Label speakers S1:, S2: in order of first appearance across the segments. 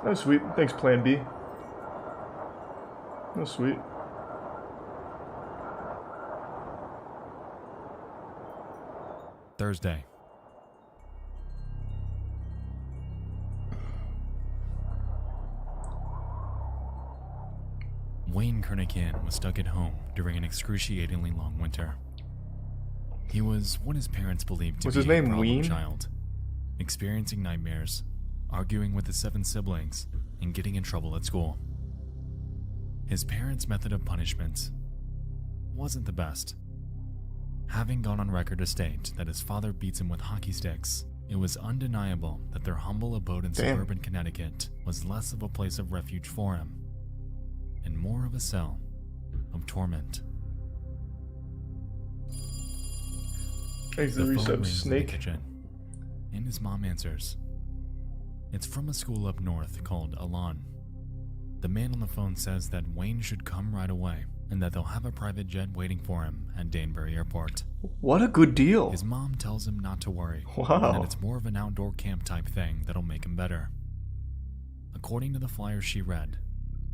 S1: Oh, sweet. Thanks, Plan B. Oh, sweet.
S2: Thursday. Wayne Kernigan was stuck at home during an excruciatingly long winter. He was what his parents believed to
S1: Was
S2: be
S1: his
S2: a
S1: name
S2: problem
S1: Ween?
S2: child, experiencing nightmares, arguing with his 7 siblings, and getting in trouble at school. His parents' method of punishment wasn't the best. Having gone on record to state that his father beats him with hockey sticks, it was undeniable that their humble abode in suburban Connecticut was less of a place of refuge for him, and more of a cell of torment.
S1: Thanks, the
S2: phone
S1: resub
S2: rings in the
S1: snake.
S2: kitchen, and his mom answers. It's from a school up north called Alon. The man on the phone says that Wayne should come right away, and that they'll have a private jet waiting for him at Danbury Airport.
S1: What a good deal.
S2: His mom tells him not to worry,
S1: Wow.
S2: and that it's more of an outdoor camp type thing that'll make him better. According to the flyer she read,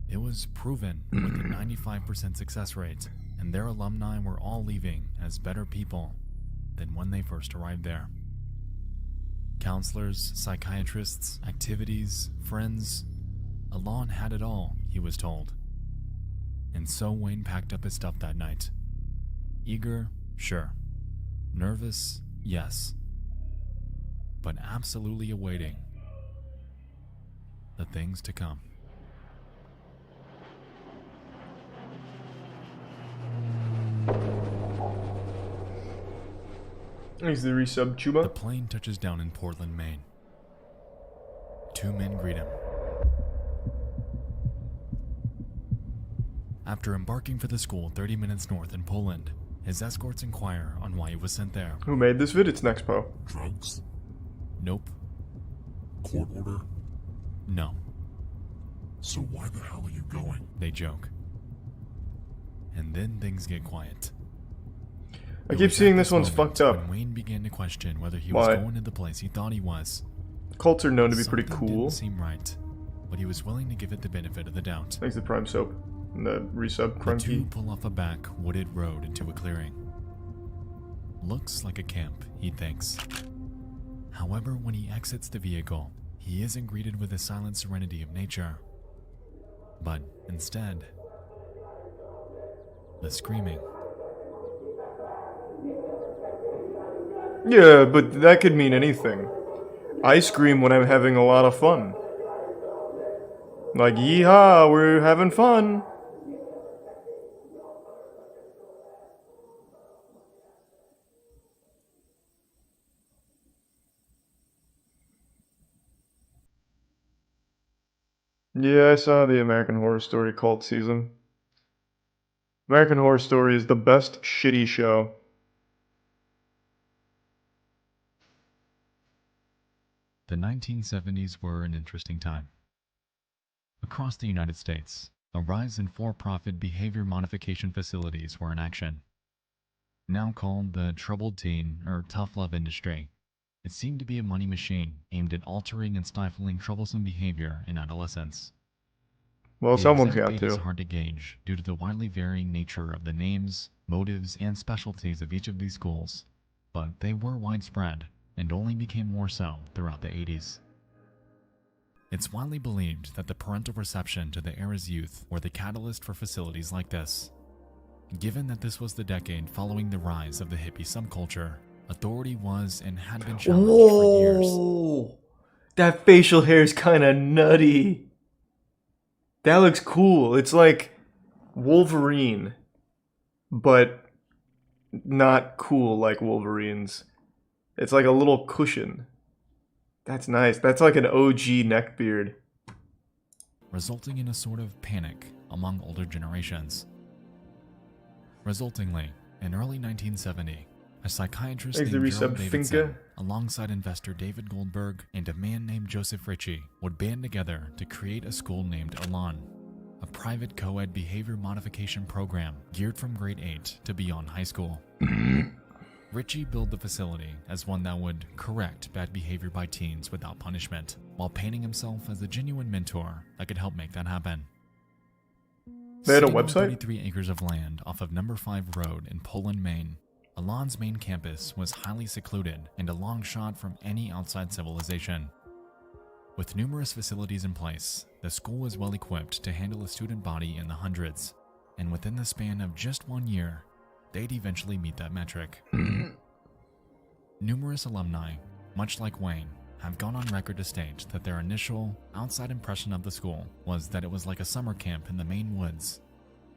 S2: it was proven with a 95% success rate, and their alumni were all leaving as better people than when they first arrived there. Counselors, psychiatrists, activities, friends. Alon had it all, he was told. And so Wayne packed up his stuff that night. Eager, sure. Nervous, yes. But absolutely awaiting the things to come.
S1: Thanks, the resub
S2: The
S1: Chuba.
S2: plane touches down in Portland, Maine. 2 men greet him. After embarking for the school 30 minutes north in Poland, his escorts inquire on why he was sent there.
S1: Who made this vid? It's Nexpo.
S3: Drugs?
S2: Nope.
S3: Court order?
S2: No.
S3: So why the hell are you going?
S2: They joke. And then things get quiet.
S1: I
S2: It
S1: keep
S2: was
S1: seeing
S2: at
S1: this one's
S2: moment
S1: fucked up.
S2: When Wayne began to question whether he
S1: Why?
S2: was going to the place he thought he was.
S1: Cults are known to be pretty
S2: Something
S1: cool.
S2: didn't seem right, but he was willing to give it the benefit of the doubt.
S1: Thanks, the Prime Soap. And the resub
S2: The
S1: Crunky.
S2: two pull off a back, wooded road into a clearing. Looks like a camp, he thinks. However, when he exits the vehicle, he isn't greeted with the silent serenity of nature, but instead, the screaming.
S1: Yeah, but that could mean anything. I scream when I'm having a lot of fun. Like, yeehaw, we're having fun. Yeah, I saw the American Horror Story cult season. American Horror Story is the best shitty show.
S2: The 1970s were an interesting time. Across the United States, a rise in for-profit behavior modification facilities were in action. Now called the troubled teen or tough love industry, it seemed to be a money machine aimed at altering and stifling troublesome behavior in adolescents.
S1: Well,
S2: The
S1: someone's
S2: exact
S1: got
S2: date is
S1: to.
S2: hard to gauge due to the widely varying nature of the names, motives, and specialties of each of these schools, but they were widespread and only became more so throughout the 80s. It's widely believed that the parental reception to the era's youth were the catalyst for facilities like this. Given that this was the decade following the rise of the hippie subculture, authority was and had been challenged for years.
S1: Whoa! That facial hair is kind of nutty. That looks cool. It's like Wolverine, but not cool like Wolverine's. It's like a little cushion. That's nice. That's like an OG neckbeard.
S2: Resulting in a sort of panic among older generations. Resultingly, in early 1970, a psychiatrist
S1: Thanks, the
S2: named Gerald
S1: resub
S2: Davidson,
S1: Finca.
S2: alongside investor David Goldberg and a man named Joseph Ritchie, would band together to create a school named Alon, a private co-ed behavior modification program geared from grade 8 to beyond high school. Ritchie billed the facility as one that would correct bad behavior by teens without punishment, while painting himself as a genuine mentor that could help make that happen.
S1: They had a
S2: Sitting on
S1: website?
S2: 33 acres of land off of Number 5 Road in Poland, Maine, Elan's main campus was highly secluded and a long shot from any outside civilization. With numerous facilities in place, the school was well equipped to handle a student body in the hundreds, and within the span of just 1 year, they'd eventually meet that metric. Numerous alumni, much like Wayne, have gone on record to state that their initial, outside impression of the school was that it was like a summer camp in the Maine woods.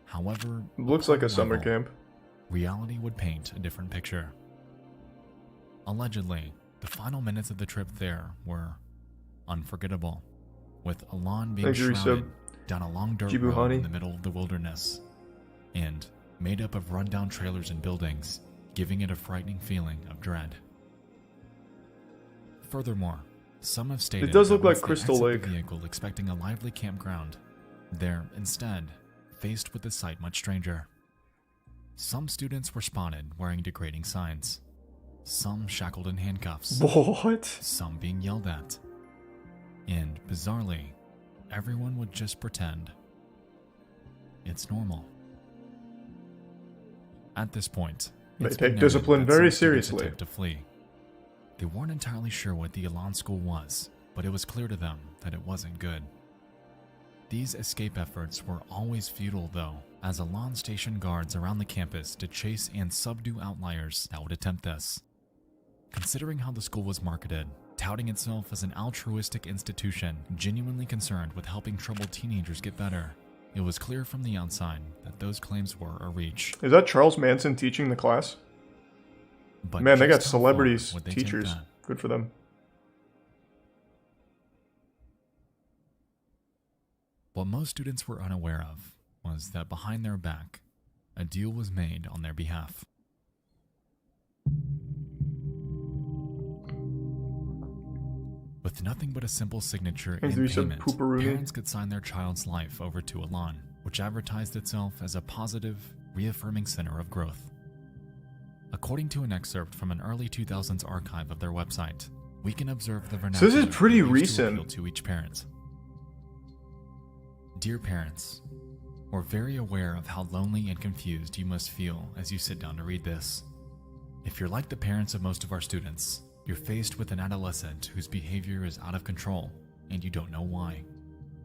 S2: However,
S1: Looks like a
S2: upon
S1: summer
S2: arrival,
S1: camp.
S2: reality would paint a different picture. Allegedly, the final minutes of the trip there were unforgettable, with Elan being
S1: Thanks for your
S2: shrouded
S1: sub,
S2: down a long dirt
S1: Jibu
S2: road
S1: Honey.
S2: in the middle of the wilderness, and made up of run-down trailers and buildings, giving it a frightening feeling of dread. Furthermore, some have stated
S1: It does
S2: that
S1: look like
S2: once they
S1: Crystal
S2: exit
S1: Lake.
S2: the vehicle expecting a lively campground, they're instead faced with a sight much stranger. Some students were spotted wearing degrading signs, some shackled in handcuffs,
S1: What?
S2: some being yelled at, and bizarrely, everyone would just pretend it's normal. At this point,
S1: They
S2: it's been
S1: take
S2: noted
S1: discipline
S2: that
S1: very
S2: some students
S1: seriously.
S2: attempt to flee. They weren't entirely sure what the Elan school was, but it was clear to them that it wasn't good. These escape efforts were always futile though, as Elan stationed guards around the campus to chase and subdue outliers that would attempt this. Considering how the school was marketed, touting itself as an altruistic institution genuinely concerned with helping troubled teenagers get better, it was clear from the outside that those claims were a reach.
S1: Is that Charles Manson teaching the class?
S2: But
S1: Man, they got
S2: just how far
S1: celebrities,
S2: would they take
S1: teachers.
S2: that?
S1: Good for them.
S2: What most students were unaware of was that behind their back, a deal was made on their behalf. With nothing but a simple signature
S1: Thanks
S2: and
S1: to some
S2: payment,
S1: pooperoonie.
S2: parents could sign their child's life over to Elan, which advertised itself as a positive, reaffirming center of growth. According to an excerpt from an early 2000s archive of their website, we can observe the
S1: this is
S2: vernacular
S1: pretty
S2: used to
S1: recent.
S2: appeal to each parent. Dear parents, we're very aware of how lonely and confused you must feel as you sit down to read this. If you're like the parents of most of our students, you're faced with an adolescent whose behavior is out of control and you don't know why.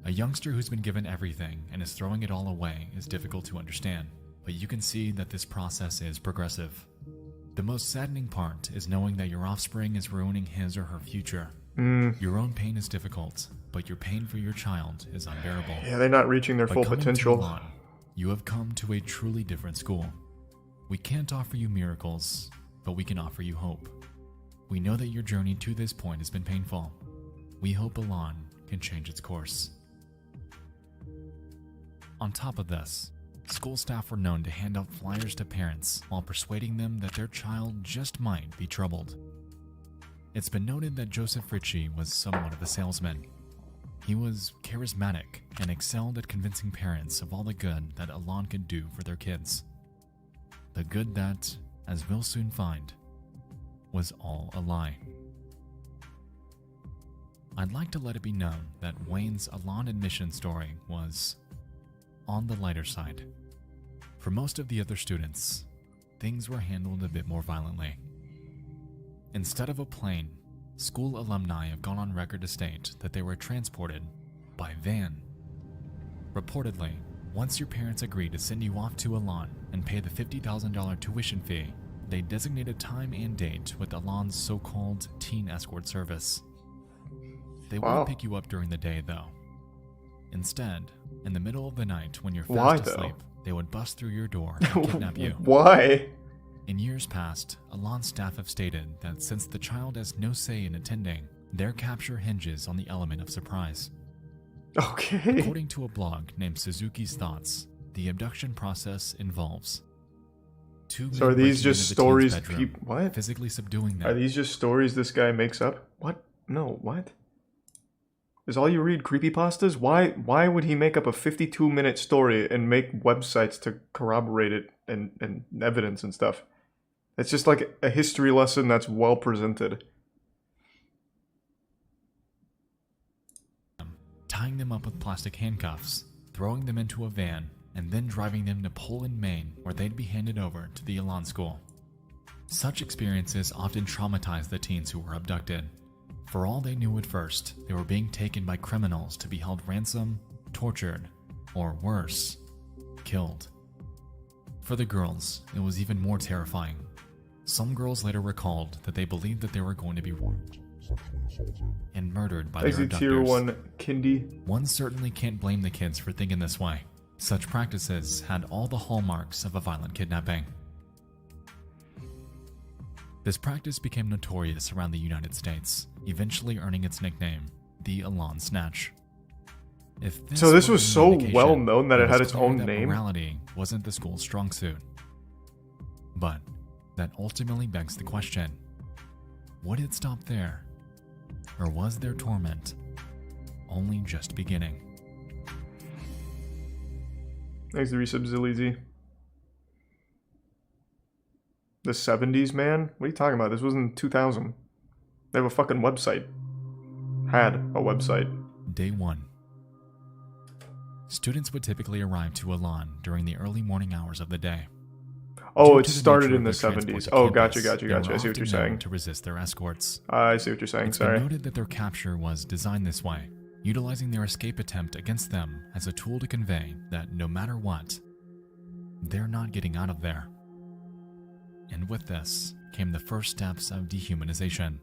S2: A youngster who's been given everything and is throwing it all away is difficult to understand, but you can see that this process is progressive. The most saddening part is knowing that your offspring is ruining his or her future. Your own pain is difficult, but your pain for your child is unbearable.
S1: Yeah, they're not reaching their
S2: By
S1: full
S2: coming to
S1: potential.
S2: Elan, you have come to a truly different school. We can't offer you miracles, but we can offer you hope. We know that your journey to this point has been painful. We hope Elan can change its course. On top of this, school staff were known to hand out flyers to parents while persuading them that their child just might be troubled. It's been noted that Joseph Ritchie was somewhat of a salesman. He was charismatic and excelled at convincing parents of all the good that Elan could do for their kids. The good that, as we'll soon find, was all a lie. I'd like to let it be known that Wayne's Elan admission story was on the lighter side. For most of the other students, things were handled a bit more violently. Instead of a plane, school alumni have gone on record to state that they were transported by van. Reportedly, once your parents agreed to send you off to Elan and pay the $50,000 tuition fee, they designated time and date with Elan's so-called teen escort service. They
S1: Wow.
S2: wouldn't pick you up during the day, though. Instead, in the middle of the night when you're fast
S1: Why, though?
S2: asleep, they would bust through your door and kidnap you.
S1: Why?
S2: In years past, Elan's staff have stated that since the child has no say in attending, their capture hinges on the element of surprise.
S1: Okay.
S2: According to a blog named Suzuki's Thoughts, the abduction process involves two
S1: So are
S2: men
S1: these
S2: breaking
S1: just
S2: into the teen's
S1: stories
S2: bedroom,
S1: what?
S2: physically subduing them.
S1: Are these just stories this guy makes up? What? No, what? Is all you read creepypastas? Why would he make up a 52-minute story and make websites to corroborate it and evidence and stuff? It's just like a history lesson that's well presented.
S2: Tying them up with plastic handcuffs, throwing them into a van, and then driving them to Poland, Maine, where they'd be handed over to the Elan school. Such experiences often traumatized the teens who were abducted. For all they knew at first, they were being taken by criminals to be held ransom, tortured, or worse, killed. For the girls, it was even more terrifying. Some girls later recalled that they believed that they were going to be raped,
S3: sexually assaulted,
S2: and murdered by their
S1: Exit
S2: abductors.
S1: Tier 1 Kindy.
S2: One certainly can't blame the kids for thinking this way. Such practices had all the hallmarks of a violent kidnapping. This practice became notorious around the United States, eventually earning its nickname, the Elan Snatch. If
S1: So this
S2: were
S1: was
S2: any
S1: so
S2: indication,
S1: well known that it had
S2: was
S1: its
S2: clear
S1: own
S2: that
S1: name?
S2: Morality wasn't the school's strong suit. But that ultimately begs the question, would it stop there? Or was their torment only just beginning?
S1: Thanks to resub Zilleezy. The 70s, man? What are you talking about? This was in 2000. They have a fucking website. Had a website.
S2: Day 1. Students would typically arrive to Elan during the early morning hours of the day.
S1: Oh,
S2: Due
S1: it
S2: to the
S1: started
S2: nature
S1: in the
S2: of their transport
S1: 70s.
S2: to
S1: Oh,
S2: campus,
S1: gotcha.
S2: they were
S1: I see what
S2: often
S1: you're
S2: known
S1: saying.
S2: to resist their escorts.
S1: I see what you're saying,
S2: It's been
S1: sorry.
S2: noted that their capture was designed this way, utilizing their escape attempt against them as a tool to convey that no matter what, they're not getting out of there. And with this came the first steps of dehumanization,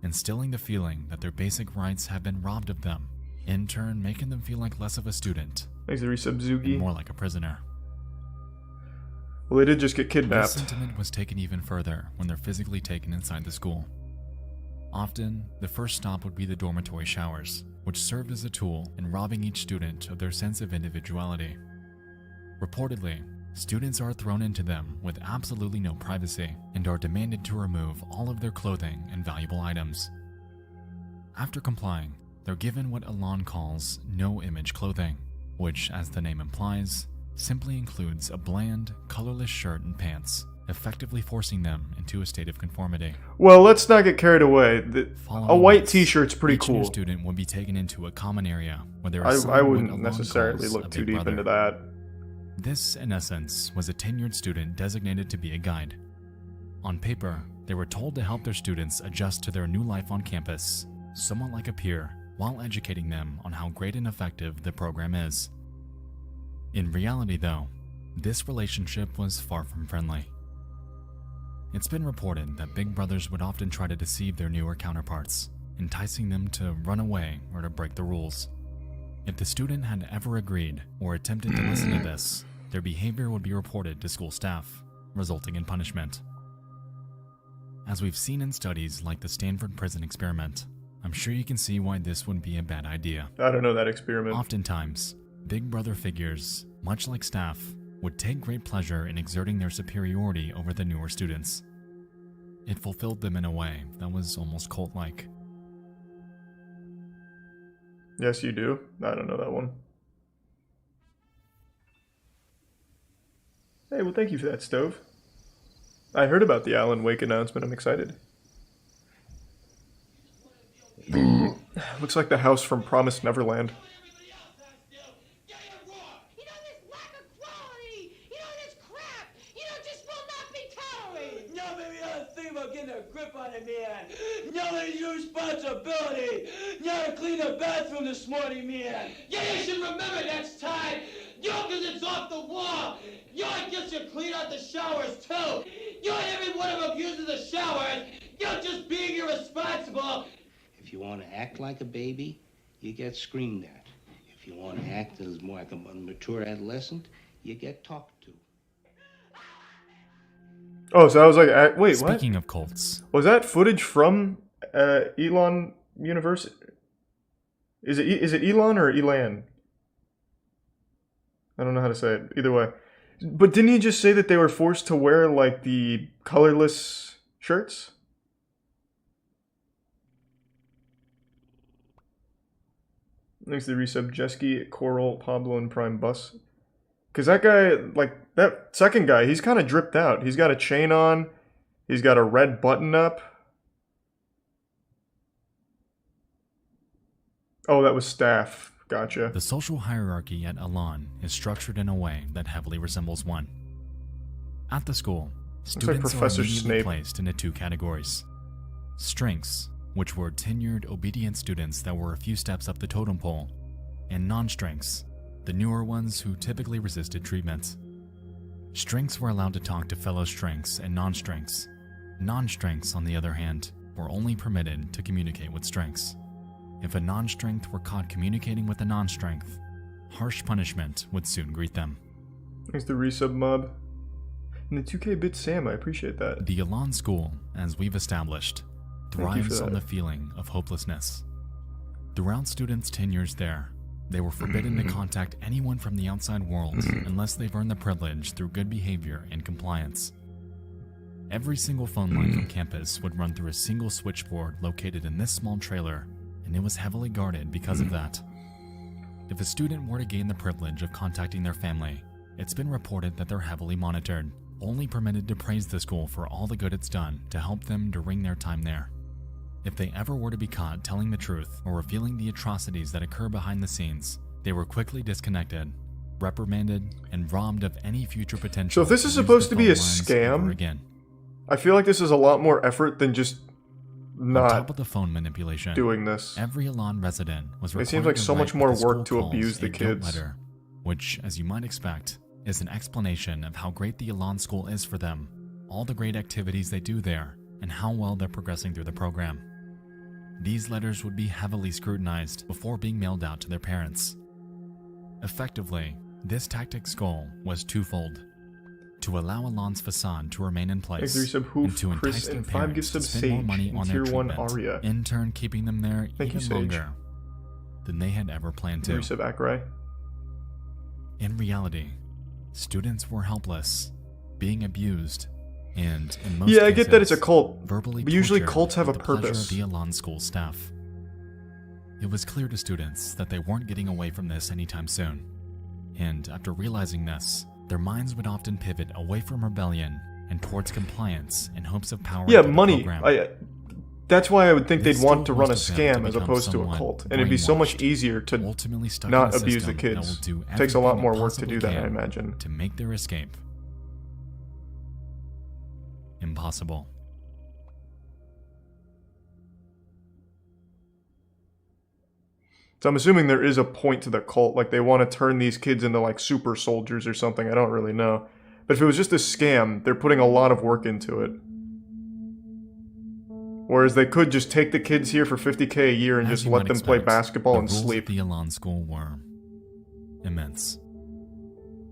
S2: instilling the feeling that their basic rights have been robbed of them, in turn making them feel like less of a student
S1: Thanks to resub
S2: and
S1: Zugi.
S2: more like a prisoner.
S1: Well, they did just get
S2: This
S1: kidnapped.
S2: sentiment was taken even further when they're physically taken inside the school. Often, the first stop would be the dormitory showers, which served as a tool in robbing each student of their sense of individuality. Reportedly, students are thrown into them with absolutely no privacy and are demanded to remove all of their clothing and valuable items. After complying, they're given what Elan calls no-image clothing, which, as the name implies, simply includes a bland, colorless shirt and pants, effectively forcing them into a state of conformity.
S1: Well, let's not get carried away. A
S2: Following
S1: white
S2: this,
S1: t-shirt's pretty
S2: each new
S1: cool.
S2: student would be taken into a common area where they're
S1: I
S2: assigned what
S1: wouldn't
S2: Elan
S1: necessarily
S2: calls a
S1: look too
S2: big
S1: deep
S2: brother.
S1: into that.
S2: This, in essence, was a tenured student designated to be a guide. On paper, they were told to help their students adjust to their new life on campus, somewhat like a peer, while educating them on how great and effective the program is. In reality, though, this relationship was far from friendly. It's been reported that big brothers would often try to deceive their newer counterparts, enticing them to run away or to break the rules. If the student had ever agreed or attempted to listen to this, their behavior would be reported to school staff, resulting in punishment. As we've seen in studies like the Stanford Prison Experiment, I'm sure you can see why this would be a bad idea.
S1: I don't know that experiment.
S2: Oftentimes, big brother figures, much like staff, would take great pleasure in exerting their superiority over the newer students. It fulfilled them in a way that was almost cult-like.
S1: Yes, you do. I don't know that one. Hey, well, thank you for that, Stove. I heard about the Alan Wake announcement. I'm excited. Looks like the house from Promised Neverland.
S4: Another responsibility. You gotta clean the bathroom this morning, man. Yeah, you should remember next time. Because it's off the wall. I guess you clean out the showers too. Every one of them uses the showers. Just being irresponsible.
S5: If you want to act like a baby, you get screamed at. If you want to act as more like a mature adolescent, you get talked to.
S1: Oh, so I was like, wait, what?
S2: Speaking of cults,
S1: Was that footage from Elon University? Is it Elon or Elan? I don't know how to say it. Either way. But didn't he just say that they were forced to wear, like, the colorless shirts? Thanks to the resub, Jeski, Coral, Pablo, and Prime Bus. Because that guy, like, that second guy, he's kind of dripped out. He's got a chain on. He's got a red button up. Oh, that was staff. Gotcha.
S2: The social hierarchy at Elan is structured in a way that heavily resembles one. At the school, students are
S1: Professor
S2: immediately
S1: Snape.
S2: placed into two categories. Strengths, which were tenured, obedient students that were a few steps up the totem pole, and non-strengths, the newer ones who typically resisted treatment. Strengths were allowed to talk to fellow strengths and non-strengths. Non-strengths, on the other hand, were only permitted to communicate with strengths. If a non-strength were caught communicating with a non-strength, harsh punishment would soon greet them.
S1: Thanks to resub mob. And the 2K bit Sam, I appreciate that.
S2: The Elan School, as we've established,
S1: Thank you for
S2: thrives on
S1: that.
S2: the feeling of hopelessness. Throughout students' tenures there, they were forbidden to contact anyone from the outside world unless they've earned the privilege through good behavior and compliance. Every single phone line from campus would run through a single switchboard located in this small trailer, and it was heavily guarded because of that. If a student were to gain the privilege of contacting their family, it's been reported that they're heavily monitored, only permitted to praise the school for all the good it's done to help them during their time there. If they ever were to be caught telling the truth or revealing the atrocities that occur behind the scenes, they were quickly disconnected, reprimanded, and robbed of any future potential.
S1: So if this is
S2: use
S1: supposed
S2: the
S1: to be a
S2: phone lines
S1: scam,
S2: ever again.
S1: I feel like this is a lot more effort than just
S2: On top
S1: not
S2: of the phone manipulation,
S1: doing this.
S2: every Elan resident was required
S1: It seems like
S2: to
S1: so much
S2: write
S1: more
S2: what the
S1: work
S2: school
S1: to
S2: calls
S1: abuse the
S2: a guilt
S1: kids.
S2: letter, which, as you might expect, is an explanation of how great the Elan School is for them, all the great activities they do there, and how well they're progressing through the program. These letters would be heavily scrutinized before being mailed out to their parents. Effectively, this tactic's goal was twofold: to allow Elan's facade to remain in place,
S1: Thanks to Resub Hoof,
S2: and to
S1: Chris,
S2: entice their
S1: and 5
S2: parents
S1: gifts
S2: to
S1: of
S2: spend more
S1: Sage,
S2: money
S1: and
S2: on their
S1: Tier 1
S2: treatment,
S1: Aria.
S2: in turn keeping them there
S1: Thank you,
S2: even
S1: Sage.
S2: longer than they had ever planned to.
S1: Resub Akrai.
S2: In reality, students were helpless, being abused, and in most
S1: Yeah, I get that it's a
S2: cases,
S1: cult,
S2: verbally
S1: but usually
S2: tortured
S1: cults have
S2: with
S1: a
S2: the pleasure
S1: purpose.
S2: of the Elan School staff. It was clear to students that they weren't getting away from this anytime soon, and after realizing this, their minds would often pivot away from rebellion and towards compliance in hopes of power.
S1: Yeah,
S2: through the
S1: money.
S2: program.
S1: That's why I would think
S2: They
S1: they'd want to
S2: still
S1: run a
S2: most of them to
S1: scam as
S2: become
S1: opposed to a
S2: somewhat
S1: cult, and it'd be so much
S2: brainwashed,
S1: easier to
S2: ultimately stuck
S1: not
S2: in a
S1: abuse the
S2: system that will
S1: kids.
S2: do
S1: Takes a lot
S2: everything
S1: more
S2: it
S1: work to do
S2: possibly
S1: that, I
S2: can
S1: imagine.
S2: to make their escape impossible.
S1: So I'm assuming there is a point to the cult, like they want to turn these kids into like super soldiers or something. I don't really know. But if it was just a scam, they're putting a lot of work into it. Whereas they could just take the kids here for $50K a year and
S2: As
S1: just
S2: you
S1: let
S2: might
S1: them play
S2: expect,
S1: basketball
S2: the
S1: and
S2: rules
S1: sleep.
S2: at the Elan School were immense,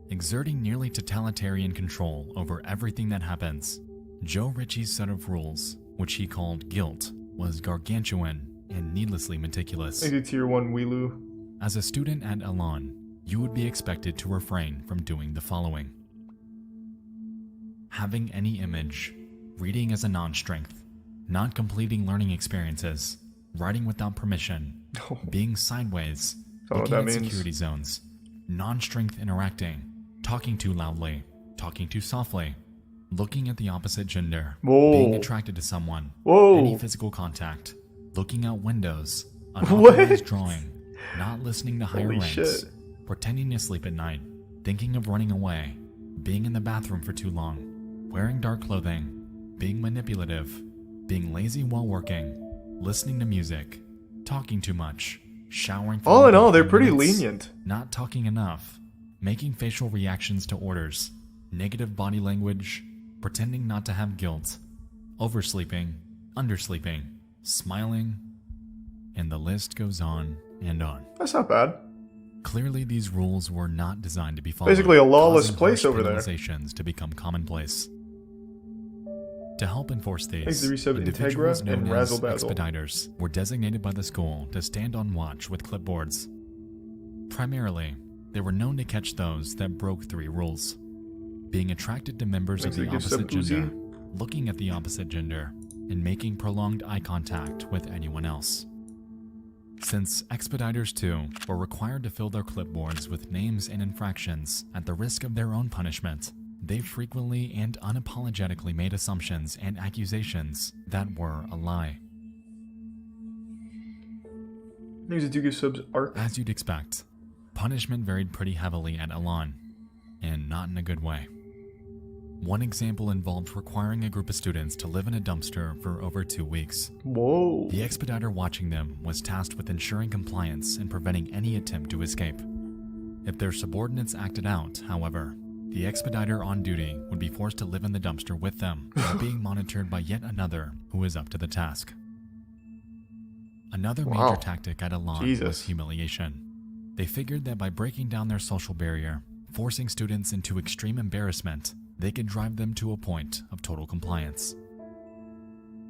S2: exerting nearly totalitarian control over everything that happens. Joe Ritchie's set of rules, which he called guilt, was gargantuan and needlessly meticulous.
S1: Maybe Tier 1 Wheelu.
S2: As a student at Elan, you would be expected to refrain from doing the following: having any image, reading as a non-strength, not completing learning experiences, writing without permission, being sideways,
S1: Don't know what
S2: looking
S1: that
S2: at
S1: means.
S2: security zones, non-strength interacting, talking too loudly, talking too softly, looking at the opposite gender,
S1: Whoa.
S2: being attracted to someone,
S1: Whoa.
S2: any physical contact, looking out windows,
S1: What?
S2: unauthorized drawing, not listening to higher
S1: Holy
S2: ranks,
S1: shit.
S2: pretending to sleep at night, thinking of running away, being in the bathroom for too long, wearing dark clothing, being manipulative, being lazy while working, listening to music, talking too much, showering for
S1: All
S2: more
S1: in
S2: than
S1: all, they're
S2: 10
S1: pretty
S2: minutes,
S1: lenient.
S2: not talking enough, making facial reactions to orders, negative body language, pretending not to have guilt, oversleeping, undersleeping, smiling, and the list goes on and on.
S1: That's not bad.
S2: Clearly, these rules were not designed to be followed.
S1: Basically a lawless
S2: causing
S1: place
S2: harsh
S1: over there.
S2: penalizations to become commonplace. To help enforce
S1: Thanks
S2: these,
S1: to Resub
S2: individuals
S1: Integra
S2: known
S1: and
S2: as
S1: Razzle Dazzle.
S2: expediters were designated by the school to stand on watch with clipboards. Primarily, they were known to catch those that broke 3 rules: being attracted to members
S1: Thanks
S2: of
S1: to
S2: the
S1: Gifts of
S2: opposite gender,
S1: Uzi.
S2: looking at the opposite gender, and making prolonged eye contact with anyone else. Since Expediters 2 were required to fill their clipboards with names and infractions at the risk of their own punishment, they frequently and unapologetically made assumptions and accusations that were a lie.
S1: These are 2 gift subs arc.
S2: As you'd expect, punishment varied pretty heavily at Elan, and not in a good way. One example involved requiring a group of students to live in a dumpster for over 2 weeks.
S1: Whoa.
S2: The expediter watching them was tasked with ensuring compliance and preventing any attempt to escape. If their subordinates acted out, however, the expediter on duty would be forced to live in the dumpster with them while being monitored by yet another who is up to the task. Another
S1: Wow.
S2: major tactic at Elan was
S1: Jesus.
S2: humiliation. They figured that by breaking down their social barrier, forcing students into extreme embarrassment, they could drive them to a point of total compliance.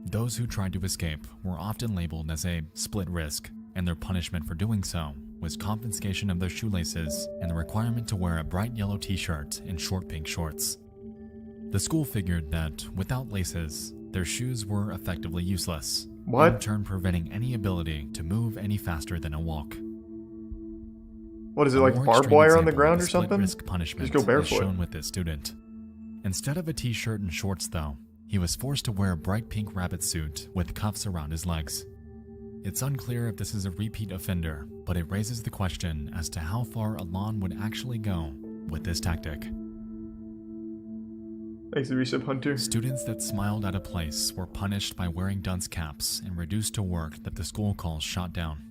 S2: Those who tried to escape were often labeled as a split risk, and their punishment for doing so was confiscation of their shoelaces and the requirement to wear a bright yellow t-shirt and short pink shorts. The school figured that without laces, their shoes were effectively useless,
S1: What?
S2: in turn preventing any ability to move any faster than a walk.
S1: What is it,
S2: A
S1: like
S2: more
S1: barbed
S2: extreme
S1: wire on the
S2: example
S1: ground
S2: of
S1: or
S2: the split
S1: something?
S2: risk punishment
S1: Just go barefoot.
S2: is shown with this student. Instead of a t-shirt and shorts though, he was forced to wear a bright pink rabbit suit with cuffs around his legs. It's unclear if this is a repeat offender, but it raises the question as to how far Elan would actually go with this tactic.
S1: Thanks, the resub hunter.
S2: Students that smiled at a place were punished by wearing dunce caps and reduced to work that the school calls shot down.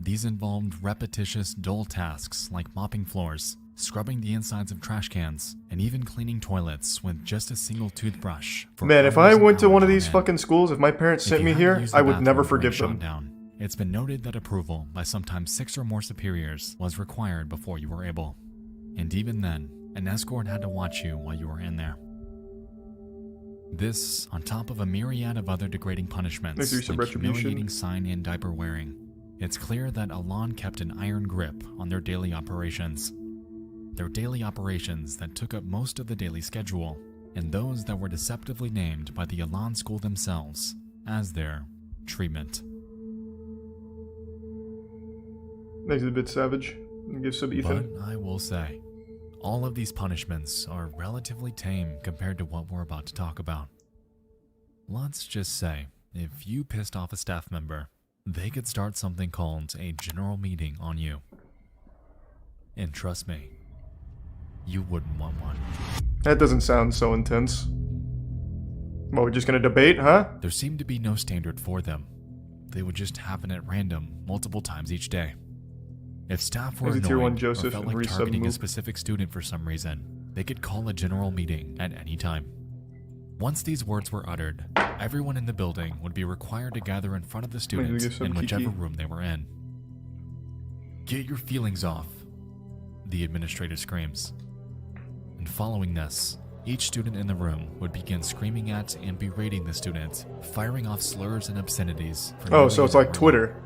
S2: These involved repetitious, dull tasks like mopping floors, scrubbing the insides of trash cans, and even cleaning toilets with just a single toothbrush. For
S1: Man, if
S2: hours
S1: I
S2: and
S1: went to one of
S2: hours
S1: these
S2: on end.
S1: fucking schools, if my parents
S2: If
S1: sent
S2: you
S1: me
S2: had to
S1: here,
S2: use the
S1: I would never
S2: bathroom during
S1: forgive them.
S2: shutdown, it's been noted that approval by sometimes 6 or more superiors was required before you were able. And even then, an escort had to watch you while you were in there. This, on top of a myriad of other degrading punishments,
S1: Thanks for some
S2: like
S1: retribution.
S2: humiliating sign and diaper wearing, it's clear that Elan kept an iron grip on their daily operations. Their daily operations that took up most of the daily schedule, and those that were deceptively named by the Elan school themselves as their treatment.
S1: Thanks, a bit savage. Give sub Ethan.
S2: But I will say, all of these punishments are relatively tame compared to what we're about to talk about. Let's just say, if you pissed off a staff member, they could start something called a general meeting on you. And trust me, you wouldn't want one.
S1: That doesn't sound so intense. Well, we're just gonna debate, huh?
S2: There seemed to be no standard for them. They would just happen at random, multiple times each day. If staff were
S1: There's a tier 1
S2: annoyed or
S1: Joseph
S2: felt
S1: and
S2: like
S1: resub
S2: targeting a
S1: Moop.
S2: specific student for some reason, they could call a general meeting at any time. Once these words were uttered, everyone in the building would be required to gather in front of the student
S1: give some
S2: in whichever
S1: Kiki.
S2: room they were in. "Get your feelings off," the administrator screams. And following this, each student in the room would begin screaming at and berating the student, firing off slurs and obscenities. For
S1: Oh,
S2: nearly
S1: so it's
S2: an
S1: like
S2: hour.
S1: Twitter.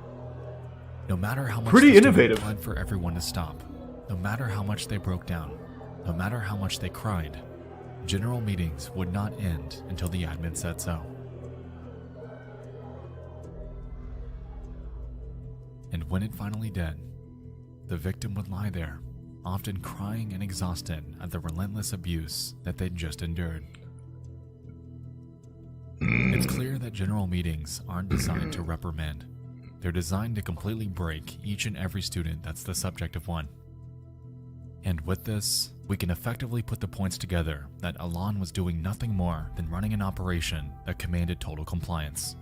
S2: No matter how much
S1: Pretty
S2: the student
S1: innovative.
S2: pled for everyone to stop, no matter how much they broke down, no matter how much they cried, general meetings would not end until the admin said so. And when it finally did, the victim would lie there, often crying and exhausted at the relentless abuse that they'd just endured. It's clear that general meetings aren't designed to reprimand. They're designed to completely break each and every student that's the subject of one. And with this, we can effectively put the points together that Elan was doing nothing more than running an operation that commanded total compliance.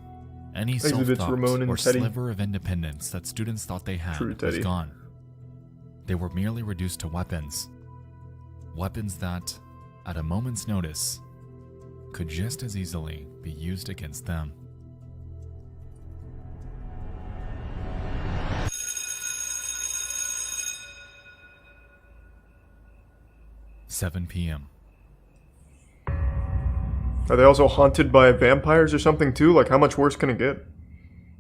S2: Any
S1: Thanks, it's
S2: self-thought
S1: Ramon and
S2: or
S1: Teddy.
S2: sliver of independence that students thought they had
S1: True,
S2: was
S1: Teddy.
S2: gone. They were merely reduced to weapons. Weapons that, at a moment's notice, could just as easily be used against them. "7 p.m.
S1: Are they also haunted by vampires or something too? Like, how much worse can it get?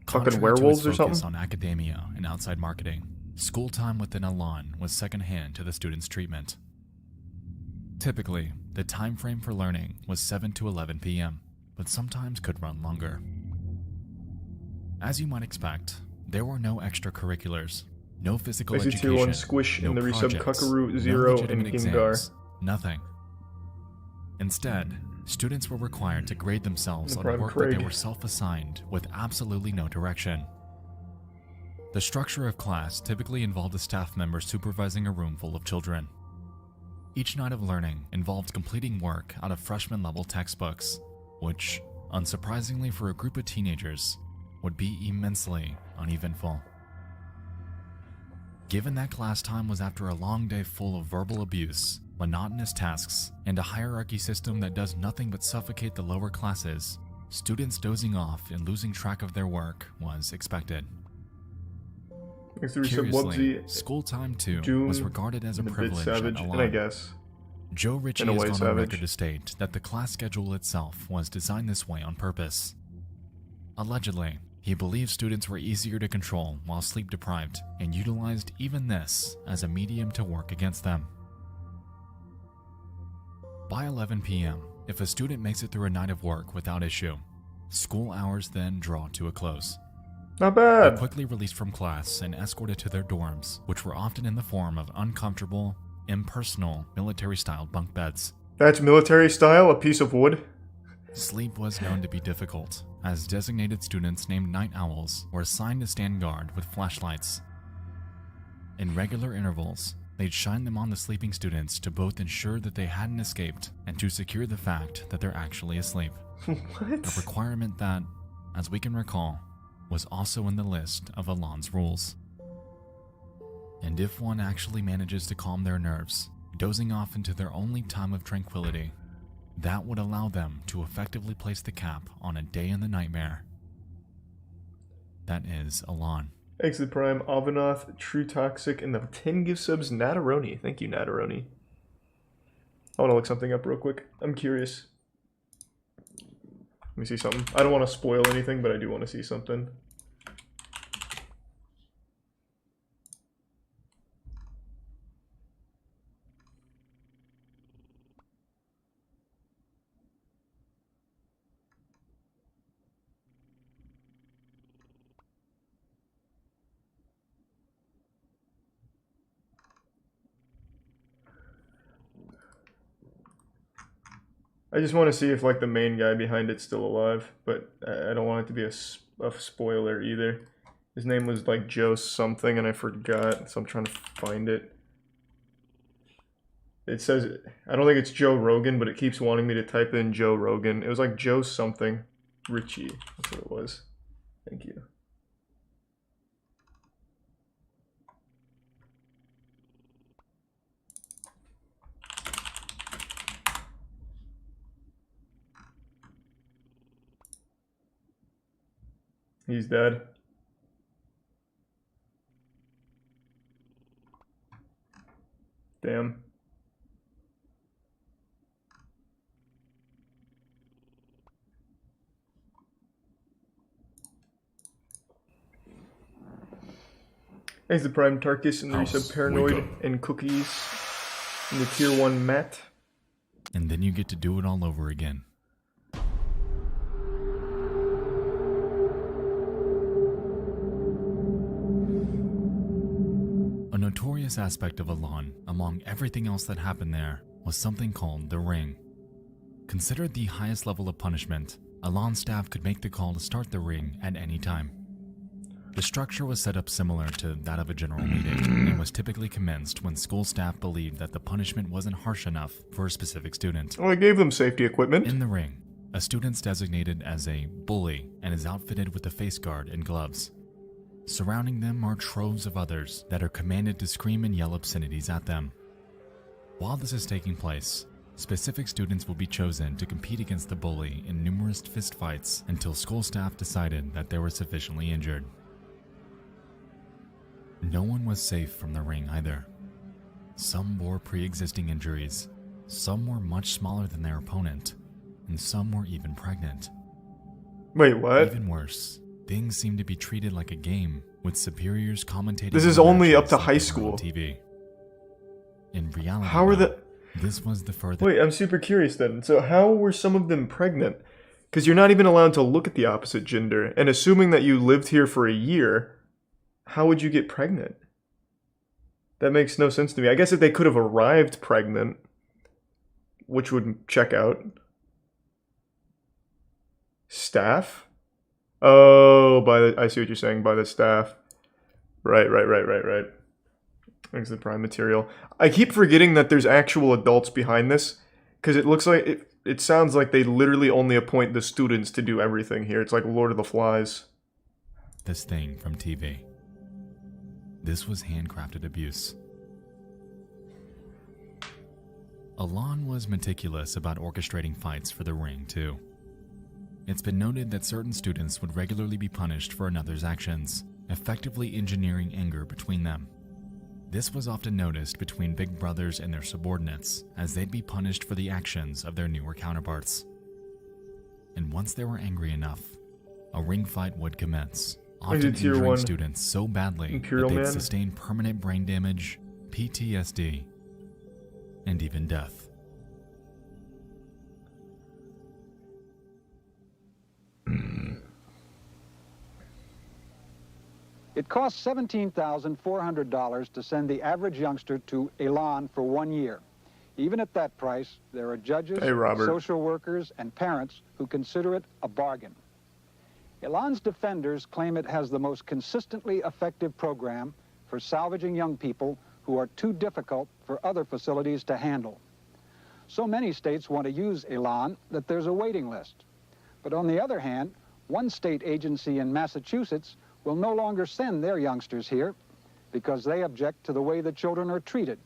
S2: Contrary
S1: Fucking
S2: to
S1: werewolves or
S2: its focus
S1: something?
S2: on academia and outside marketing, school time within Elan was secondhand to the students' treatment. Typically, the time frame for learning was 7 to 11 p.m., but sometimes could run longer. As you might expect, there were no extracurriculars, no physical
S1: Thanks to
S2: education,
S1: tier 1 Squish
S2: no
S1: and the resub
S2: projects,
S1: Kuckaroo,
S2: no
S1: Zero,
S2: legitimate
S1: and Gengar.
S2: exams, nothing. Instead, students were required to grade themselves on work that they were self-assigned with absolutely no direction. The structure of class typically involved a staff member supervising a room full of children. Each night of learning involved completing work out of freshman-level textbooks, which, unsurprisingly for a group of teenagers, would be immensely uneventful. Given that class time was after a long day full of verbal abuse, monotonous tasks, and a hierarchy system that does nothing but suffocate the lower classes, students dozing off and losing track of their work was expected. Curiously, school time too was regarded as a privilege at Alon. Joe Ritchie has gone on record to state that the class schedule itself was designed this way on purpose. Allegedly, he believes students were easier to control while sleep deprived and utilized even this as a medium to work against them. By 11 p.m., if a student makes it through a night of work without issue, school hours then draw to a close.
S1: Not bad.
S2: They're quickly released from class and escorted to their dorms, which were often in the form of uncomfortable, impersonal, military-style bunk beds.
S1: That's military style? A piece of wood?
S2: Sleep was known to be difficult, as designated students named night owls were assigned to stand guard with flashlights. In regular intervals, they'd shine them on the sleeping students to both ensure that they hadn't escaped and to secure the fact that they're actually asleep.
S1: What?
S2: A requirement that, as we can recall, was also in the list of Alon's rules. And if one actually manages to calm their nerves, dozing off into their only time of tranquility, that would allow them to effectively place the cap on a day in the nightmare. That is Alon.
S1: Exit Prime, Avanoth, True Toxic, and the 10 gift subs, Nataroni. Thank you, Nataroni. I want to look something up real quick. I'm curious. Let me see something. I don't want to spoil anything, but I do want to see something. I just want to see if like the main guy behind it's still alive, but I don't want it to be a spoiler either. His name was like Joe something and I forgot, so I'm trying to find it. It says, I don't think it's Joe Rogan, but it keeps wanting me to type in Joe Rogan. It was like Joe something. Richie, that's what it was. Thank you. He's dead. Damn. Thanks to Prime Tarkus and the resub Paranoid and Cookies and the Tier 1 Matt.
S2: And then you get to do it all over again. A notorious aspect of Alon, among everything else that happened there, was something called the Ring. Considered the highest level of punishment, Alon's staff could make the call to start the Ring at any time. The structure was set up similar to that of a general meeting, and was typically commenced when school staff believed that the punishment wasn't harsh enough for a specific student.
S1: Well, I gave them safety equipment.
S2: In the Ring, a student's designated as a bully and is outfitted with a face guard and gloves. Surrounding them are troves of others that are commanded to scream and yell obscenities at them. While this is taking place, specific students will be chosen to compete against the bully in numerous fistfights until school staff decided that they were sufficiently injured. No one was safe from the Ring either. Some bore pre-existing injuries, some were much smaller than their opponent, and some were even pregnant.
S1: Wait, what?
S2: Even worse, things seem to be treated like a game, with superiors commentating.
S1: This is only up to high school.
S2: TV. In reality,
S1: how are the...
S2: This was the furthest...
S1: Wait, I'm super curious then. So how were some of them pregnant? Because you're not even allowed to look at the opposite gender, and assuming that you lived here for a year, how would you get pregnant? That makes no sense to me. I guess if they could have arrived pregnant, which would check out. Staff? Oh, I see what you're saying, by the staff. Right. Exit prime material. I keep forgetting that there's actual adults behind this, because it looks like, it sounds like they literally only appoint the students to do everything here. It's like Lord of the Flies.
S2: This thing from TV. This was handcrafted abuse. Alon was meticulous about orchestrating fights for the ring, too. It's been noted that certain students would regularly be punished for another's actions, effectively engineering anger between them. This was often noticed between big brothers and their subordinates, as they'd be punished for the actions of their newer counterparts. And once they were angry enough, a ring fight would commence, often injuring students so badly that they'd sustain permanent brain damage, PTSD, and even death.
S6: It costs $17,400 to send the average youngster to Elan for 1 year. Even at that price, there are judges, social workers, and parents who consider it a bargain. Elan's defenders claim it has the most consistently effective program for salvaging young people who are too difficult for other facilities to handle. So many states want to use Elan that there's a waiting list. But on the other hand, one state agency in Massachusetts will no longer send their youngsters here because they object to the way the children are treated.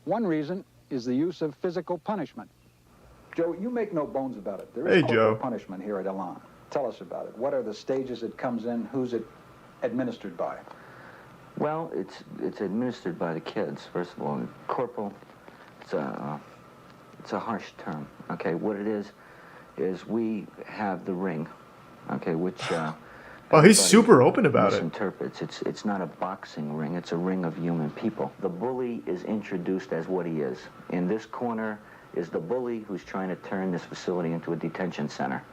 S6: One reason is the use of physical punishment. Joe, you make no bones about it. There is corporal punishment here at Elan. Tell us about it. What are the stages it comes in? Who's it administered by?
S7: Well, it's administered by the kids, first of all. Corporal, it's a harsh term, okay? What it is we have the ring, okay, which...
S1: Oh, he's super open about it.
S7: It's not a boxing ring, it's a ring of human people. The bully is introduced as what he is. In this corner is the bully who's trying to turn this facility into a detention center,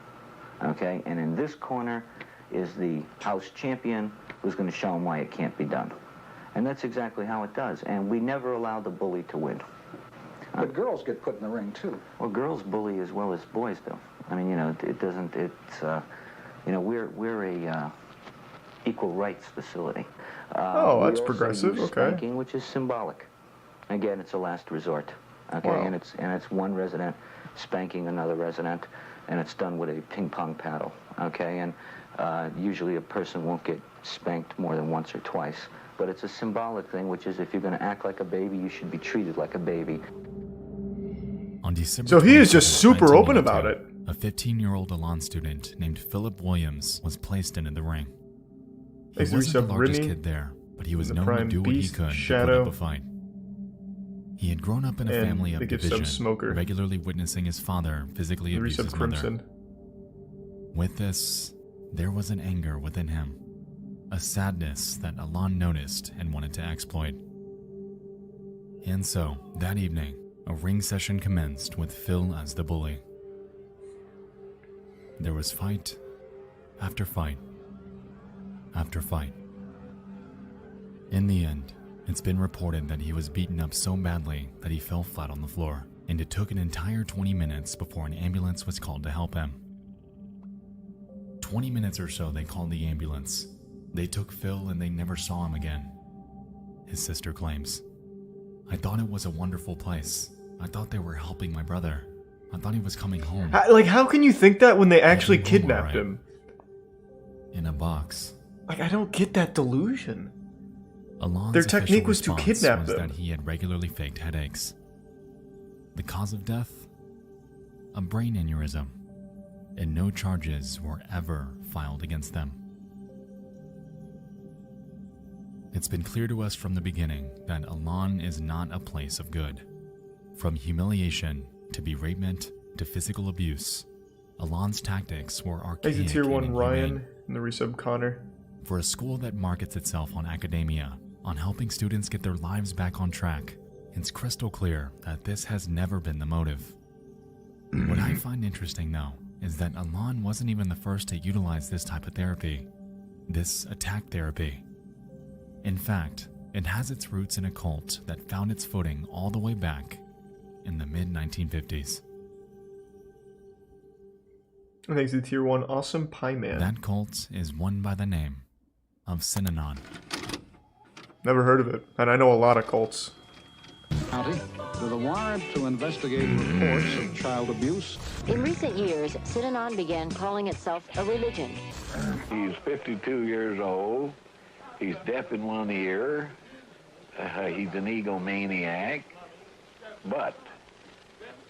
S7: okay? And in this corner is the house champion who's going to show him why it can't be done. And that's exactly how it does. And we never allow the bully to win.
S6: But girls get put in the ring, too.
S7: Well, girls bully as well as boys do. I mean, you know, it doesn't, it's, you know, we're a equal rights facility.
S1: Oh, that's progressive, okay.
S7: Spanking, which is symbolic. Again, it's a last resort, okay?
S1: Wow.
S7: And it's one resident spanking another resident, and it's done with a ping pong paddle, okay? And usually a person won't get spanked more than once or twice, but it's a symbolic thing, which is if you're going to act like a baby, you should be treated like a baby.
S2: On December
S1: so he is just super open about it.
S2: A 15-year-old Elan student named Philip Williams was placed into the ring. He wasn't the largest kid there, but he was known to do what he could to put up a fight. He had grown up in a family of division, regularly witnessing his father physically abuse his mother. With this, there was an anger within him, a sadness that Elan noticed and wanted to exploit. And so, that evening, a ring session commenced with Phil as the bully. There was fight after fight after fight. In the end, it's been reported that he was beaten up so badly that he fell flat on the floor, and it took an entire 20 minutes before an ambulance was called to help him. 20 minutes or so they called the ambulance. They took Phil and they never saw him again. His sister claims, "I thought it was a wonderful place. I thought they were helping my brother. I thought he was coming home."
S1: Like, how can you think that when they actually kidnapped him?
S2: In a box.
S1: Like, I don't get that delusion.
S2: Elan's
S1: Their technique was to kidnap them.
S2: That he had regularly faked headaches. The cause of death? A brain aneurysm. And no charges were ever filed against them. It's been clear to us from the beginning that Elan is not a place of good. From humiliation to beratement to physical abuse, Elan's tactics were archaic
S1: Exit Tier 1
S2: and
S1: Ryan
S2: inhumane.
S1: and the resub Connor.
S2: For a school that markets itself on academia, on helping students get their lives back on track, it's crystal clear that this has never been the motive. What I find interesting, though, is that Elan wasn't even the first to utilize this type of therapy, this attack therapy. In fact, it has its roots in a cult that found its footing all the way back in the mid-1950s.
S1: Thanks to Tier 1 Awesome Pie Man.
S2: That cult is one by the name of Synanon.
S1: Never heard of it, and I know a lot of cults.
S6: With a warrant to investigate reports of child abuse.
S8: In recent years, Synanon began calling itself a religion.
S9: He's 52 years old. He's deaf in one ear. He's an egomaniac. But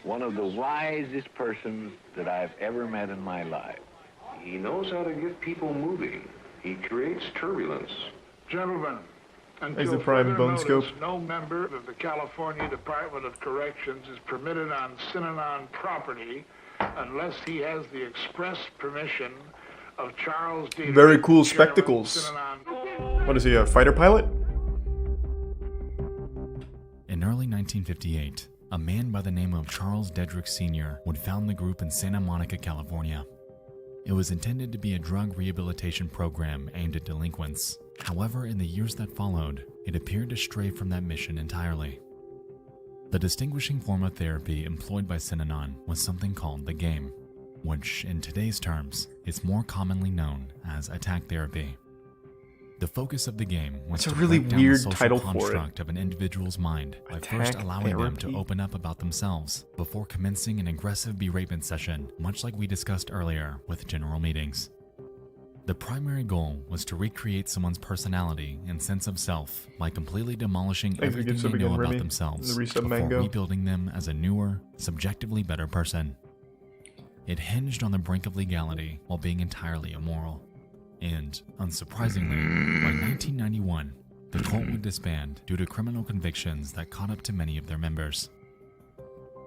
S9: one of the wisest persons that I've ever met in my life.
S10: He knows how to get people moving. He creates turbulence.
S11: Gentlemen,
S1: Is the prime bone scope?
S11: No member of the California Department of Corrections is permitted on Synanon property unless he has the express permission of Charles D.
S1: Very cool spectacles. What is he, a fighter pilot?
S2: In early 1958, a man by the name of Charles Dedrick Sr. would found the group in Santa Monica, California. It was intended to be a drug rehabilitation program aimed at delinquents. However, in the years that followed, it appeared to stray from that mission entirely. The distinguishing form of therapy employed by Synanon was something called the game, which, in today's terms, is more commonly known as attack therapy. The focus of the game was to break down the social construct of an individual's mind by first allowing them to open up about themselves before commencing an aggressive beratement session, much like we discussed earlier with general meetings. The primary goal was to recreate someone's personality and sense of self by completely demolishing everything they know about themselves before rebuilding them as a newer, subjectively better person. It hinged on the brink of legality while being entirely immoral. And, unsurprisingly, by 1991, the cult would disband due to criminal convictions that caught up to many of their members.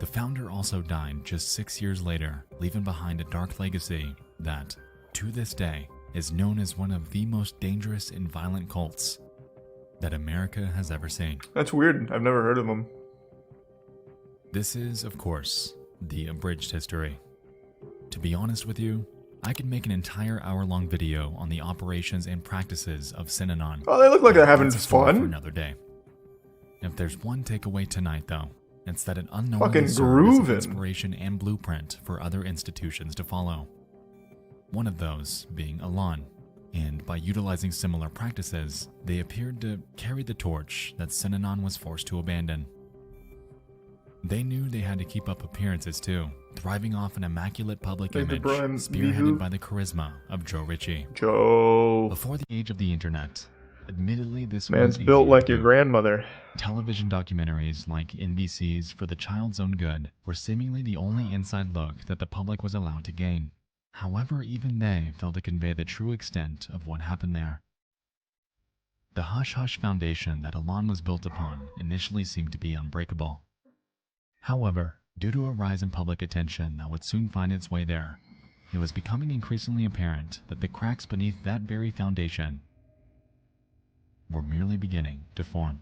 S2: The founder also died just 6 years later, leaving behind a dark legacy that, to this day, is known as one of the most dangerous and violent cults that America has ever seen.
S1: That's weird. I've never heard of them.
S2: This is, of course, the abridged history. To be honest with you, I could make an entire hour-long video on the operations and practices of Synanon.
S1: Oh, they look like they're having
S2: fun. For
S1: fun.
S2: another day. If there's one takeaway tonight, though, it's that it unknowingly
S1: Fucking
S2: serves as
S1: groovin'.
S2: inspiration and blueprint for other institutions to follow. One of those being Elan, and by utilizing similar practices, they appeared to carry the torch that Synanon was forced to abandon. They knew they had to keep up appearances too, thriving off an immaculate public image, spearheaded by the charisma of Joe Ritchie.
S1: Joe.
S2: Before the age of the internet, admittedly this
S1: Man's
S2: was
S1: built like your grandmother.
S2: Television documentaries like NBC's For the Child's Own Good were seemingly the only inside look that the public was allowed to gain. However, even they failed to convey the true extent of what happened there. The hush-hush foundation that Elan was built upon initially seemed to be unbreakable. However, due to a rise in public attention that would soon find its way there, it was becoming increasingly apparent that the cracks beneath that very foundation were merely beginning to form.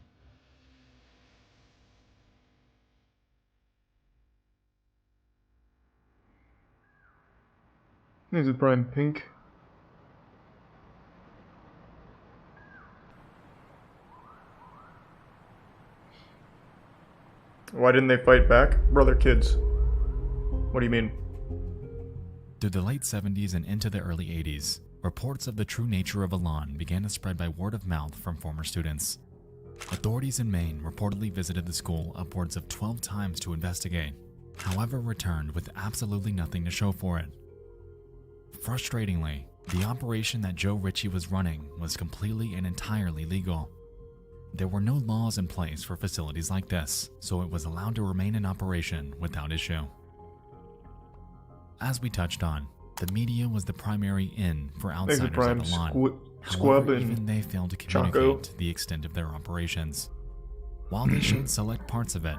S1: Is it Brian Pink? Why didn't they fight back? Brother kids. What do you mean?
S2: Through the late 70s and into the early 80s, reports of the true nature of Elan began to spread by word of mouth from former students. Authorities in Maine reportedly visited the school upwards of 12 times to investigate, however returned with absolutely nothing to show for it. Frustratingly, the operation that Joe Ritchie was running was completely and entirely legal. There were no laws in place for facilities like this, so it was allowed to remain in operation without issue. As we touched on, the media was the primary in for outsiders at Elan. However, even they failed to communicate the extent of their operations. While they showed select parts of it,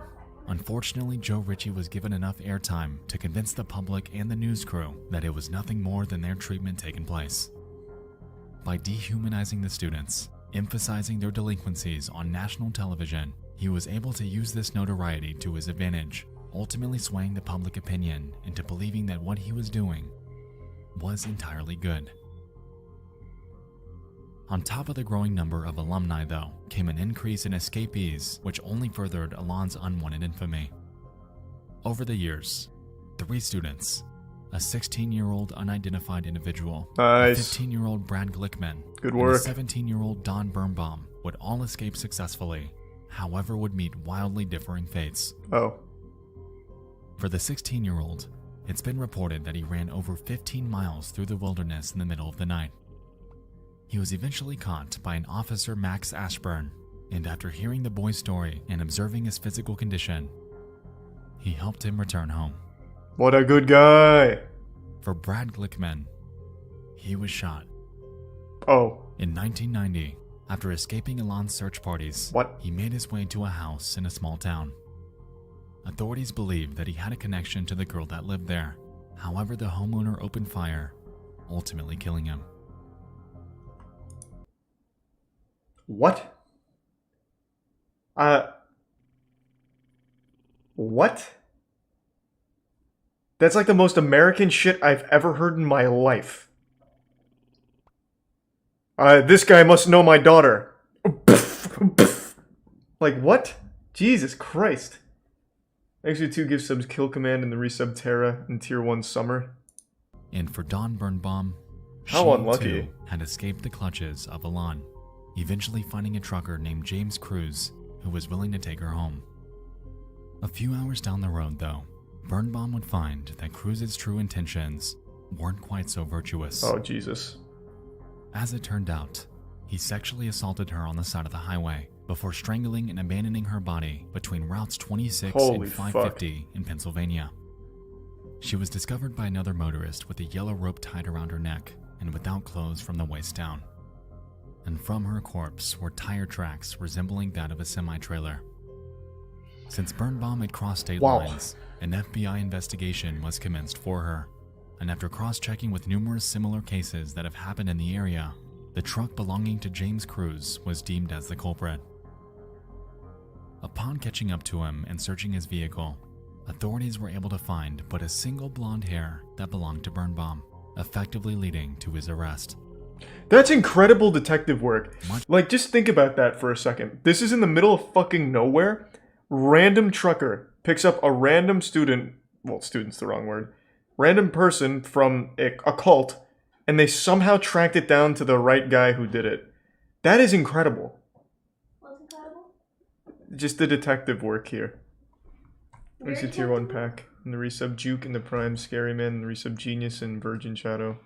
S2: unfortunately Joe Ritchie was given enough airtime to convince the public and the news crew that it was nothing more than their treatment taking place. By dehumanizing the students, emphasizing their delinquencies on national television, he was able to use this notoriety to his advantage, ultimately swaying the public opinion into believing that what he was doing was entirely good. On top of the growing number of alumni, though, came an increase in escapees, which only furthered Elan's unwanted infamy. Over the years, 3 students, a 16-year-old unidentified individual,
S1: nice.
S2: a 15-year-old Brad Glickman,
S1: good work,
S2: and a 17-year-old Don Birnbaum would all escape successfully, however would meet wildly differing fates.
S1: Oh.
S2: For the 16-year-old, it's been reported that he ran over 15 miles through the wilderness in the middle of the night. He was eventually caught by an officer, Max Ashburn, and after hearing the boy's story and observing his physical condition, he helped him return home.
S1: What a good guy!
S2: For Brad Glickman, he was shot.
S1: Oh.
S2: In 1990, after escaping Elan's search parties, he made his way to a house in a small town. Authorities believed that he had a connection to the girl that lived there. However, the homeowner opened fire, ultimately killing him.
S1: What? What? That's like the most American shit I've ever heard in my life. This guy must know my daughter. Like, what? Jesus Christ. Actually, 2 gift subs Kill Command and the resub Terra in Tier 1 Summer.
S2: And for Don Birnbaum,
S1: how
S2: she
S1: unlucky.
S2: Too had escaped the clutches of Elan, eventually finding a trucker named James Cruz who was willing to take her home. A few hours down the road, though, Birnbaum would find that Cruz's true intentions weren't quite so virtuous.
S1: Oh, Jesus.
S2: As it turned out, he sexually assaulted her on the side of the highway before strangling and abandoning her body between routes 26 and 550 in Pennsylvania. She was discovered by another motorist with a yellow rope tied around her neck and without clothes from the waist down. And from her corpse were tire tracks resembling that of a semi-trailer. Since Birnbaum had crossed state lines, an FBI investigation was commenced for her, and after cross-checking with numerous similar cases that have happened in the area, the truck belonging to James Cruz was deemed as the culprit. Upon catching up to him and searching his vehicle, authorities were able to find but a single blonde hair that belonged to Birnbaum, effectively leading to his arrest.
S1: That's incredible detective work. Like, just think about that for a second. This is in the middle of fucking nowhere. Random trucker picks up a random student, well, student's the wrong word, random person from a cult, and they somehow tracked it down to the right guy who did it. That is incredible.
S12: What's incredible?
S1: Just the detective work here. There's a Tier 1 pack. And the resub Juke and the Prime Scary Man, and the resub Genius and Virgin Shadow.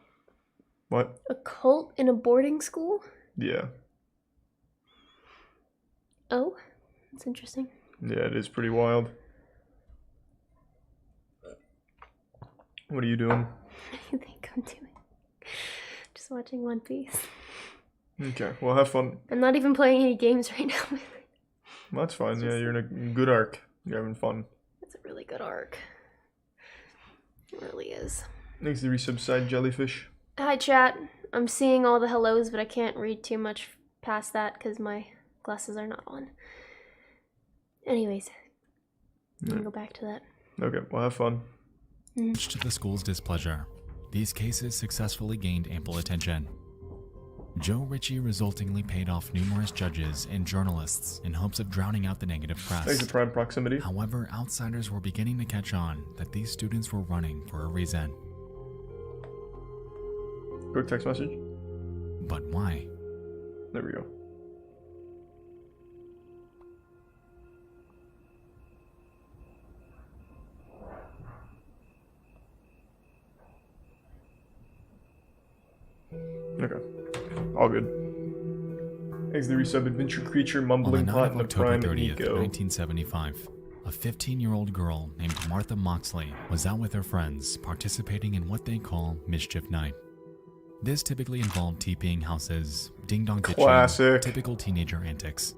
S1: What?
S12: A cult in a boarding school?
S1: Yeah.
S12: Oh, that's interesting.
S1: Yeah, it is pretty wild. What are you doing?
S12: I think I'm doing? Just watching One Piece.
S1: Okay, well, have fun.
S12: I'm not even playing any games right now.
S1: Well, that's fine. Yeah, you're in a good arc. You're having fun.
S12: It's a really good arc. It really is.
S1: Next, the resub Side Jellyfish.
S12: Hi, chat. I'm seeing all the hellos, but I can't read too much past that because my glasses are not on. Anyways, I'm gonna go back to that.
S1: Okay, well, have fun.
S2: Much to the school's displeasure, these cases successfully gained ample attention. Joe Ritchie resultingly paid off numerous judges and journalists in hopes of drowning out the negative press.
S1: Thanks to Prime Proximity.
S2: However, outsiders were beginning to catch on that these students were running for a reason.
S1: Quick text message.
S2: But why?
S1: There we go. Okay. All good. Thanks to the resub Adventure Creature, Mumbling Pot, and the Prime
S2: 30th,
S1: Eco.
S2: 1975, a 15-year-old girl named Martha Moxley was out with her friends participating in what they call Mischief Night. This typically involved TPing houses, ding-dong ditching, typical teenager antics.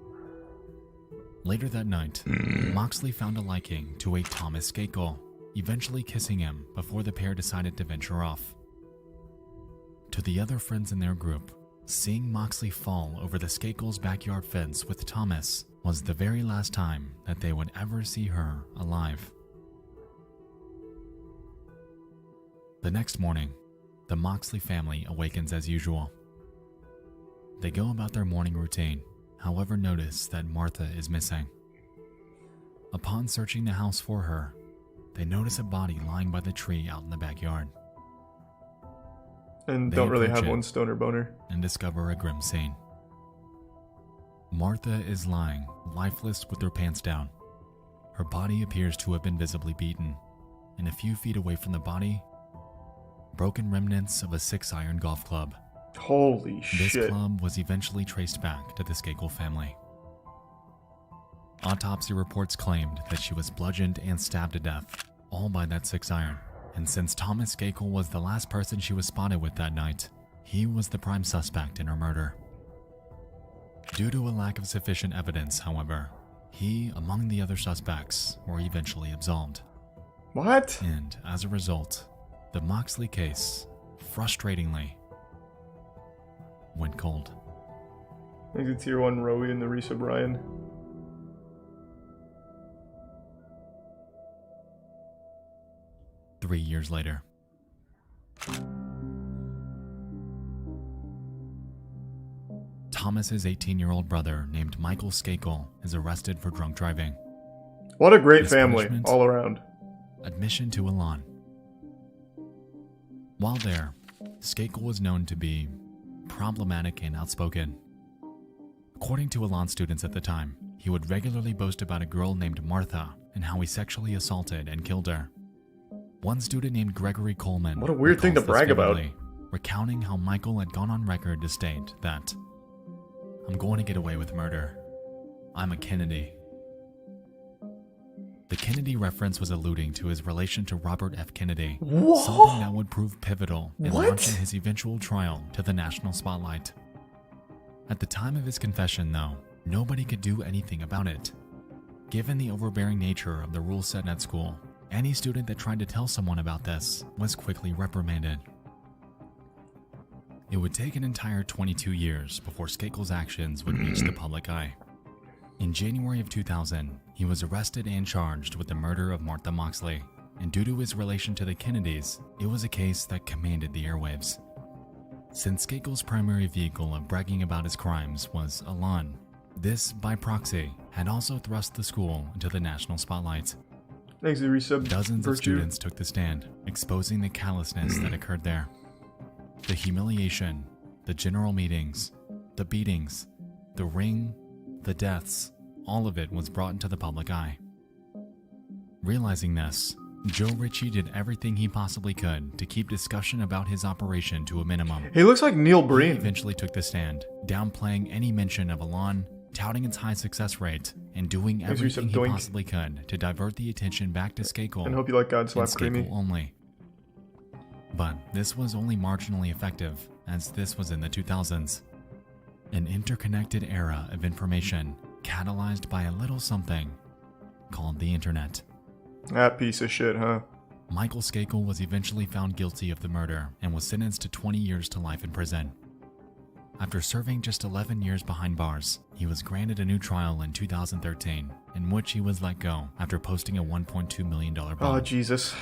S2: Later that night, Moxley found a liking to a Thomas Skakel, eventually kissing him before the pair decided to venture off. To the other friends in their group, seeing Moxley fall over the Skakel's backyard fence with Thomas was the very last time that they would ever see her alive. The next morning, the Moxley family awakens as usual. They go about their morning routine, however notice that Martha is missing. Upon searching the house for her, they notice a body lying by the tree out in the backyard.
S1: And
S2: They
S1: don't really
S2: approach
S1: have
S2: it
S1: one stoner boner.
S2: and discover a grim scene. Martha is lying, lifeless with her pants down. Her body appears to have been visibly beaten, and a few feet away from the body, broken remnants of a 6-iron golf club.
S1: Holy
S2: This
S1: shit.
S2: club was eventually traced back to the Skakel family. Autopsy reports claimed that she was bludgeoned and stabbed to death, all by that 6-iron. And since Thomas Skakel was the last person she was spotted with that night, he was the prime suspect in her murder. Due to a lack of sufficient evidence, however, he, among the other suspects, were eventually absolved.
S1: What?
S2: And as a result, the Moxley case, frustratingly, went cold.
S1: Thanks to Tier 1 Rowie and the Risa Bryan.
S2: Three years later. Thomas's 18-year-old brother named Michael Skakel is arrested for drunk driving.
S1: What a great
S2: His
S1: family,
S2: punishment?
S1: all around.
S2: Admission to Elan. While there, Skakel was known to be problematic and outspoken. According to Elan students at the time, he would regularly boast about a girl named Martha and how he sexually assaulted and killed her. One student named Gregory Coleman,
S1: What a weird thing to
S2: recalls this
S1: brag about.
S2: vividly, recounting how Michael had gone on record to state that, "I'm going to get away with murder. I'm a Kennedy." The Kennedy reference was alluding to his relation to Robert F. Kennedy,
S1: What?
S2: something that would prove pivotal in
S1: What?
S2: launching his eventual trial to the national spotlight. At the time of his confession, though, nobody could do anything about it. Given the overbearing nature of the rules set at school, any student that tried to tell someone about this was quickly reprimanded. It would take an entire 22 years before Skakel's actions would reach the public eye. In January of 2000, he was arrested and charged with the murder of Martha Moxley, and due to his relation to the Kennedys, it was a case that commanded the airwaves. Since Skakel's primary vehicle of bragging about his crimes was Elan, this, by proxy, had also thrust the school into the national spotlight.
S1: Thanks to Resub
S2: Dozens of
S1: Virtue.
S2: students took the stand, exposing the callousness that occurred there. The humiliation, the general meetings, the beatings, the ring, the deaths, all of it was brought into the public eye. Realizing this, Joe Ritchie did everything he possibly could to keep discussion about his operation to a minimum.
S1: He looks like Neil
S2: He
S1: Breen.
S2: eventually took the stand, downplaying any mention of Elan, touting its high success rate, and doing
S1: Thanks,
S2: everything he
S1: Doink.
S2: possibly could to divert the attention back to Skakel
S1: And hope you like God
S2: and
S1: Slap
S2: Skakel
S1: Creamy.
S2: only. But this was only marginally effective, as this was in the 2000s. An interconnected era of information catalyzed by a little something called the internet.
S1: That piece of shit, huh?
S2: Michael Skakel was eventually found guilty of the murder and was sentenced to 20 years to life in prison. After serving just 11 years behind bars, he was granted a new trial in 2013, in which he was let go after posting a $1.2 million bond.
S1: Oh, Jesus.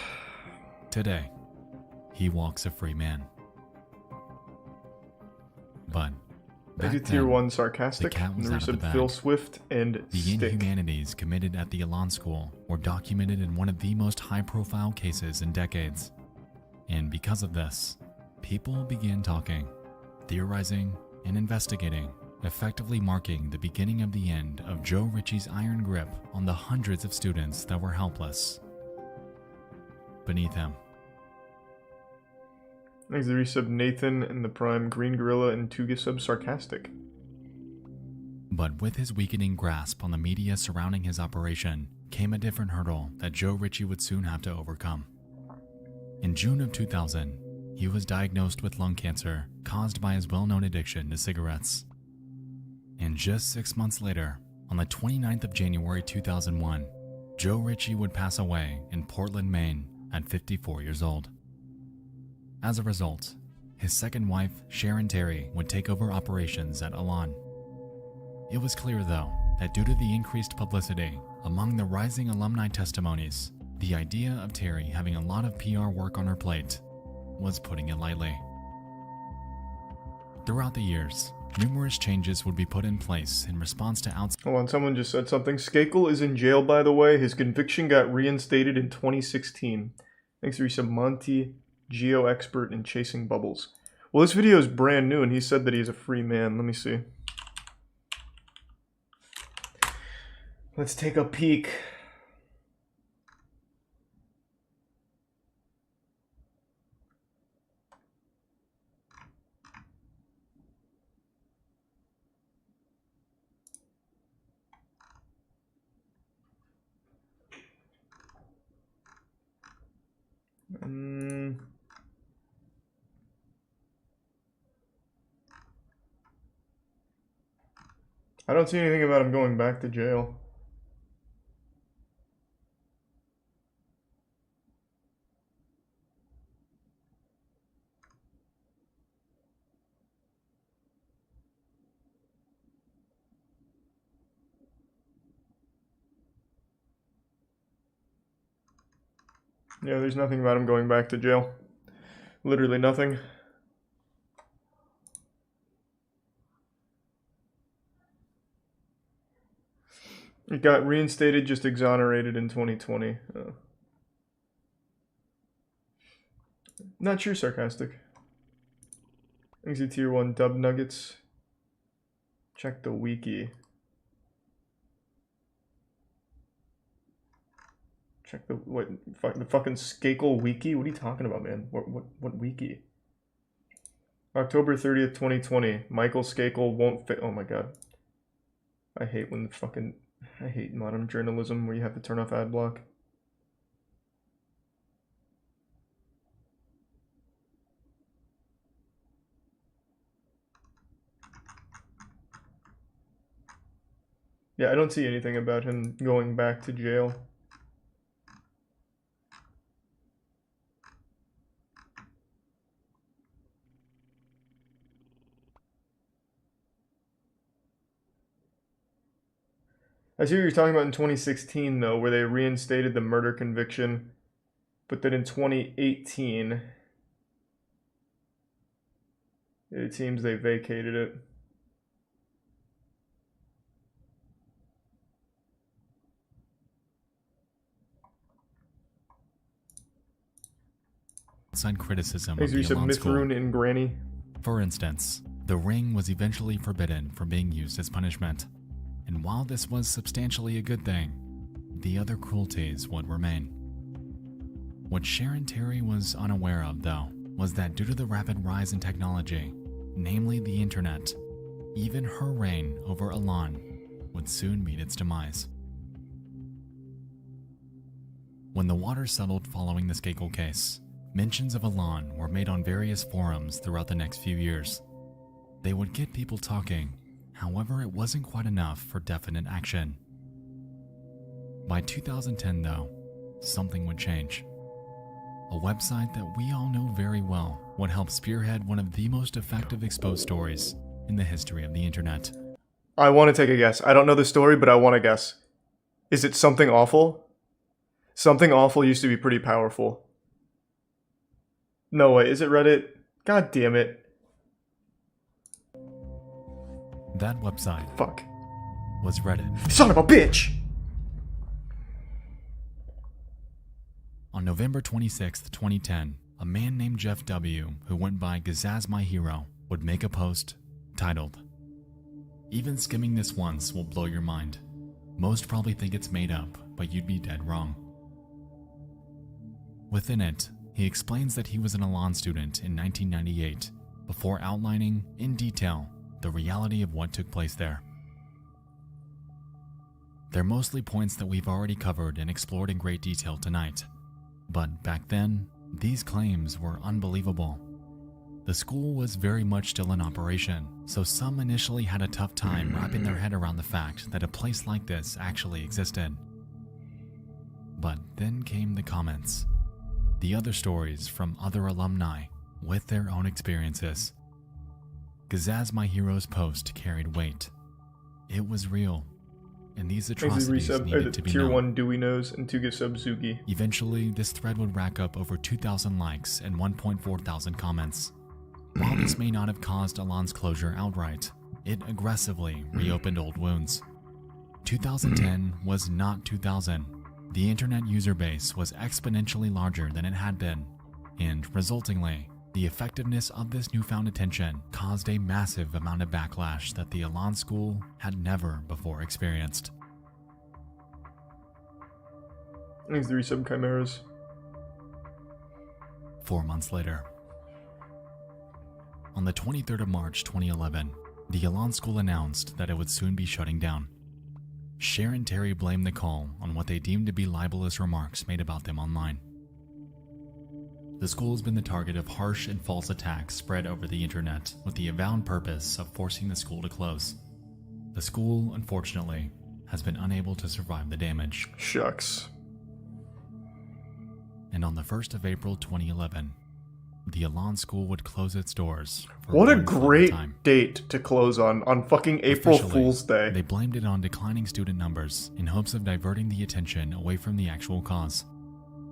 S2: Today, he walks a free man. But
S1: Thank you,
S2: back
S1: Tier
S2: then,
S1: 1
S2: the
S1: Sarcastic.
S2: cat
S1: And
S2: was
S1: the
S2: out of the
S1: Resub
S2: bag.
S1: Phil Swift and
S2: The
S1: Stick.
S2: inhumanities committed at the Elan School were documented in one of the most high-profile cases in decades. And because of this, people began talking, theorizing, and investigating, effectively marking the beginning of the end of Joe Ritchie's iron grip on the hundreds of students that were helpless beneath him.
S1: Thanks to the Resub Nathan and the Prime Green Gorilla and Tuga Sub Sarcastic.
S2: But with his weakening grasp on the media surrounding his operation came a different hurdle that Joe Ritchie would soon have to overcome. In June of 2000, he was diagnosed with lung cancer caused by his well-known addiction to cigarettes. And just 6 months later, on the 29th of January 2001, Joe Ritchie would pass away in Portland, Maine at 54 years old. As a result, his second wife, Sharon Terry, would take over operations at Elan. It was clear, though, that due to the increased publicity among the rising alumni testimonies, the idea of Terry having a lot of PR work on her plate was putting it lightly. Throughout the years, numerous changes would be put in place in response to outside.
S1: Hold on, someone just said something. Skakel is in jail, by the way. His conviction got reinstated in 2016. Thanks to resub Monty, geo expert in chasing bubbles. Well, this video is brand new, and he said that he's a free man. Let me see. Let's take a peek. I don't see anything about him going back to jail. Yeah, there's nothing about him going back to jail. Literally nothing. It got reinstated, just exonerated in 2020. Not true, sarcastic. Thanks to tier 1 dub nuggets. Check the wiki. Check the the fucking Skakel wiki? What are you talking about, man? What wiki? October 30th, 2020. Michael Skakel won't fit. Oh my god. I hate when I hate modern journalism where you have to turn off ad block. Yeah, I don't see anything about him going back to jail. I see what you're talking about in 2016, though, where they reinstated the murder conviction, but then in 2018, it seems they vacated it.
S2: Outside criticism of the Elan school.
S1: In Granny.
S2: For instance, the ring was eventually forbidden from being used as punishment. And while this was substantially a good thing, the other cruelties would remain. What Sharon Terry was unaware of, though, was that due to the rapid rise in technology, namely the internet, even her reign over Elan would soon meet its demise. When the water settled following the Skakel case, mentions of Elan were made on various forums throughout the next few years. They would get people talking. However, it wasn't quite enough for definite action. By 2010, though, something would change. A website that we all know very well would help spearhead one of the most effective exposed stories in the history of the internet.
S1: I want to take a guess. I don't know the story, but I want to guess. Is it Something Awful? Something Awful used to be pretty powerful. No way, is it Reddit? God damn it.
S2: That website was Reddit.
S1: Son of a bitch!
S2: On November 26, 2010, a man named Jeff W., who went by Gazaz My Hero, would make a post titled, "Even skimming this once will blow your mind. Most probably think it's made up, but you'd be dead wrong." Within it, he explains that he was an Elan student in 1998, before outlining, in detail, the reality of what took place there. They're mostly points that we've already covered and explored in great detail tonight. But back then, these claims were unbelievable. The school was very much still in operation, so some initially had a tough time wrapping their head around the fact that a place like this actually existed. But then came the comments, the other stories from other alumni with their own experiences. Gazaz My Hero's post carried weight. It was real, and these atrocities needed to be known.
S1: Tier 1 Dewey Nose and 2 gift subs Zuki.
S2: Eventually, this thread would rack up over 2,000 likes and 1.4 thousand comments. While this may not have caused Elan's closure outright, it aggressively reopened old wounds. 2010 was not 2000. The internet user base was exponentially larger than it had been, and resultingly, the effectiveness of this newfound attention caused a massive amount of backlash that the Elan School had never before experienced.
S1: These 3 sub-chimeras.
S2: 4 months later. On the 23rd of March 2011, the Elan School announced that it would soon be shutting down. Cher and Terry blamed the call on what they deemed to be libelous remarks made about them online. The school has been the target of harsh and false attacks spread over the internet with the avowed purpose of forcing the school to close. The school, unfortunately, has been unable to survive the damage.
S1: Shucks.
S2: And on the 1st of April 2011, the Elan School would close its doors.
S1: What a great date to close on fucking April
S2: Officially,
S1: Fool's Day.
S2: They blamed it on declining student numbers in hopes of diverting the attention away from the actual cause.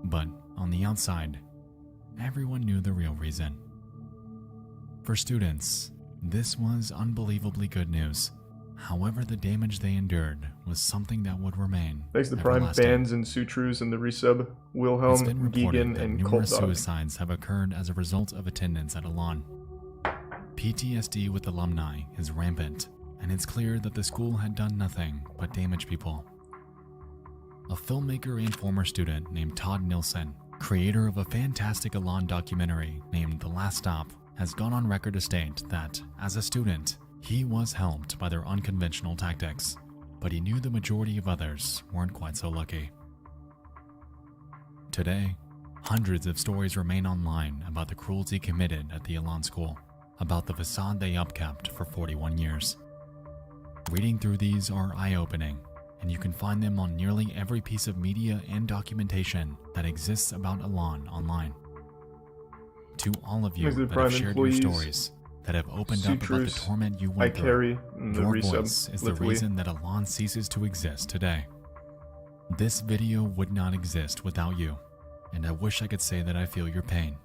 S2: But on the outside, everyone knew the real reason. For students, this was unbelievably good news. However, the damage they endured was something that would remain.
S1: Thanks to the Prime Fans and Sutrus and the resub, Wilhelm, Geegan, and
S2: numerous
S1: Colt Dog.
S2: suicides have occurred as a result of attendance at Elan. PTSD with alumni is rampant, and it's clear that the school had done nothing but damage people. A filmmaker and former student named Todd Nilsson, creator of a fantastic Elan documentary named The Last Stop, has gone on record to state that, as a student, he was helped by their unconventional tactics, but he knew the majority of others weren't quite so lucky. Today, hundreds of stories remain online about the cruelty committed at the Elan School, about the facade they upkept for 41 years. Reading through these are eye-opening, and you can find them on nearly every piece of media and documentation that exists about Elan online. To all of you that have shared your stories, that have opened up about the torment you went through, your voice is the reason that Elan ceases to exist today. This video would not exist without you, and I wish I could say that I feel your pain.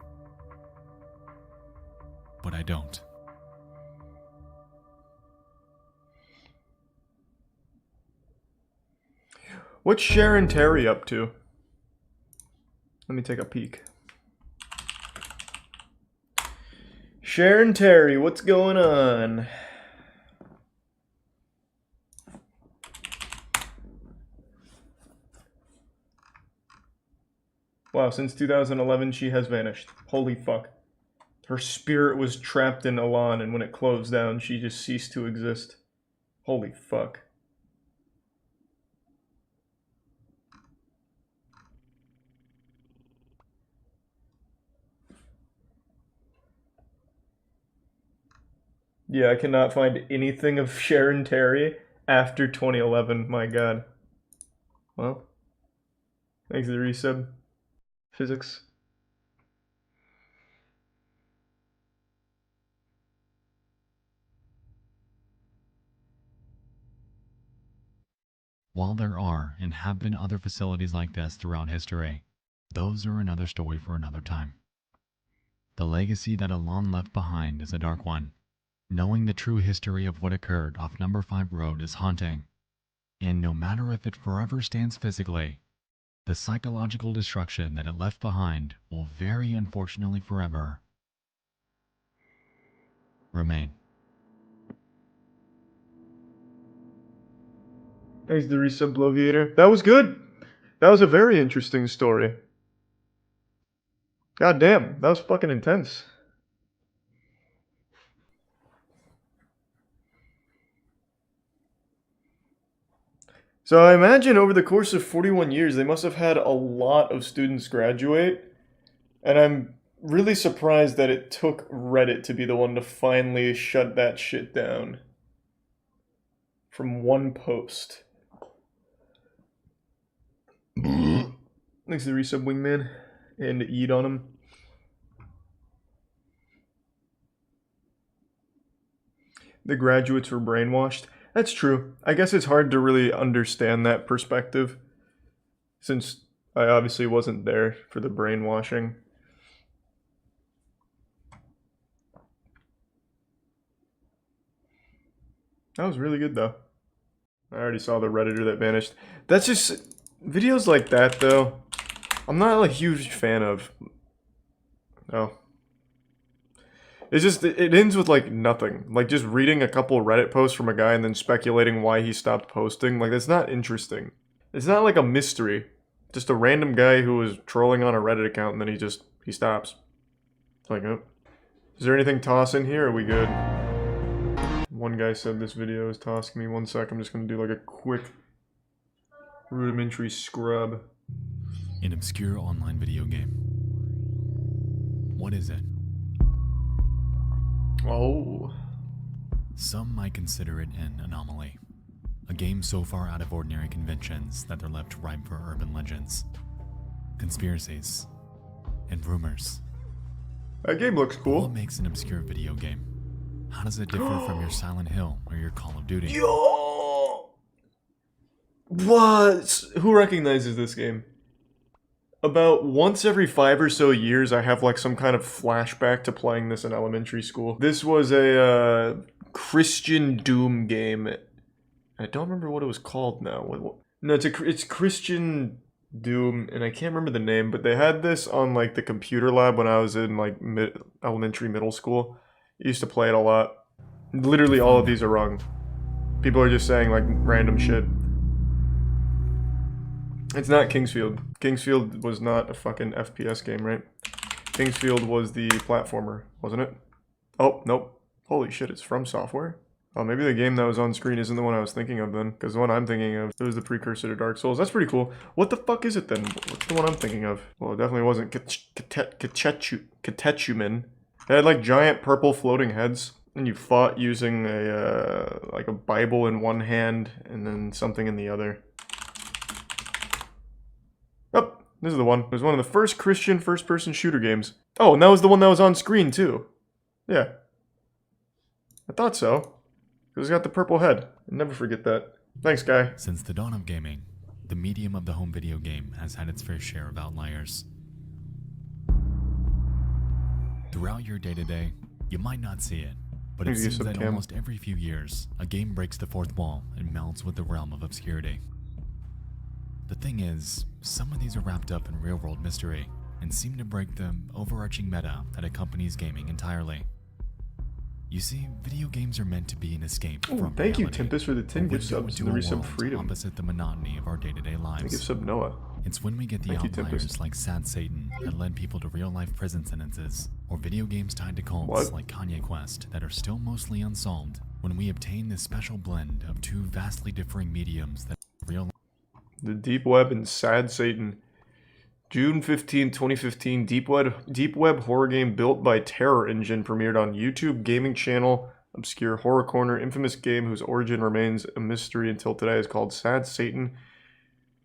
S2: But I don't.
S1: What's Cher and Terry up to? Let me take a peek. Cher and Terry, what's going on? Wow, since 2011 she has vanished. Holy fuck. Her spirit was trapped in Elan, and when it closed down, she just ceased to exist. Holy fuck. Yeah, I cannot find anything of Cher and Terry after 2011. My god. Well, thanks to the resub. Physics.
S2: While there are and have been other facilities like this throughout history, those are another story for another time. The legacy that Elan left behind is a dark one. Knowing the true history of what occurred off Number 5 Road is haunting. And no matter if it forever stands physically, the psychological destruction that it left behind will very unfortunately forever remain.
S1: Thanks to the resub, Bloviator. That was good. That was a very interesting story. God damn, that was fucking intense. So I imagine over the course of 41 years, they must have had a lot of students graduate. And I'm really surprised that it took Reddit to be the one to finally shut that shit down. From one post. Thanks to the resub, Wingman. And eat on him. The graduates were brainwashed. That's true. I guess it's hard to really understand that perspective, since I obviously wasn't there for the brainwashing. That was really good, though. I already saw the Redditor that vanished. That's just... Videos like that, though, I'm not, like, a huge fan of. Oh. It's just, it ends with, like, nothing. Like, just reading a couple Reddit posts from a guy and then speculating why he stopped posting. Like, that's not interesting. It's not like a mystery. Just a random guy who was trolling on a Reddit account and then he stops. It's like, oh. Is there anything toss in here? Or are we good? One guy said this video is tossing me. 1 sec, I'm just gonna do like a quick rudimentary scrub.
S2: An obscure online video game. What is it?
S1: Oh.
S2: Some might consider it an anomaly. A game so far out of ordinary conventions that they're left ripe for urban legends, conspiracies, and rumors.
S1: That game looks cool.
S2: What makes an obscure video game? How does it differ from your Silent Hill or your Call of Duty?
S1: Yo! What? Who recognizes this game? About once every 5 or so years, I have like some kind of flashback to playing this in elementary school. This was a Christian Doom game. I don't remember what it was called now. No, it's Christian Doom, and I can't remember the name, but they had this on like the computer lab when I was in like elementary, middle school. I used to play it a lot. Literally all of these are wrong. People are just saying like random shit. It's not Kingsfield. Kingsfield was not a fucking FPS game, right? Kingsfield was the platformer, wasn't it? Oh, nope. Holy shit, it's From Software? Oh, maybe the game that was on screen isn't the one I was thinking of then, because the one I'm thinking of, it was the precursor to Dark Souls. That's pretty cool. What the fuck is it then? What's the one I'm thinking of? Well, it definitely wasn't Katechumen. They had like giant purple floating heads, and you fought using a, like a Bible in one hand, and then something in the other. Oh, this is the one. It was one of the first Christian first-person shooter games. Oh, and that was the one that was on screen too. Yeah. I thought so. Because it's got the purple head. I'll never forget that. Thanks, guy.
S2: Since the dawn of gaming, the medium of the home video game has had its fair share of outliers. Throughout your day-to-day, you might not see it, but it seems that almost every few years, a game breaks the fourth wall and melds with the realm of obscurity. The thing is, some of these are wrapped up in real-world mystery and seem to break the overarching meta that accompanies gaming entirely. You see, video games are meant to be an escape from reality.
S1: Thank you, Tempest, for the 10 gift subs and the resub freedom.
S2: Opposite the monotony of our day-to-day lives.
S1: Thank you, sub Noah.
S2: It's when we get the outliers like Sad Satan that led people to real-life prison sentences, or video games tied to cults like Kanye Quest that are still mostly unsolved, when we obtain this special blend of two vastly differing mediums that real.
S1: The Deep Web and Sad Satan. June 15, 2015, Deep Web horror game built by Terror Engine premiered on YouTube gaming channel. Obscure Horror Corner, infamous game whose origin remains a mystery until today, is called Sad Satan.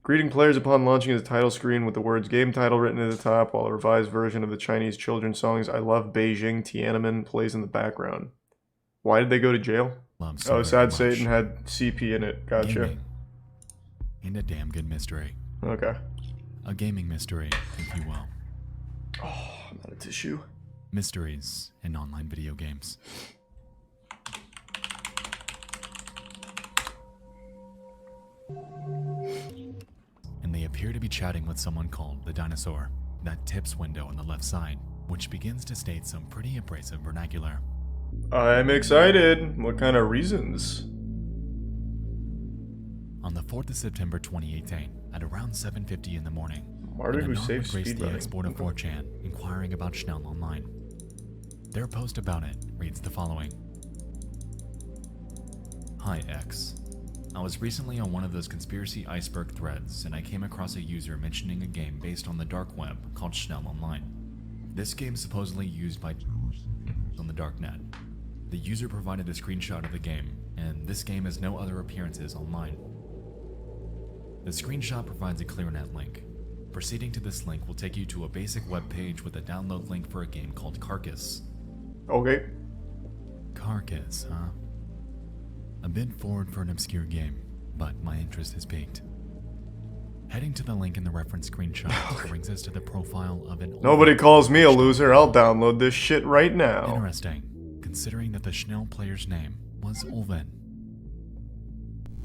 S1: Greeting players upon launching the title screen with the words game title written at the top, while a revised version of the Chinese children's songs I Love Beijing Tiananmen plays in the background. Why did they go to jail? Oh, Sad Satan had CP in it. Gotcha.
S2: Gaming. And a damn good mystery.
S1: Okay.
S2: A gaming mystery, if you will.
S1: Oh, I'm out of tissue.
S2: Mysteries in online video games. And they appear to be chatting with someone called the Dinosaur, that tips window on the left side, which begins to state some pretty abrasive vernacular.
S1: I'm excited. What kind of reasons?
S2: On the 4th of September 2018, at around 7:50 in the morning,
S1: Martin who saved
S2: graced the export of 4chan, inquiring about Schnell online. Their post about it reads the following. Hi X. I was recently on one of those conspiracy iceberg threads and I came across a user mentioning a game based on the dark web called Schnell Online. This game is supposedly used by on the darknet. The user provided a screenshot of the game, and this game has no other appearances online. The screenshot provides a ClearNet link. Proceeding to this link will take you to a basic web page with a download link for a game called Carcass.
S1: Okay.
S2: Carcass, huh? A bit forward for an obscure game, but my interest has piqued. Heading to the link in the reference screenshot brings us to the profile of an...
S1: Nobody calls me a loser, I'll download this shit right now.
S2: Interesting, considering that the Schnell player's name was Ulven.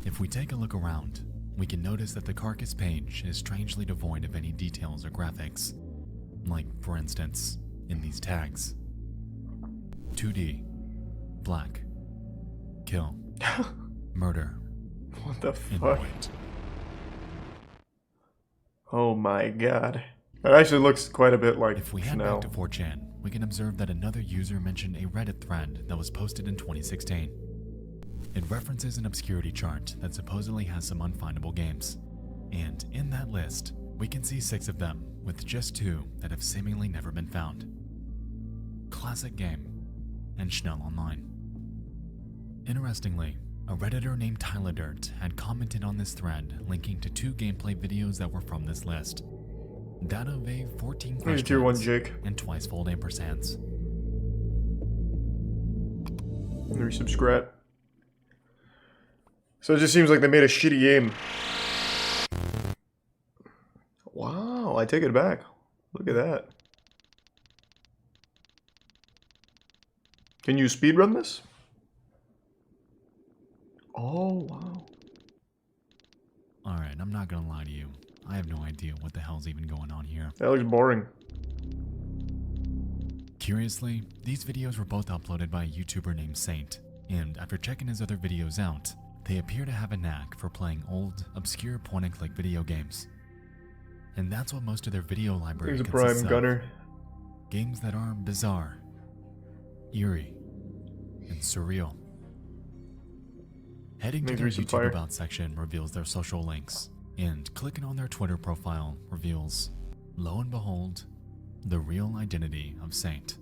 S2: If we take a look around, we can notice that the carcass page is strangely devoid of any details or graphics. Like, for instance, in these tags. 2D, black, kill, murder,
S1: What the
S2: and
S1: fuck?
S2: white.
S1: Oh my god. That actually looks quite a bit like
S2: If we head
S1: Schnell.
S2: back to 4chan, we can observe that another user mentioned a Reddit thread that was posted in 2016. It references an obscurity chart that supposedly has some unfindable games. And in that list, we can see 6 of them, with just 2 that have seemingly never been found. Classic Game and Schnell Online. Interestingly, a Redditor named Tyler Dirt had commented on this thread linking to 2 gameplay videos that were from this list. That of a 14
S1: Here's tier 1
S2: questions
S1: Jake.
S2: and twice-fold ampersands.
S1: Resubscribe. So it just seems like they made a shitty game. Wow, I take it back. Look at that. Can you speedrun this? Oh, wow.
S2: Alright, I'm not gonna lie to you. I have no idea what the hell's even going on here.
S1: That looks boring.
S2: Curiously, these videos were both uploaded by a YouTuber named Saint, and after checking his other videos out, they appear to have a knack for playing old, obscure point-and-click video games. And that's what most of their video library
S1: There's a
S2: consists
S1: prime
S2: of.
S1: gunner.
S2: Games that are bizarre, eerie, and surreal. Heading to
S1: Maybe
S2: their
S1: some
S2: YouTube
S1: fire.
S2: About section reveals their social links, and clicking on their Twitter profile reveals, lo and behold, the real identity of Saint.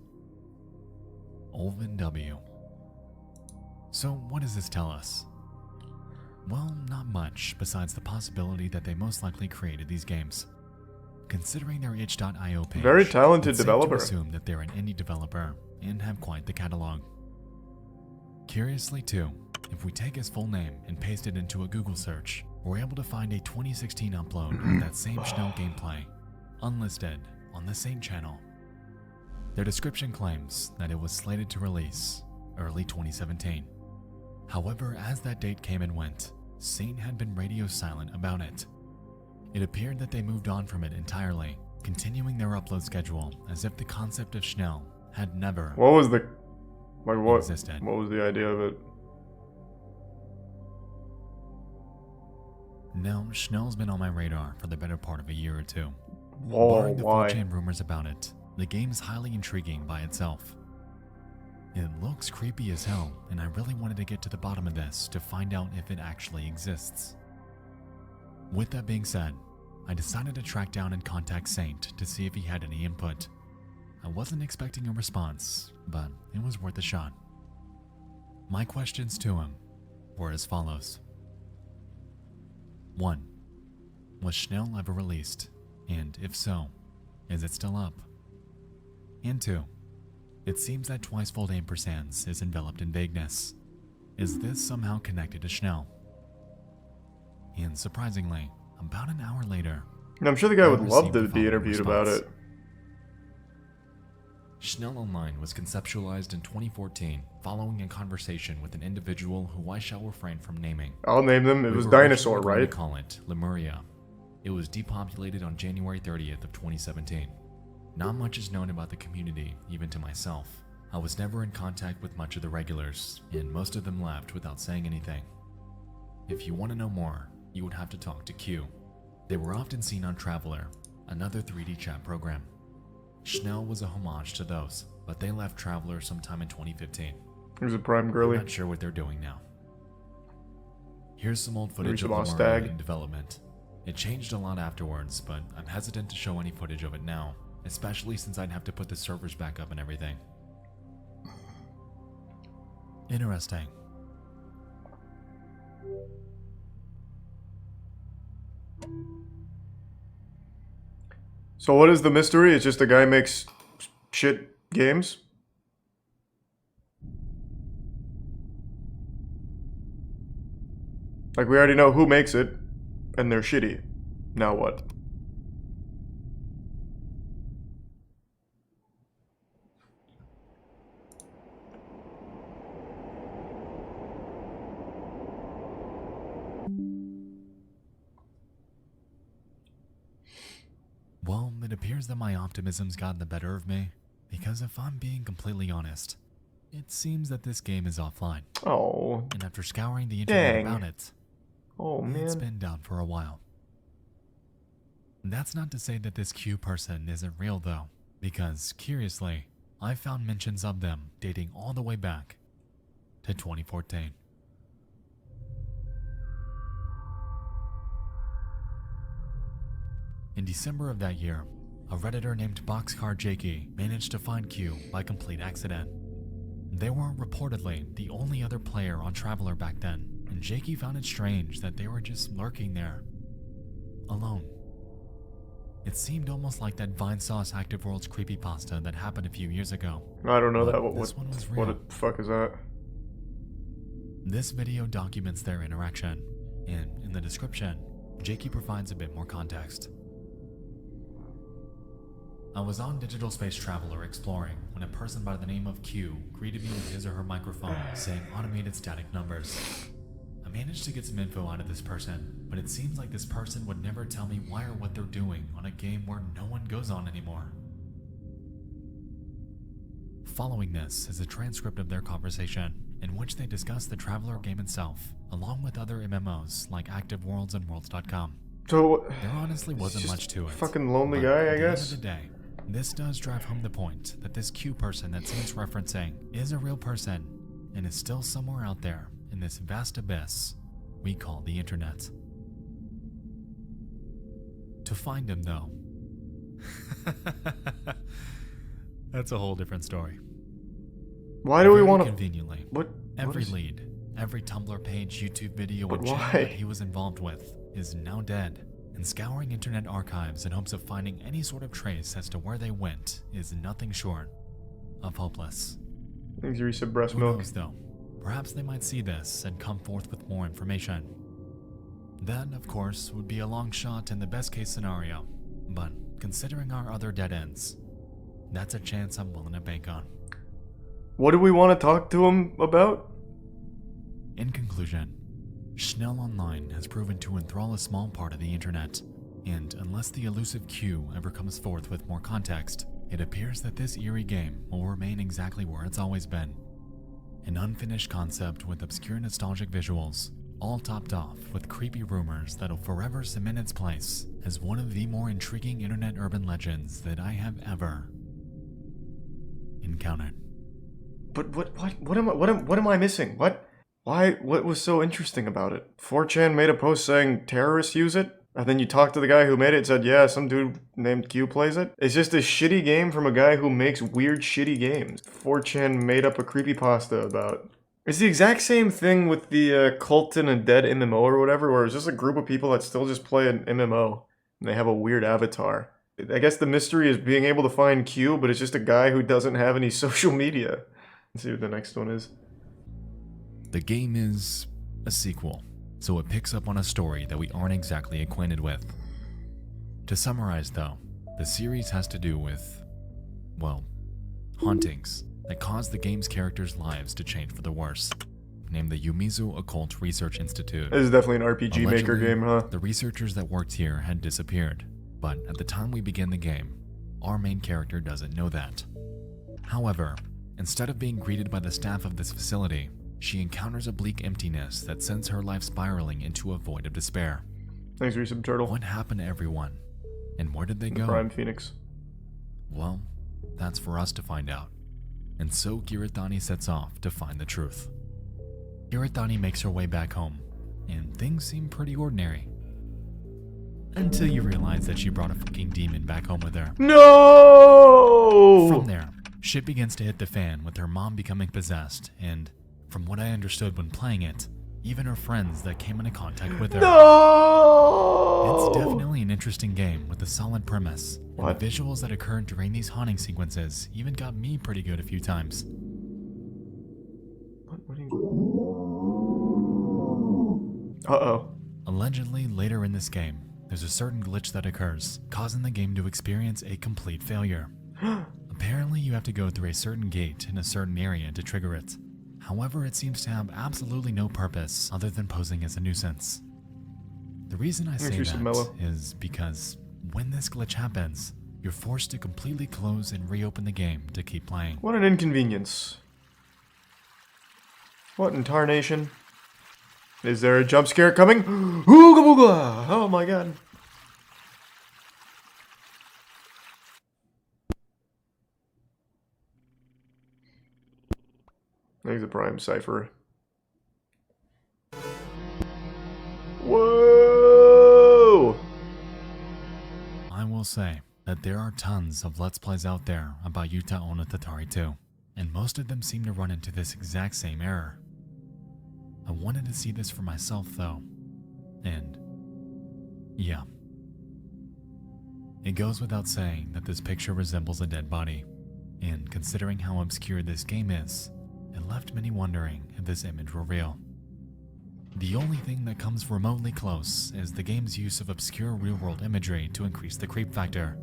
S2: Olvin W. So what does this tell us? Well, not much, besides the possibility that they most likely created these games. Considering their itch.io page,
S1: Very talented
S2: it's safe
S1: developer.
S2: to assume that they're an indie developer and have quite the catalog. Curiously too, if we take his full name and paste it into a Google search, we're able to find a 2016 upload of that same Schnell gameplay, unlisted on the same channel. Their description claims that it was slated to release early 2017. However, as that date came and went, Saint had been radio silent about it. It appeared that they moved on from it entirely, continuing their upload schedule as if the concept of Schnell had never
S1: What was the... Like what?
S2: existed.
S1: What was the idea of it?
S2: Now, Schnell's been on my radar for the better part of a year or 2.
S1: Whoa,
S2: Barring the
S1: why?
S2: 4chan rumors about it, the game's highly intriguing by itself. It looks creepy as hell, and I really wanted to get to the bottom of this to find out if it actually exists. With that being said, I decided to track down and contact Saint to see if he had any input. I wasn't expecting a response, but it was worth a shot. My questions to him were as follows. 1. Was Schnell ever released? And if so, is it still up? And 2. It seems that twice-fold ampersands is enveloped in vagueness. Is this somehow connected to Schnell? And surprisingly, about an hour later,
S1: I'm sure the guy
S2: I
S1: would love
S2: received
S1: to
S2: the
S1: be
S2: following
S1: interviewed about
S2: response.
S1: it.
S2: Schnell Online was conceptualized in 2014 following a conversation with an individual who I shall refrain from naming.
S1: I'll name them. It
S2: We
S1: was
S2: were
S1: Dinosaur,
S2: originally going
S1: right?
S2: to call it Lemuria. It was depopulated on January 30th of 2017. Not much is known about the community, even to myself. I was never in contact with much of the regulars, and most of them left without saying anything. If you want to know more, you would have to talk to Q. They were often seen on Traveler, another 3D chat program. Schnell was a homage to those, but they left Traveler sometime in 2015.
S1: Here's a prime
S2: I'm
S1: girly.
S2: not sure what they're doing now. Here's some old footage
S1: Here's
S2: of
S1: the boss
S2: Lemuria
S1: tag.
S2: in development. It changed a lot afterwards, but I'm hesitant to show any footage of it now, especially since I'd have to put the servers back up and everything. Interesting.
S1: So what is the mystery? It's just a guy makes shit games? Like, we already know who makes it, and they're shitty. Now what?
S2: Well, it appears that my optimism's gotten the better of me, because if I'm being completely honest, it seems that this game is offline.
S1: Oh.
S2: And after scouring the internet about it,
S1: it's
S2: been down for a while. That's not to say that this Q person isn't real though, because curiously, I found mentions of them dating all the way back to 2014. In December of that year, a Redditor named Boxcar Jakey managed to find Q by complete accident. They were reportedly the only other player on Traveler back then, and Jakey found it strange that they were just lurking there, alone. It seemed almost like that Vine Sauce Active Worlds creepypasta that happened a few years ago.
S1: I don't know that.
S2: This one was real.
S1: What the fuck is that?
S2: This video documents their interaction, and in the description, Jakey provides a bit more context. I was on Digital Space Traveler exploring when a person by the name of Q greeted me with his or her microphone saying automated static numbers. I managed to get some info out of this person, but it seems like this person would never tell me why or what they're doing on a game where no one goes on anymore. Following this is a transcript of their conversation, in which they discuss the Traveler game itself, along with other MMOs like Active Worlds and Worlds.com.
S1: So
S2: there honestly wasn't much to it.
S1: Fucking lonely guy, I guess.
S2: At the end of the day, this does drive home the point that this Q person that Saint's referencing is a real person and is still somewhere out there in this vast abyss we call the internet. To find him, though, that's a whole different story.
S1: Why do we want to?
S2: Conveniently, every lead, every Tumblr page, YouTube video, and channel that he was involved with is now dead. And scouring internet archives in hopes of finding any sort of trace as to where they went is nothing short of hopeless.
S1: Thanks, Reese of breast
S2: Who
S1: milk.
S2: knows, though? Perhaps they might see this and come forth with more information. That, of course, would be a long shot in the best case scenario, but considering our other dead ends, that's a chance I'm willing to bank on.
S1: What do we want to talk to him about?
S2: In conclusion, Schnell Online has proven to enthrall a small part of the internet, and unless the elusive Q ever comes forth with more context, it appears that this eerie game will remain exactly where it's always been. An unfinished concept with obscure nostalgic visuals, all topped off with creepy rumors that'll forever cement its place as one of the more intriguing internet urban legends that I have ever encountered.
S1: But what am I missing? What was so interesting about it? 4chan made a post saying terrorists use it, and then you talked to the guy who made it and said, yeah, some dude named Q plays it. It's just a shitty game from a guy who makes weird shitty games. 4chan made up a creepypasta about. It's the exact same thing with the Cult in a Dead MMO or whatever, where it's just a group of people that still just play an MMO, and they have a weird avatar. I guess the mystery is being able to find Q, but it's just a guy who doesn't have any social media. Let's see what the next one is.
S2: The game is a sequel, so it picks up on a story that we aren't exactly acquainted with. To summarize though, the series has to do with, well, hauntings that cause the game's characters' lives to change for the worse. Named the Yumizu Occult Research Institute.
S1: This is definitely an RPG
S2: Allegedly,
S1: Maker game, huh?
S2: The researchers that worked here had disappeared, but at the time we begin the game, our main character doesn't know that. However, instead of being greeted by the staff of this facility, she encounters a bleak emptiness that sends her life spiraling into a void of despair.
S1: Thanks, Resub Turtle.
S2: What happened to everyone? And where did they go?
S1: Prime Phoenix.
S2: Well, that's for us to find out. And so Giratani sets off to find the truth. Giratani makes her way back home, and things seem pretty ordinary. Until you realize that she brought a fucking demon back home with her.
S1: No!
S2: From there, shit begins to hit the fan with her mom becoming possessed, and from what I understood when playing it, even her friends that came into contact with her.
S1: No!
S2: It's definitely an interesting game with a solid premise. And the visuals that occurred during these haunting sequences even got me pretty good a few times.
S1: Uh-oh.
S2: Allegedly, later in this game, there's a certain glitch that occurs, causing the game to experience a complete failure. Apparently, you have to go through a certain gate in a certain area to trigger it. However, it seems to have absolutely no purpose other than posing as a nuisance. The reason I say that is because when this glitch happens, you're forced to completely close and reopen the game to keep playing.
S1: What an inconvenience. What in tarnation? Is there a jump scare coming? Ooga booga! Oh my god. I think the prime cipher. Whoa!
S2: I will say that there are tons of Let's Plays out there about Yuta Onna Tatari 2, and most of them seem to run into this exact same error. I wanted to see this for myself though, and yeah. It goes without saying that this picture resembles a dead body, and considering how obscure this game is, it left many wondering if this image were real. The only thing that comes remotely close is the game's use of obscure real-world imagery to increase the creep factor,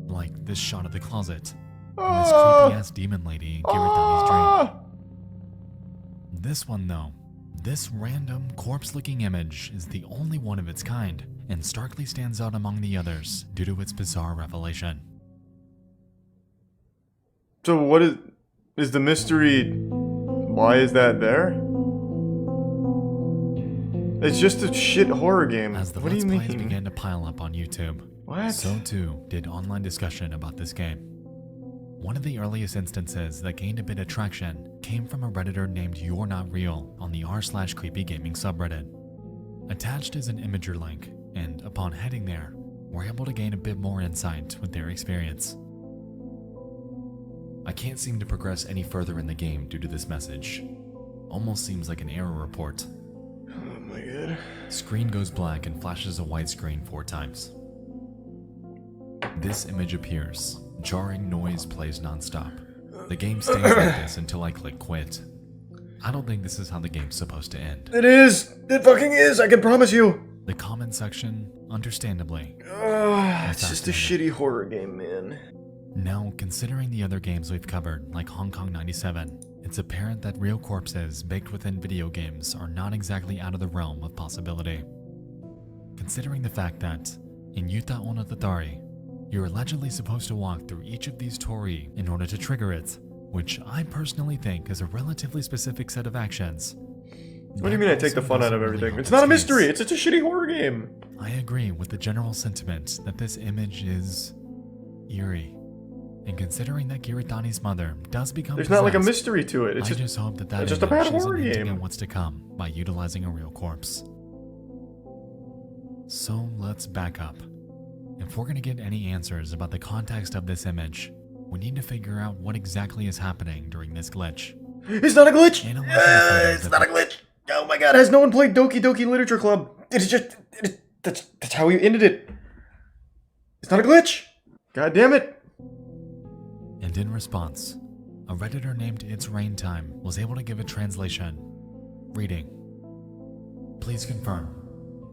S2: like this shot of the closet, and this creepy-ass demon lady in Kiritani's dream. This one though, this random corpse-looking image is the only one of its kind, and starkly stands out among the others due to its bizarre revelation.
S1: So what is the mystery? Why is that there? It's just a shit horror game.
S2: As the
S1: What do
S2: Let's
S1: you
S2: Plays
S1: mean?
S2: began to pile up on YouTube,
S1: What?
S2: so too did online discussion about this game. One of the earliest instances that gained a bit of traction came from a Redditor named You're Not Real on the r/creepygaming subreddit. Attached is an imager link, and upon heading there, we're able to gain a bit more insight with their experience. I can't seem to progress any further in the game due to this message. Almost seems like an error report.
S1: Oh my god.
S2: Screen goes black and flashes a white screen 4 times. This image appears. Jarring noise plays non-stop. The game stays like this until I click quit. I don't think this is how the game's supposed to end.
S1: It is! It fucking is! I can promise you!
S2: The comment section, understandably.
S1: It's just a shitty horror game, man.
S2: Now, considering the other games we've covered, like Hong Kong 97, it's apparent that real corpses baked within video games are not exactly out of the realm of possibility. Considering the fact that, in Yuta Onna Tatari, you're allegedly supposed to walk through each of these torii in order to trigger it, which I personally think is a relatively specific set of actions.
S1: What do you mean I take the fun out of everything? It's not a mystery, it's a shitty horror game!
S2: I agree with the general sentiment that this image is eerie. And considering that Kiritani's mother does become
S1: There's not like a mystery to it.
S2: I just hope that
S1: it's just a bad horror
S2: hinting
S1: game.
S2: at what's to come by utilizing a real corpse. So let's back up. If we're gonna get any answers about the context of this image, we need to figure out what exactly is happening during this glitch.
S1: It's not a glitch! It's not a glitch! Oh my god, has no one played Doki Doki Literature Club? It's just... That's how we ended it. It's not a glitch! God damn it!
S2: And in response, a Redditor named It's Rain Time was able to give a translation. Reading. Please confirm.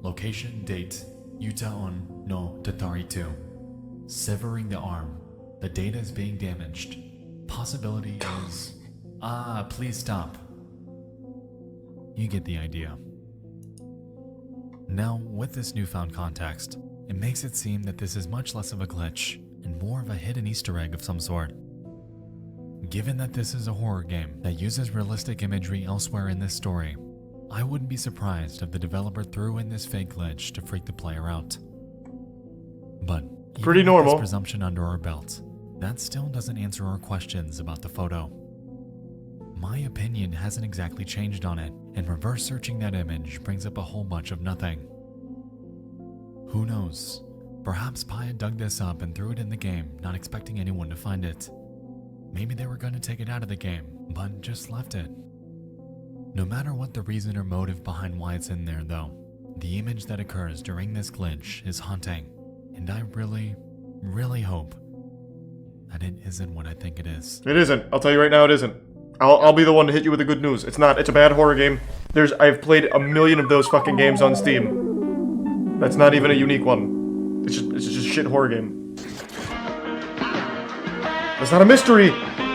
S2: Location, date, Yuta On no Tatari 2. Severing the arm. The data is being damaged. Possibility is... please stop. You get the idea. Now, with this newfound context, it makes it seem that this is much less of a glitch and more of a hidden Easter egg of some sort. Given that this is a horror game that uses realistic imagery elsewhere in this story, I wouldn't be surprised if the developer threw in this fake glitch to freak the player out. But
S1: pretty
S2: even with
S1: normal.
S2: this presumption under our belt, that still doesn't answer our questions about the photo. My opinion hasn't exactly changed on it, and reverse searching that image brings up a whole bunch of nothing. Who knows? Perhaps Paya dug this up and threw it in the game, not expecting anyone to find it. Maybe they were going to take it out of the game, but just left it. No matter what the reason or motive behind why it's in there though, the image that occurs during this glitch is haunting, and I really, really hope that it isn't what I think it is.
S1: It isn't. I'll tell you right now, it isn't. I'll be the one to hit you with the good news. It's not. It's a bad horror game. I've played a million of those fucking games on Steam. That's not even a unique one. It's just a shit horror game. It's not a mystery.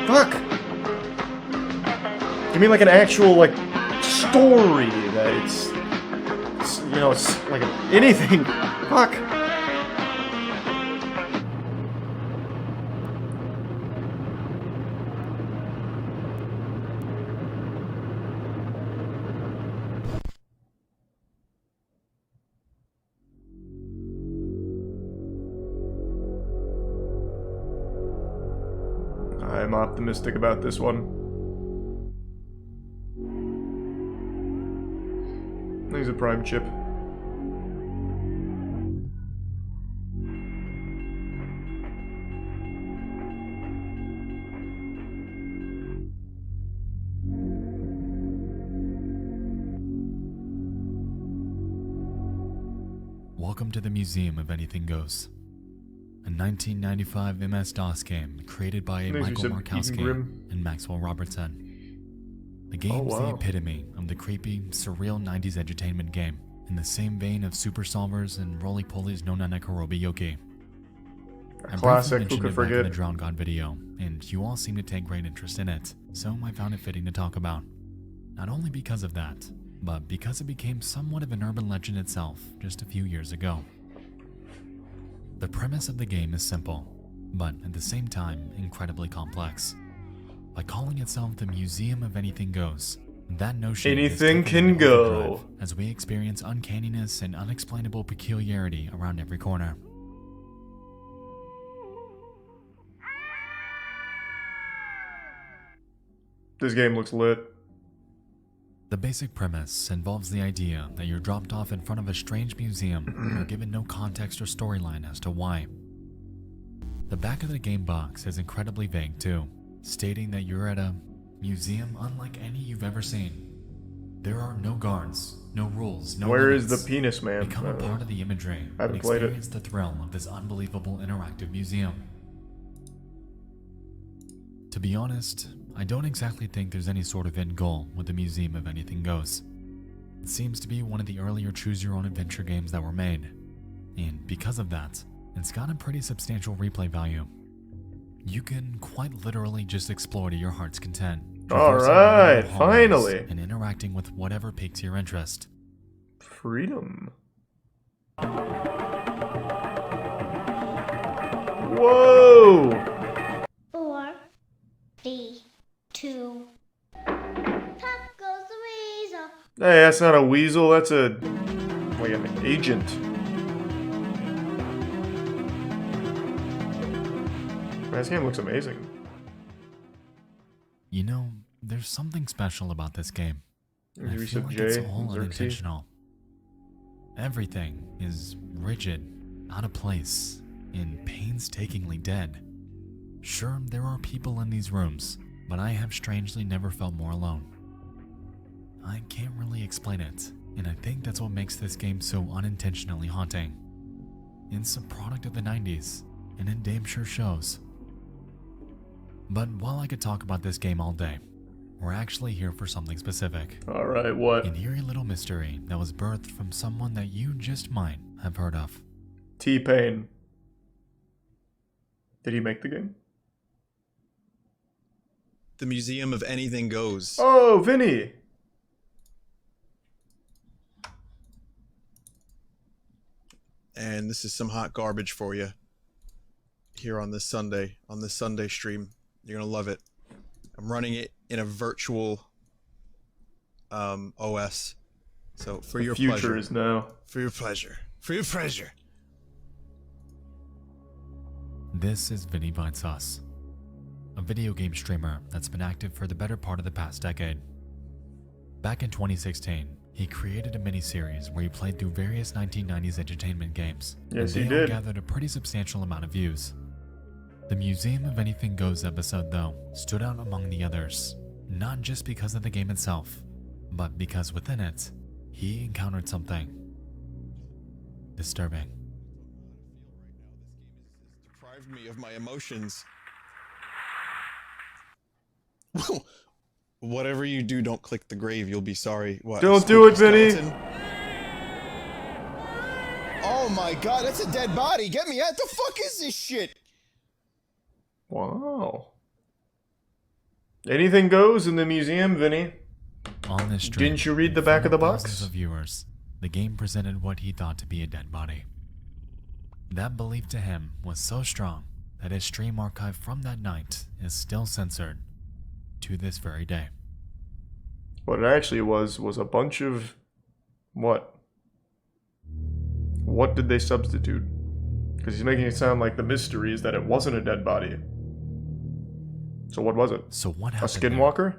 S1: Fuck. Give me like an actual like story that it's you know, it's like anything. Fuck. I'm optimistic about this one. There's a prime chip.
S2: Welcome to the Museum of Anything Goes, a 1995 MS-DOS game created by Michael Markowski and Maxwell Robertson. The game's the epitome of the creepy, surreal 90s edutainment game, in the same vein of Super Solvers and Roly Poly's No Nanakorobi Yoki. I
S1: Classic,
S2: mentioned
S1: who
S2: it
S1: could
S2: back in
S1: forget?
S2: the Drowned God video, and you all seem to take great interest in it, so I found it fitting to talk about. Not only because of that, but because it became somewhat of an urban legend itself just a few years ago. The premise of the game is simple, but at the same time incredibly complex. By calling itself the Museum of Anything Goes, that notion
S1: anything
S2: is
S1: can go
S2: as we experience uncanniness and unexplainable peculiarity around every corner.
S1: This game looks lit.
S2: The basic premise involves the idea that you're dropped off in front of a strange museum and are given no context or storyline as to why. The back of the game box is incredibly vague too, stating that you're at a museum unlike any you've ever seen. There are no guards, no rules, no
S1: Where
S2: limits.
S1: is the penis man?
S2: Become a part of the imagery
S1: I haven't
S2: and
S1: played it.
S2: experience the thrill of this unbelievable interactive museum. To be honest, I don't exactly think there's any sort of end goal with the Museum of Anything Goes. It seems to be one of the earlier choose-your-own-adventure games that were made, and because of that, it's got a pretty substantial replay value. You can quite literally just explore to your heart's content.
S1: Alright, finally!
S2: And interacting with whatever piques your interest.
S1: Freedom. Whoa!
S13: 4, 3, 2. Pop goes the weasel.
S1: Hey, that's not a weasel, that's a... like an agent. This game looks amazing.
S2: You know, there's something special about this game. I feel like it's all unintentional. Everything is rigid, out of place, and painstakingly dead. Sure, there are people in these rooms, but I have strangely never felt more alone. I can't really explain it, and I think that's what makes this game so unintentionally haunting. It's a product of the 90s, and it damn sure shows. But while I could talk about this game all day, we're actually here for something specific.
S1: Alright, what?
S2: An eerie little mystery that was birthed from someone that you just might have heard of.
S1: T-Pain. Did he make the game?
S14: The Museum of Anything Goes.
S1: Oh, Vinny!
S14: And this is some hot garbage for you here on this Sunday stream. You're gonna love it. I'm running it in a virtual OS. So for your pleasure.
S1: The future is now.
S14: For your pleasure. For your pleasure.
S2: This is Vinny penguinz0, a video game streamer that's been active for the better part of the past decade. Back in 2016, he created a mini-series where he played through various 1990s entertainment games.
S1: Yes,
S2: and
S1: he
S2: they all
S1: did.
S2: gathered a pretty substantial amount of views. The Museum of Anything Goes episode, though, stood out among the others, not just because of the game itself, but because within it, he encountered something disturbing.
S14: Deprived me of my emotions. Whatever you do, don't click the grave. You'll be sorry. What?
S1: Don't do it, Vinny!
S14: Oh my god, that's a dead body! Get me out! The fuck is this shit?
S1: Wow. Anything goes in the museum, Vinny.
S2: On this stream,
S1: Didn't you read the back of the box?
S2: thousands of viewers, the game presented what he thought to be a dead body. That belief to him was so strong that his stream archive from that night is still censored to this very day.
S1: What it actually was a bunch of... what? What did they substitute? Because he's making it sound like the mystery is that it wasn't a dead body. So what was it?
S2: So what
S1: A
S2: happened there?
S1: skinwalker?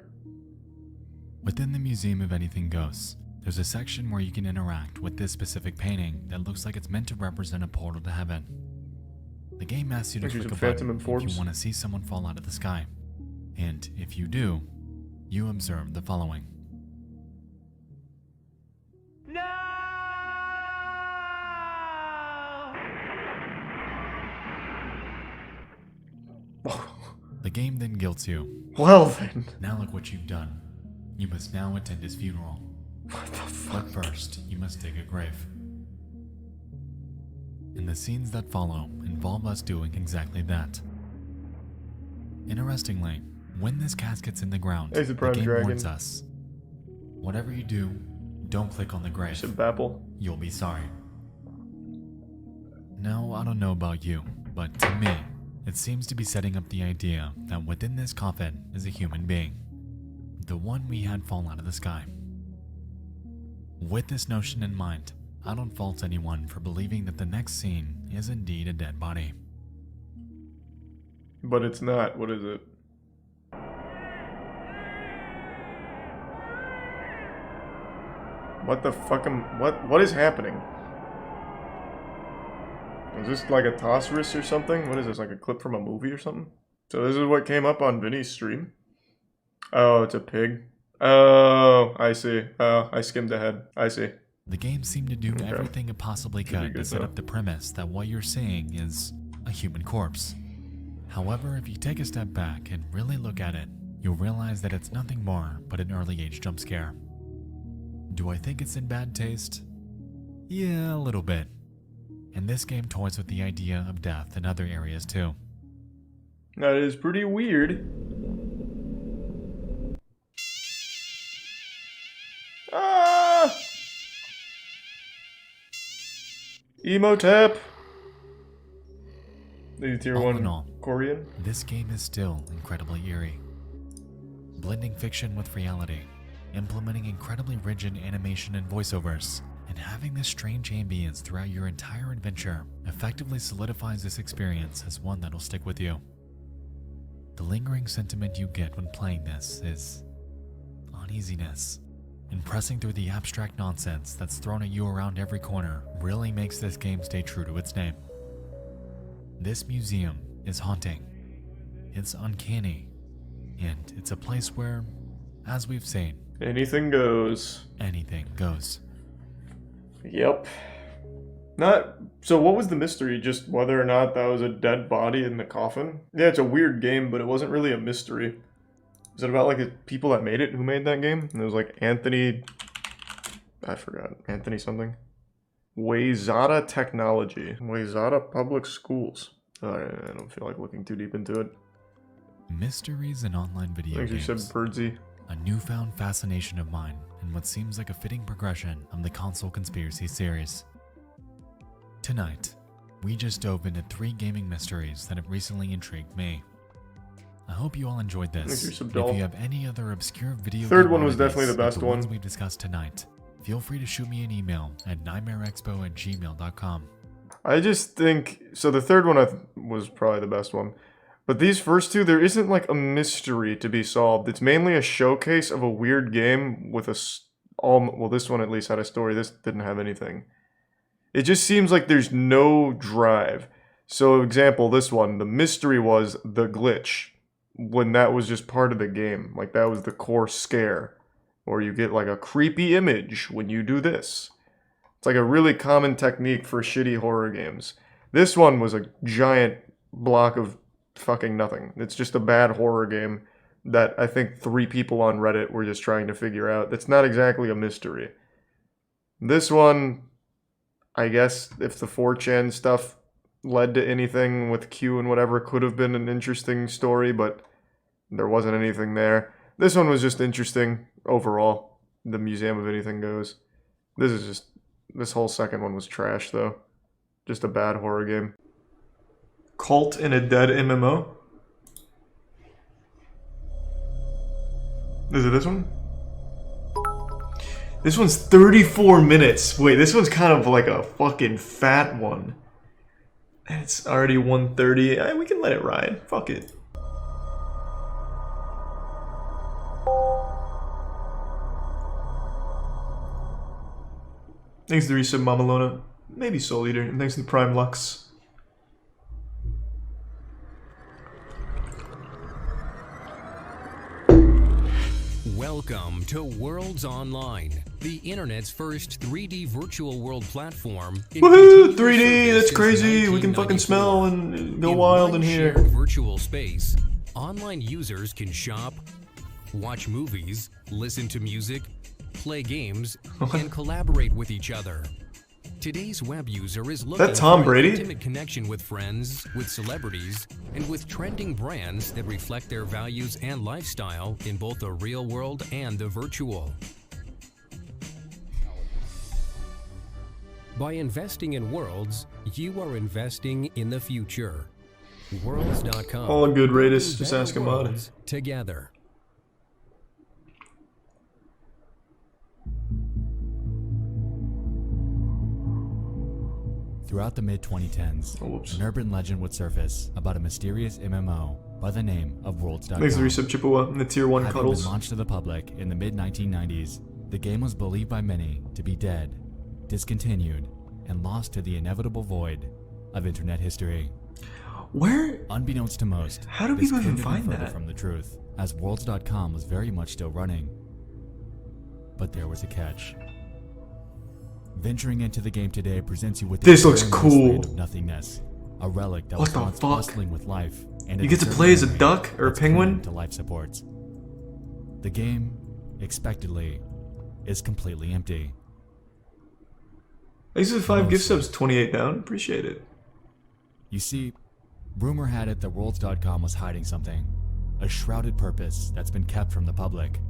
S2: Within the Museum of Anything Ghosts, there's a section where you can interact with this specific painting that looks like it's meant to represent a portal to heaven. The game asks you to
S1: Actually,
S2: click a
S1: some phantom
S2: button
S1: and
S2: if
S1: Forbes.
S2: you want to see someone fall out of the sky. And if you do, you observe the following. The game then guilts you.
S1: Well then.
S2: Now look what you've done. You must now attend his funeral.
S1: What the fuck?
S2: But first, you must dig a grave. And the scenes that follow involve us doing exactly that. Interestingly, when this casket's in the ground,
S1: Hey, the
S2: the
S1: Prime
S2: game
S1: Dragon.
S2: warns us. Whatever you do, don't click on the grave.
S1: Should babble.
S2: You'll be sorry. Now, I don't know about you, but to me, it seems to be setting up the idea that within this coffin is a human being. The one we had fall out of the sky. With this notion in mind, I don't fault anyone for believing that the next scene is indeed a dead body.
S1: But it's not. What is it? What the fuck what is happening? Is this like a Tosserus or something? What is this, like a clip from a movie or something? So this is what came up on Vinny's stream? Oh, it's a pig. Oh, I see. Oh, I skimmed ahead. I see.
S2: The game seemed to do
S1: Okay.
S2: everything it possibly
S1: Should be
S2: could to
S1: good,
S2: set
S1: though.
S2: up the premise that what you're seeing is a human corpse. However, if you take a step back and really look at it, you'll realize that it's nothing more but an early age jump scare. Do I think it's in bad taste? Yeah, a little bit. And this game toys with the idea of death in other areas too.
S1: That is pretty weird. Ah! Emotep. The tier
S2: All
S1: 1
S2: in all,
S1: Korean.
S2: This game is still incredibly eerie. Blending fiction with reality, implementing incredibly rigid animation and voiceovers, and having this strange ambience throughout your entire adventure effectively solidifies this experience as one that'll stick with you. The lingering sentiment you get when playing this is uneasiness. And pressing through the abstract nonsense that's thrown at you around every corner really makes this game stay true to its name. This museum is haunting. It's uncanny. And it's a place where, as we've seen,
S1: Anything goes.
S2: anything goes.
S1: Yep. So what was the mystery? Just whether or not that was a dead body in the coffin? Yeah, it's a weird game, but it wasn't really a mystery. Is it about like the people that made it who made that game? And it was like Anthony... I forgot. Anthony something? Wayzata Technology. Wayzata Public Schools. I don't feel like looking too deep into it.
S2: Mysteries in online video
S1: Thanks, you
S2: games.
S1: said Birdsey.
S2: A newfound fascination of mine, and what seems like a fitting progression of the console conspiracy series. Tonight, we just dove into 3 gaming mysteries that have recently intrigued me. I hope you all enjoyed
S1: Thanks,
S2: this.
S1: you
S2: If
S1: Subdol.
S2: you have any other obscure video
S1: Third
S2: game
S1: one was
S2: oddities
S1: definitely the
S2: like
S1: best
S2: the ones
S1: one.
S2: we've discussed tonight, feel free to shoot me an email at nightmareexpo@gmail.com.
S1: I just think... So the third one was probably the best one. But these first two, there isn't like a mystery to be solved. It's mainly a showcase of a weird game with well, this one at least had a story. This didn't have anything. It just seems like there's no drive. So, example, this one, the mystery was the glitch. When that was just part of the game. Like, that was the core scare. Or you get like a creepy image when you do this. It's like a really common technique for shitty horror games. This one was a giant block of fucking nothing. It's just a bad horror game that I think 3 people on Reddit were just trying to figure out. That's not exactly a mystery. This one, I guess if the 4chan stuff led to anything with Q and whatever, could have been an interesting story, but there wasn't anything there. This one was just interesting overall. The Museum of Anything Goes. This whole second one was trash though. Just a bad horror game. Cult in a dead MMO? Is it this one? This one's 34 minutes. Wait, this one's kind of like a fucking fat one. And it's already 1:30. We can let it ride. Fuck it. Thanks to the resub Mamalona. Maybe Soul Eater. And thanks to the Prime Lux.
S15: Welcome to Worlds Online, the internet's first 3D virtual world platform.
S1: Woohoo! 3D! That's crazy! We can fucking smell and go wild in here.
S15: Virtual space, online users can shop, watch movies, listen to music, play games, and collaborate with each other. Today's web user is looking
S1: Tom
S15: for
S1: Brady?
S15: an intimate connection with friends, with celebrities, and with trending brands that reflect their values and lifestyle in both the real world and the virtual. By investing in Worlds, you are investing in the future. Worlds.com.
S1: All good, Raiders. Just ask him about it.
S15: Together.
S2: Throughout the mid-2010s, an urban legend would surface about a mysterious MMO by the name of Worlds.com.
S1: Thanks to the resub Chippewa and the Tier 1
S2: Having
S1: cuddles.
S2: been launched to the public in the mid-1990s, the game was believed by many to be dead, discontinued, and lost to the inevitable void of internet history.
S1: Where?
S2: Unbeknownst to most,
S1: How do
S2: this
S1: people even
S2: couldn't be
S1: find
S2: further
S1: that?
S2: from the truth, as Worlds.com was very much still running. But there was a catch. Venturing into the game today presents you with
S1: This looks
S2: barren
S1: cool.
S2: wasteland of nothingness, a relic that
S1: What
S2: was
S1: the
S2: once
S1: fuck?
S2: bustling with life, and
S1: You get to play as a duck or a penguin?
S2: to life supports. The game, expectedly, is completely empty.
S1: Thanks to the 5 gift subs, 28 down. Appreciate it.
S2: You see, rumor had it that Worlds.com was hiding something, a shrouded purpose that's been kept from the public.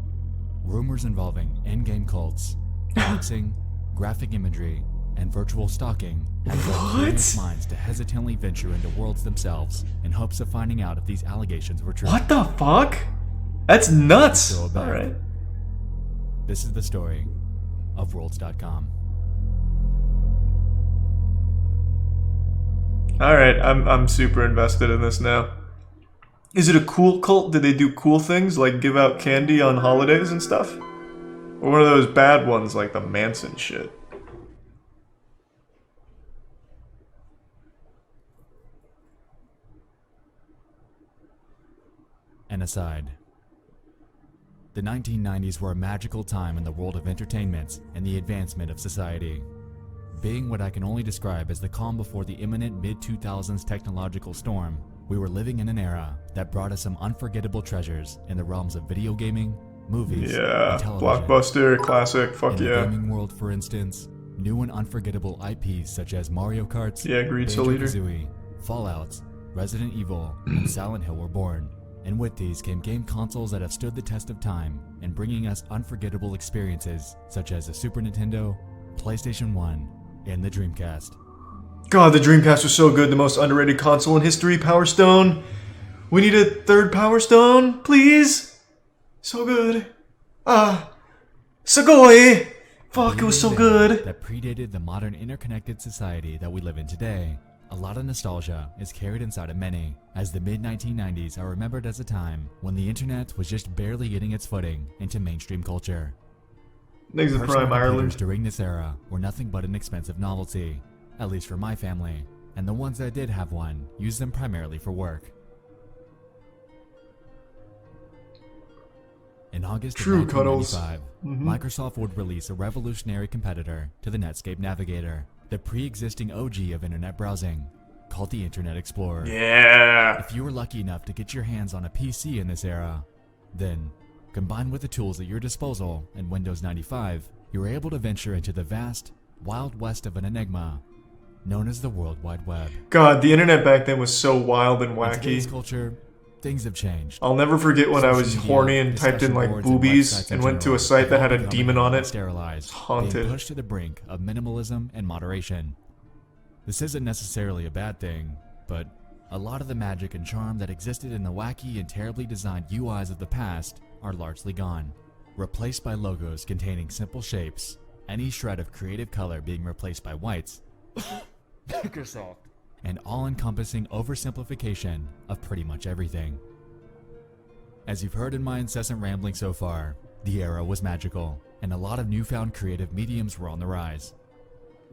S2: Rumors involving in-game cults, doxing, graphic imagery, and virtual stalking have led curious minds to hesitantly venture into Worlds themselves in hopes of finding out if these allegations were true.
S1: What the fuck? That's nuts!
S2: So back.
S1: Alright.
S2: This is the story of Worlds.com.
S1: Alright, I'm super invested in this now. Is it a cool cult? Did they do cool things like give out candy on holidays and stuff? Or one of those bad ones like the Manson shit?
S2: An aside. The 1990s were a magical time in the world of entertainment and the advancement of society. Being what I can only describe as the calm before the imminent mid-2000s technological storm, we were living in an era that brought us some unforgettable treasures in the realms of video gaming, movies,
S1: Yeah,
S2: and television.
S1: blockbuster, classic, fuck
S2: in
S1: yeah.
S2: the gaming world, for instance, new and unforgettable IPs such as Mario Kart,
S1: Yeah, agreed, Soul Eater.
S2: Banjo-Kazooie, Fallout, Resident Evil, and Silent Hill were born. And with these came game consoles that have stood the test of time in bringing us unforgettable experiences such as the Super Nintendo, PlayStation 1, and the Dreamcast.
S1: God, the Dreamcast was so good. The most underrated console in history. Power Stone. We need a third Power Stone, please. So good. Sugoi. Fuck, it was so good.
S2: That predated the modern interconnected society that we live in today. A lot of nostalgia is carried inside of many, as the mid-1990s are remembered as a time when the internet was just barely getting its footing into mainstream culture.
S1: Thanks to
S2: Personal
S1: Prime
S2: computers
S1: Ireland.
S2: during this era were nothing but an expensive novelty, at least for my family, and the ones that did have one used them primarily for work. In August
S1: True
S2: of
S1: cuddles.
S2: 1995, Microsoft would release a revolutionary competitor to the Netscape Navigator, the pre-existing OG of internet browsing, called the Internet Explorer.
S1: Yeah.
S2: If you were lucky enough to get your hands on a PC in this era, then, combined with the tools at your disposal in Windows 95, you were able to venture into the vast, wild west of an enigma, known as the World Wide Web.
S1: God, the internet back then was so wild and
S2: In today's
S1: wacky.
S2: culture, things have changed.
S1: I'll never forget when I was
S2: Social media,
S1: horny and typed in
S2: discussion
S1: like
S2: boards, and
S1: boobies
S2: websites
S1: and
S2: in
S1: went to a
S2: general
S1: site that
S2: have
S1: had a
S2: become
S1: demon on it.
S2: sterilized,
S1: Haunted.
S2: being pushed to the brink of minimalism and moderation. This isn't necessarily a bad thing, but a lot of the magic and charm that existed in the wacky and terribly designed UIs of the past are largely gone, replaced by logos containing simple shapes, any shred of creative color being replaced by whites, Microsoft, and all-encompassing oversimplification of pretty much everything. As you've heard in my incessant rambling so far, the era was magical, and a lot of newfound creative mediums were on the rise.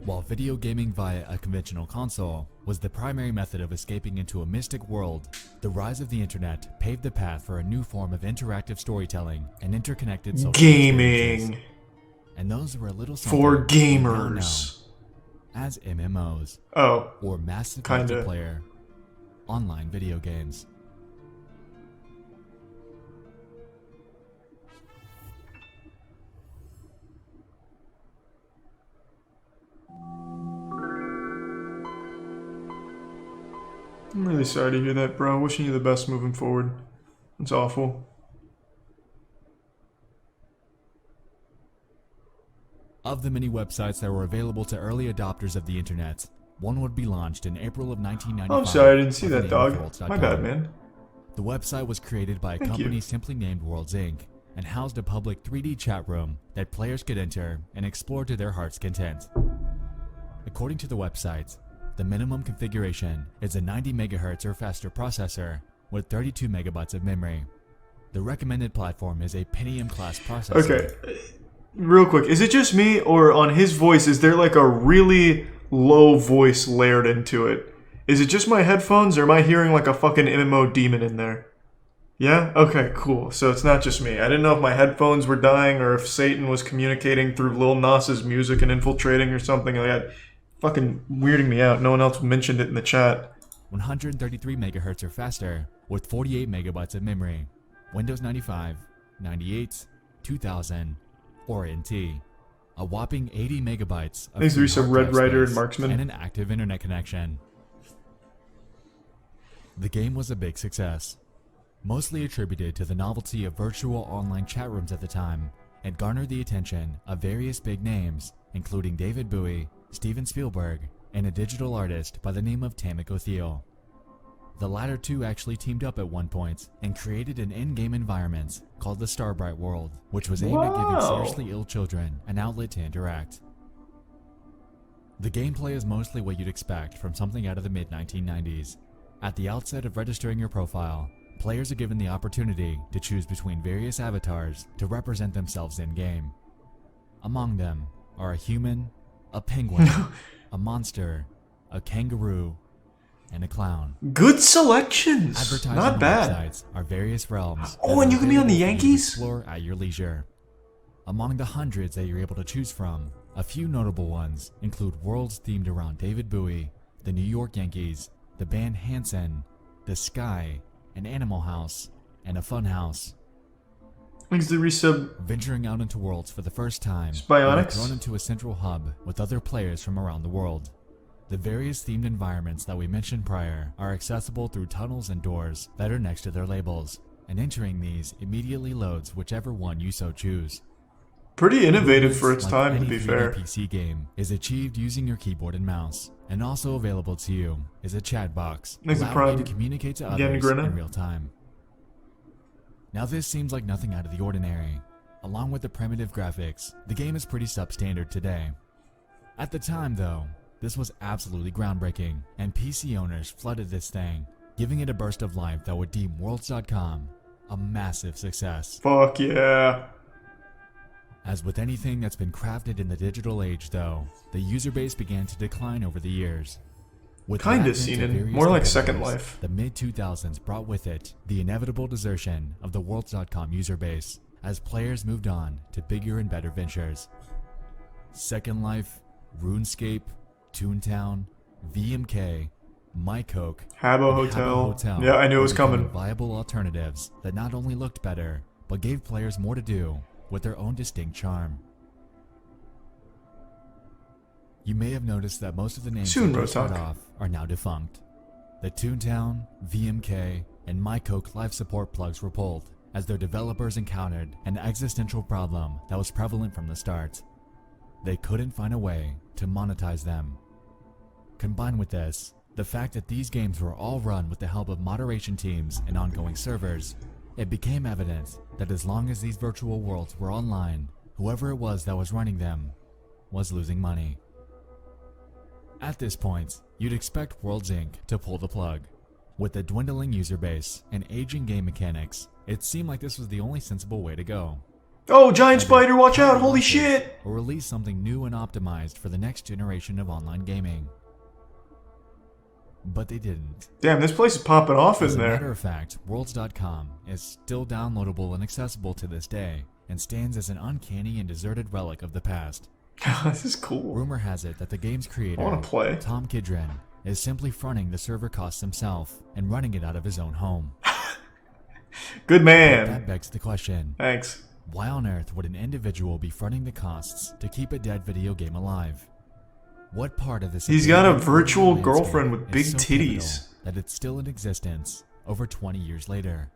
S2: While video gaming via a conventional console was the primary method of escaping into a mystic world, the rise of the internet paved the path for a new form of interactive storytelling and interconnected social
S1: gaming.
S2: And those were a little
S1: for
S2: something we now
S1: gamers
S2: know as MMOs.
S1: Oh,
S2: or massive
S1: kinda.
S2: multiplayer online video games.
S1: I'm really sorry to hear that, bro. Wishing you the best moving forward. It's awful.
S2: Of the many websites that were available to early adopters of the internet, one would be launched in April of 1995.
S1: Oh, I'm sorry, I didn't see
S2: with the
S1: that,
S2: name of
S1: dog.
S2: Worlds.com.
S1: My bad, man.
S2: The website was created by a
S1: Thank
S2: company
S1: you.
S2: simply named Worlds Inc. and housed a public 3D chat room that players could enter and explore to their heart's content. According to the website, the minimum configuration is a 90 MHz or faster processor with 32 megabytes of memory. The recommended platform is a Pentium class processor.
S1: Okay, real quick, is it just me, or on his voice, is there like a really low voice layered into it? Is it just my headphones, or am I hearing like a fucking MMO demon in there? Yeah? Okay, cool. So it's not just me. I didn't know if my headphones were dying, or if Satan was communicating through Lil Nas's music and infiltrating or something like that. Fucking weirding me out. No one else mentioned it in the chat.
S2: 133 megahertz or faster with 48 megabytes of memory. Windows 95, 98, 2000, or NT. A whopping 80 megabytes of
S1: Thanks to
S2: free
S1: some
S2: hard
S1: Red
S2: drive
S1: Rider and
S2: space
S1: Marksman.
S2: and an active internet connection. The game was a big success, mostly attributed to the novelty of virtual online chat rooms at the time, and garnered the attention of various big names, including David Bowie, Steven Spielberg, and a digital artist by the name of Tamiko Thiel. The latter two actually teamed up at one point and created an in-game environment called the Starbright World, which was aimed at giving seriously ill children an outlet to interact. The gameplay is mostly what you'd expect from something out of the mid-1990s. At the outset of registering your profile, players are given the opportunity to choose between various avatars to represent themselves in-game. Among them are a human, a penguin, a monster, a kangaroo, and a clown.
S1: Good selections.
S2: Advertising
S1: Not
S2: on
S1: bad.
S2: Websites are various realms.
S1: Oh,
S2: that
S1: and
S2: are
S1: you can be on the
S2: available for you to
S1: Yankees?
S2: Explore at your leisure. Among the hundreds that you're able to choose from, a few notable ones include worlds themed around David Bowie, the New York Yankees, the band Hanson, the Sky, an Animal House, and a Fun House.
S1: Thanks to resub.
S2: Venturing out into worlds for the first time,
S1: Spionix?
S2: you're thrown into a central hub with other players from around the world. The various themed environments that we mentioned prior are accessible through tunnels and doors that are next to their labels, and entering these immediately loads whichever one you so choose.
S1: Pretty innovative for its
S2: Like
S1: time, to
S2: any
S1: be
S2: 3D
S1: fair.
S2: PC game is achieved using your keyboard and mouse, and also available to you is a chat box
S1: Thanks to
S2: allowing you
S1: Prime.
S2: to communicate to
S1: Again,
S2: others
S1: Grinna.
S2: in real time. Now this seems like nothing out of the ordinary. Along with the primitive graphics, the game is pretty substandard today. At the time though, this was absolutely groundbreaking, and PC owners flooded this thing, giving it a burst of life that would deem Worlds.com a massive success.
S1: Fuck yeah.
S2: As with anything that's been crafted in the digital age though, the user base began to decline over the years. With the
S1: Kinda
S2: advent of
S1: seen it.
S2: various
S1: More like Second
S2: competitors,
S1: Life.
S2: The mid-2000s brought with it the inevitable desertion of the Worlds.com user base as players moved on to bigger and better ventures. Second Life, RuneScape, Toontown, VMK, MyCoke,
S1: Habbo
S2: and
S1: Hotel.
S2: Habbo Hotel
S1: Yeah, I knew it
S2: were
S1: was coming.
S2: becoming viable alternatives that not only looked better, but gave players more to do with their own distinct charm. You may have noticed that most of the names
S1: Soon,
S2: that they start
S1: Rotok.
S2: off are now defunct. The Toontown, VMK, and MyCoke life support plugs were pulled as their developers encountered an existential problem that was prevalent from the start. They couldn't find a way to monetize them. Combined with this, the fact that these games were all run with the help of moderation teams and ongoing servers, it became evident that as long as these virtual worlds were online, whoever it was that was running them was losing money. At this point, you'd expect Worlds Inc. to pull the plug. With the dwindling user base and aging game mechanics, it seemed like this was the only sensible way to go.
S1: Oh, giant spider, watch out, holy shit!
S2: Or release something new and optimized for the next generation of online gaming. But they didn't.
S1: Damn, this place is popping off in
S2: As a
S1: there.
S2: matter of fact, worlds.com is still downloadable and accessible to this day, and stands as an uncanny and deserted relic of the past.
S1: This is cool.
S2: Rumor has it that the game's creator,
S1: I wanna play.
S2: Tom Kidron, is simply fronting the server costs himself and running it out of his own home.
S1: Good man.
S2: But that begs the question.
S1: Thanks.
S2: Why on earth would an individual be fronting the costs to keep a dead video game alive? What part of this?
S1: He's got a virtual girlfriend with big
S2: so
S1: titties.
S2: That it's still in existence over 20 years later.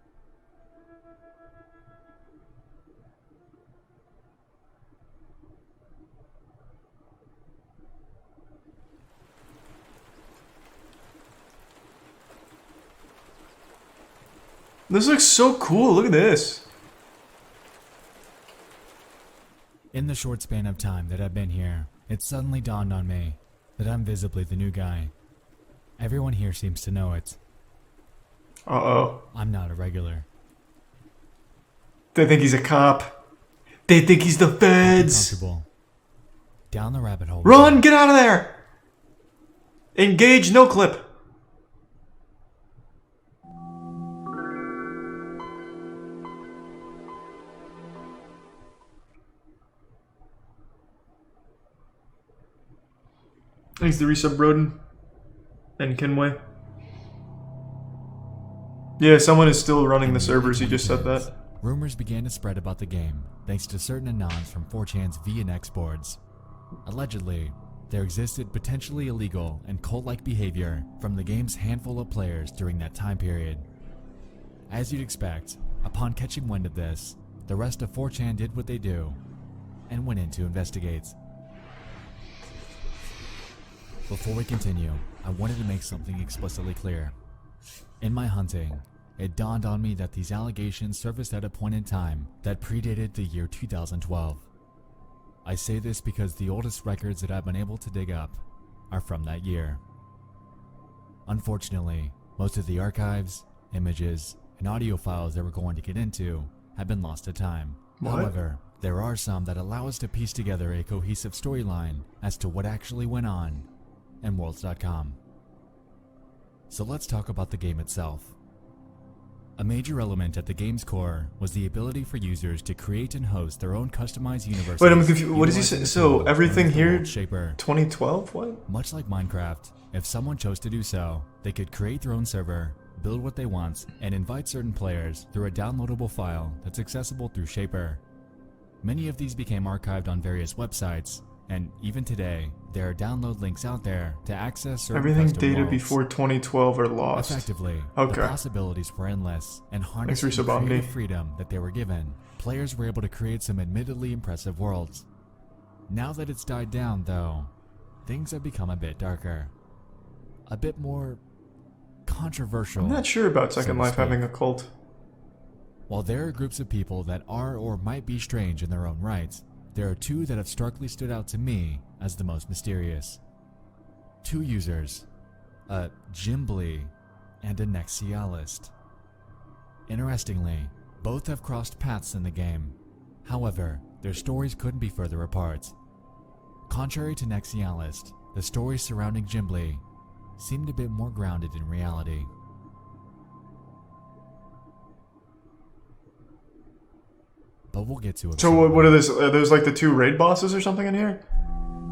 S1: This looks so cool. Look at this.
S2: In the short span of time that I've been here, it suddenly dawned on me that I'm visibly the new guy. Everyone here seems to know it.
S1: Uh-oh.
S2: I'm not a regular.
S1: They think he's a cop. They think he's the feds.
S2: Comfortable. Down the rabbit hole.
S1: Run! Get out of there! Engage, no clip. Thanks to resub Broden and Kenway. Yeah, someone is still running the servers, he just said that.
S2: Rumors began to spread about the game, thanks to certain anons from 4chan's VNX boards. Allegedly, there existed potentially illegal and cult-like behavior from the game's handful of players during that time period. As you'd expect, upon catching wind of this, the rest of 4chan did what they do, and went in to investigate. Before we continue, I wanted to make something explicitly clear. In my hunting, it dawned on me that these allegations surfaced at a point in time that predated the year 2012. I say this because the oldest records that I've been able to dig up are from that year. Unfortunately, most of the archives, images, and audio files that we're going to get into have been lost to time.
S1: What?
S2: However, there are some that allow us to piece together a cohesive storyline as to what actually went on in worlds.com. So let's talk about the game itself. A major element at the game's core was the ability for users to create and host their own customized universes.
S1: Wait, I'm confused. What does he say? So everything here,
S2: Shaper.
S1: 2012? What?
S2: Much like Minecraft, if someone chose to do so, they could create their own server, build what they want, and invite certain players through a downloadable file that's accessible through Shaper. Many of these became archived on various websites, and even today, there are download links out there to access certain
S1: Everything
S2: custom
S1: dated
S2: worlds.
S1: before 2012 are lost.
S2: Effectively,
S1: Okay.
S2: the possibilities were endless, and harnessing the
S1: Resub Omni.
S2: creative freedom that they were given, players were able to create some admittedly impressive worlds. Now that it's died down, though, things have become a bit darker. A bit more controversial.
S1: I'm not sure about
S2: so
S1: Second
S2: to
S1: Life
S2: speak.
S1: having a cult.
S2: While there are groups of people that are or might be strange in their own right, there are two that have starkly stood out to me as the most mysterious. Two users, a Jimbly and a Nexialist. Interestingly, both have crossed paths in the game. However, their stories couldn't be further apart. Contrary to Nexialist, the stories surrounding Jimbly seemed a bit more grounded in reality. But we'll get to it.
S1: So what are this? Are those like the two raid bosses or something in here?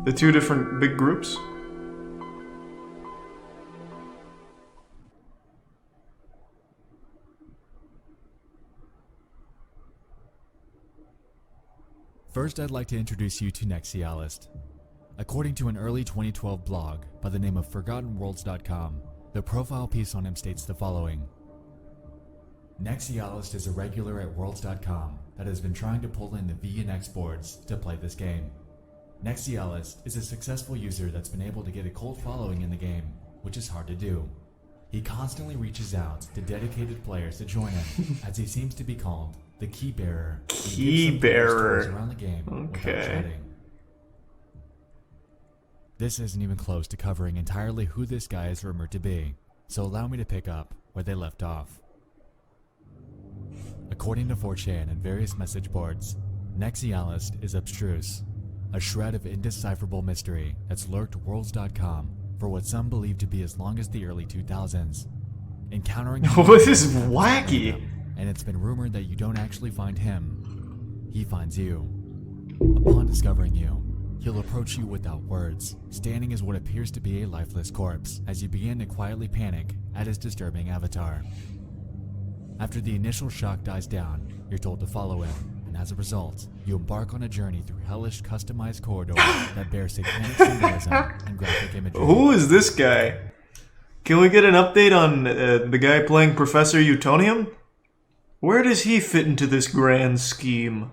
S1: The two different big groups?
S2: First, I'd like to introduce you to Nexialist. According to an early 2012 blog by the name of ForgottenWorlds.com, the profile piece on him states the following. Nexialist is a regular at Worlds.com that has been trying to pull in the VNX boards to play this game. Nexialist is a successful user that's been able to get a cult following in the game, which is hard to do. He constantly reaches out to dedicated players to join him, as he seems to be called the key bearer.
S1: Key bearer.
S2: Around the game without
S1: Okay.
S2: chatting. This isn't even close to covering entirely who this guy is rumored to be, so allow me to pick up where they left off. According to 4chan and various message boards, Nexialist is abstruse, a shred of indecipherable mystery that's lurked worlds.com for what some believe to be as long as the early 2000s. Encountering
S1: this is wacky.
S2: And it's been rumored that you don't actually find him, he finds you. Upon discovering you, he'll approach you without words, standing as what appears to be a lifeless corpse as you begin to quietly panic at his disturbing avatar. After the initial shock dies down, you're told to follow him, and as a result, you embark on a journey through hellish customized corridors that bear satanic symbolism and graphic imagery.
S1: Who is this guy? Can we get an update on the guy playing Professor Utonium? Where does he fit into this grand scheme?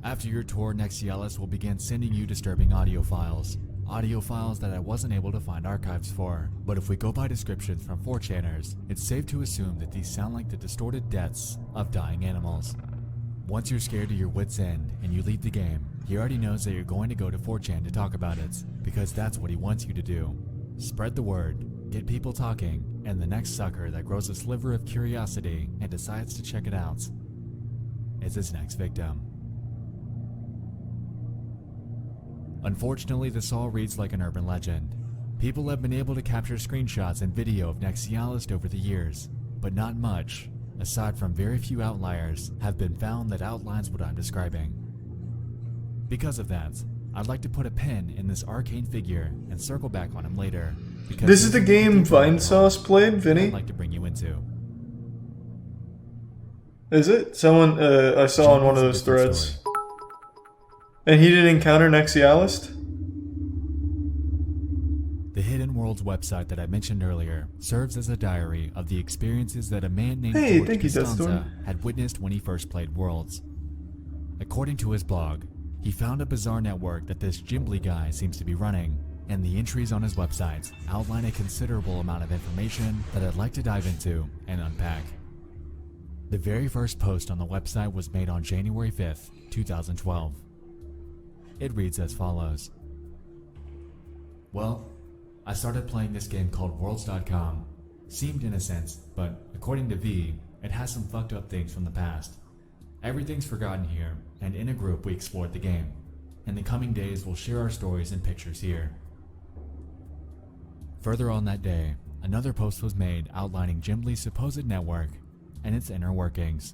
S2: After your tour, Nexialist will begin sending you disturbing audio files. Audio files that I wasn't able to find archives for, but if we go by descriptions from 4chaners, it's safe to assume that these sound like the distorted deaths of dying animals. Once you're scared to your wits' end and you leave the game, he already knows that you're going to go to 4chan to talk about it, because that's what he wants you to do. Spread the word, get people talking, and the next sucker that grows a sliver of curiosity and decides to check it out is his next victim. Unfortunately, this all reads like an urban legend. People have been able to capture screenshots and video of Nexialist over the years, but not much, aside from very few outliers, have been found that outlines what I'm describing. Because of that, I'd like to put a pin in this arcane figure and circle back on him later. Because
S1: this is the game Vinesauce played, Vinny?
S2: I'd like to bring you into.
S1: Is it? Someone I saw on one of those threads. And he didn't encounter Nexialist?
S2: The Hidden Worlds website that I mentioned earlier serves as a diary of the experiences that a man named George Costanza had witnessed when he first played Worlds. According to his blog, he found a bizarre network that this Gimbly guy seems to be running, and the entries on his website outline a considerable amount of information that I'd like to dive into and unpack. The very first post on the website was made on January 5th, 2012. It reads as follows. Well, I started playing this game called Worlds.com. Seemed innocent, but according to V, it has some fucked up things from the past. Everything's forgotten here, and in a group we explored the game. In the coming days we'll share our stories and pictures here. Further on that day, another post was made outlining Gimbly's supposed network and its inner workings.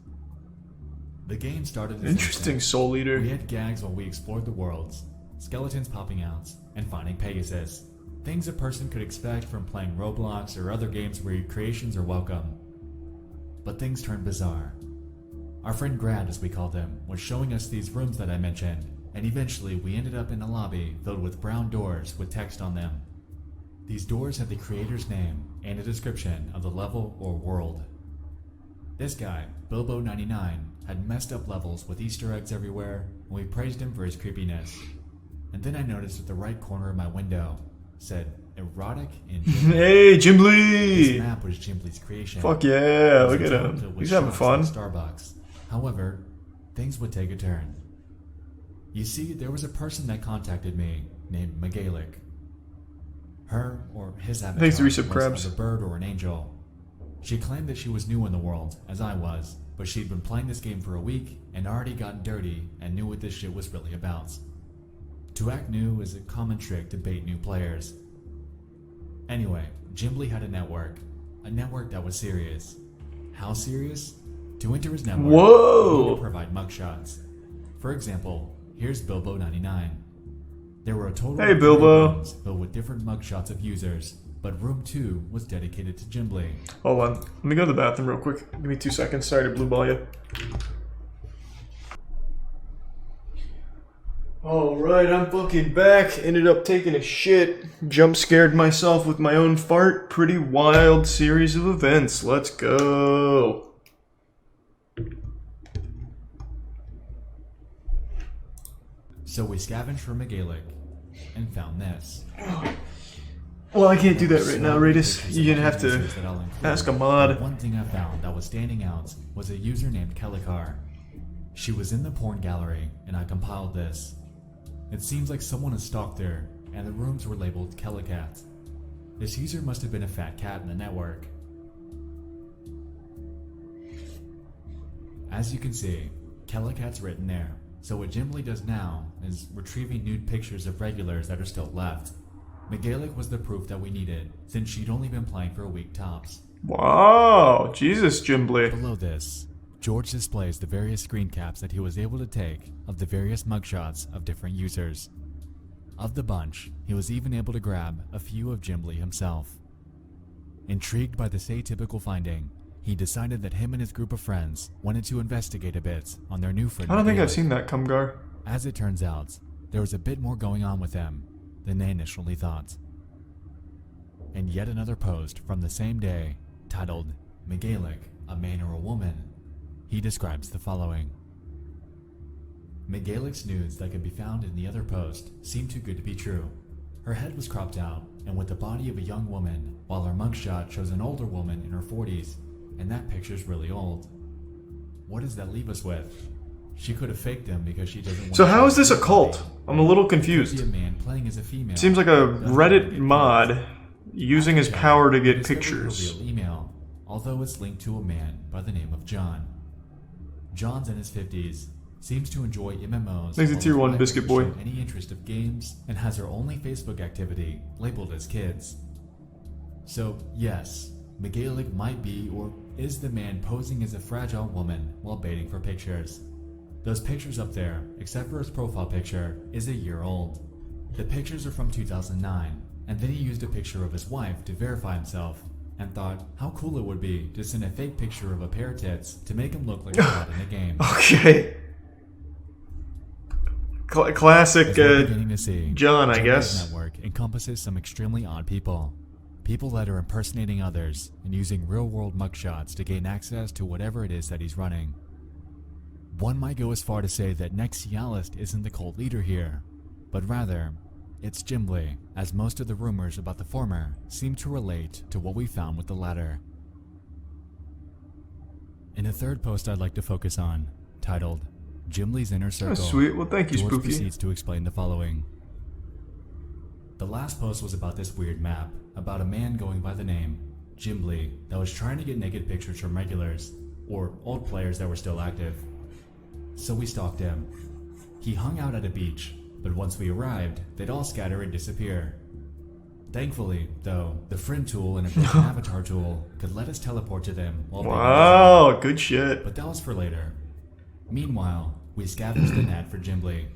S2: The game started as
S1: interesting, Soul Eater.
S2: We had gags while we explored the worlds, skeletons popping out, and finding Pegasus. Things a person could expect from playing Roblox or other games where your creations are welcome. But things turned bizarre. Our friend Grad, as we called him, was showing us these rooms that I mentioned, and eventually we ended up in a lobby filled with brown doors with text on them. These doors had the creator's name and a description of the level or world. This guy, Bilbo99, had messed up levels with Easter eggs everywhere, and we praised him for his creepiness. And then I noticed at the right corner of my window said erotic in Gimbly.
S1: Hey, Gimbly!
S2: This map was Gimbly's creation.
S1: Fuck yeah, look at him. He's having fun.
S2: Starbucks. However, things would take a turn. You see, there was a person that contacted me named Megalic. Her or his avatar was a bird or an angel. She claimed that she was new in the world, as I was, but she'd been playing this game for a week and already gotten dirty and knew what this shit was really about. To act new is a common trick to bait new players. Anyway, Gimbly had a network that was serious. How serious? To enter his network, you need to provide mugshots. For example, here's Bilbo99. There were a total of 3 rooms filled with different mugshots of users, but room 2 was dedicated to Gimbly.
S1: Hold on, let me go to the bathroom real quick. Give me 2 seconds, sorry to blue ball you. Alright, I'm fucking back. Ended up taking a shit. Jump scared myself with my own fart. Pretty wild series of events. Let's go.
S2: So we scavenged for Megalic and found this.
S1: Well, I can't do that right now, Radis. You're gonna have to ask a mod.
S2: One thing I found that was standing out was a user named Kelikar. She was in the porn gallery, and I compiled this. It seems like someone has stalked her, and the rooms were labeled Kelicat. This user must have been a fat cat in the network. As you can see, Kellicat's written there, so what Jimbly does now is retrieving nude pictures of regulars that are still left. Megalic was the proof that we needed, since she'd only been playing for a week tops.
S1: Wow, Jesus, Jimbly.
S2: Below this, George displays the various screen caps that he was able to take of the various mugshots of different users. Of the bunch, he was even able to grab a few of Jimbly himself. Intrigued by this atypical finding, he decided that him and his group of friends wanted to investigate a bit on their new friend.
S1: I don't think I've seen that, Kumgar.
S2: As it turns out, there was a bit more going on with them than they initially thought. And yet another post from the same day, titled, Megalic, a man or a woman, he describes the following. Megalic's nudes that could be found in the other post seemed too good to be true. Her head was cropped out and with the body of a young woman, while her mugshot shows an older woman in her 40s, and that picture's really old. What does that leave us with? She could have faked them because she doesn't want.
S1: So how is this a cult? I'm a little confused.
S2: A man playing as a female.
S1: Seems like a Reddit mod using his power to get pictures.
S2: Real email, although it's linked to a man by the name of John. John's in his 50s, seems to enjoy MMOs.
S1: He's a tier 1 biscuit boy.
S2: Any interest of games, and has her only Facebook activity labeled as kids. So yes, Megalic might be or is the man posing as a fragile woman while baiting for pictures. Those pictures up there, except for his profile picture, is a year old. The pictures are from 2009, and then he used a picture of his wife to verify himself, and thought how cool it would be to send a fake picture of a pair of tits to make him look like a god in a game.
S1: Okay. Classic John, I guess.
S2: Network encompasses some extremely odd people. People that are impersonating others and using real-world mugshots to gain access to whatever it is that he's running. One might go as far to say that Nexialist isn't the cult leader here, but rather, it's Jimbly, as most of the rumors about the former seem to relate to what we found with the latter. In a third post I'd like to focus on, titled, Jimbly's Inner Circle.
S1: Oh, sweet. Well, thank you,
S2: George
S1: Spooky.
S2: proceeds to explain the following. The last post was about this weird map, about a man going by the name Jimbly that was trying to get naked pictures from regulars, or old players that were still active. So we stalked him. He hung out at a beach, but once we arrived, they'd all scatter and disappear. Thankfully, though, the friend tool and a built-in avatar tool could let us teleport to them while
S1: wow, good shit.
S2: But that was for later. Meanwhile, we scavenged the net for Jimbly.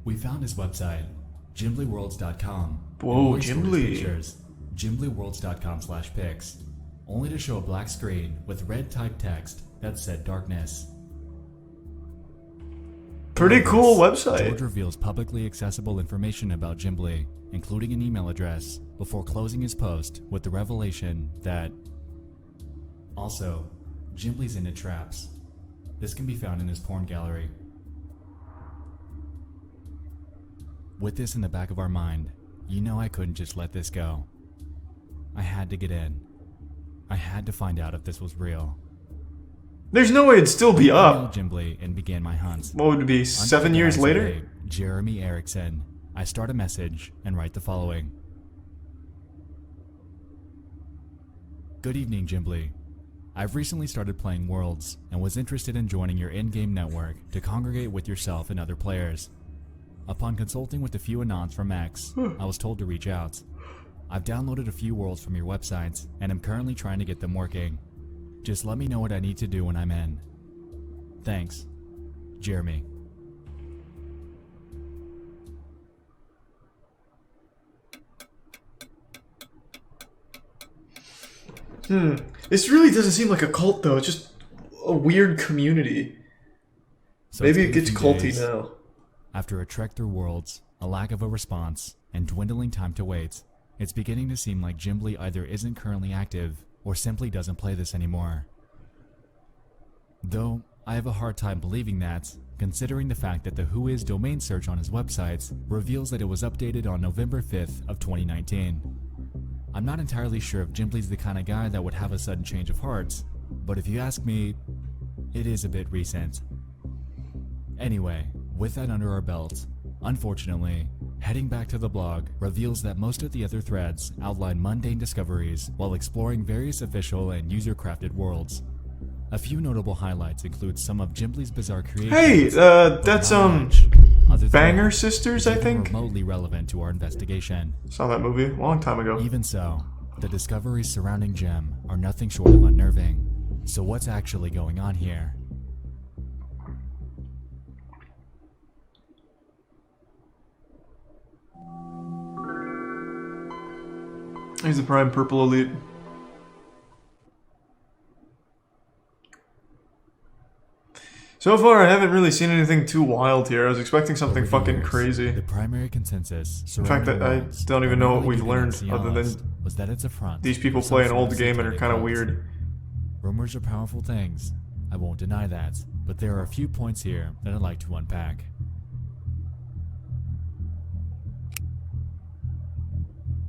S2: We found his website, jimblyworlds.com.
S1: Whoa, Jimbly.
S2: jimblyworlds.com/pics, only to show a black screen with red typed text that said darkness.
S1: Pretty cool website.
S2: George reveals publicly accessible information about Jimbly, including an email address, before closing his post with the revelation that also, Jimbly's into traps. This can be found in his porn gallery. With this in the back of our mind, you know I couldn't just let this go. I had to get in. I had to find out if this was real.
S1: There's no way it'd still be up.
S2: Jimbly and began my hunt.
S1: What would it be, 7 years later?
S2: Jeremy Erickson. I start a message and write the following. Good evening, Jimbly. I've recently started playing Worlds and was interested in joining your in-game network to congregate with yourself and other players. Upon consulting with a few anons from X, I was told to reach out. I've downloaded a few worlds from your websites and am currently trying to get them working. Just let me know what I need to do when I'm in. Thanks, Jeremy.
S1: This really doesn't seem like a cult, though. It's just a weird community.
S2: So
S1: maybe it gets culty now.
S2: After a trek through worlds, a lack of a response, and dwindling time to wait, it's beginning to seem like Jimbly either isn't currently active or simply doesn't play this anymore. Though I have a hard time believing that, considering the fact that the Whois domain search on his website reveals that it was updated on November 5th of 2019. I'm not entirely sure if Jimbly's the kind of guy that would have a sudden change of heart, but if you ask me, it is a bit recent. Anyway, with that under our belt, unfortunately, heading back to the blog reveals that most of the other threads outline mundane discoveries while exploring various official and user-crafted worlds. A few notable highlights include some of Gimbli's bizarre creations.
S1: Hey, that's Banger Sisters, I think.
S2: Remotely relevant to our investigation.
S1: Saw that movie a long time ago.
S2: Even so, the discoveries surrounding Jim are nothing short of unnerving. So what's actually going on here?
S1: He's the Prime Purple Elite. So far, I haven't really seen anything too wild here. I was expecting something fucking crazy.
S2: The primary consensus
S1: In fact, I don't even know what we've learned other than
S2: was that it's a front.
S1: These people play an old game and are kind of weird.
S2: Rumors are powerful things. I won't deny that, but there are a few points here that I'd like to unpack.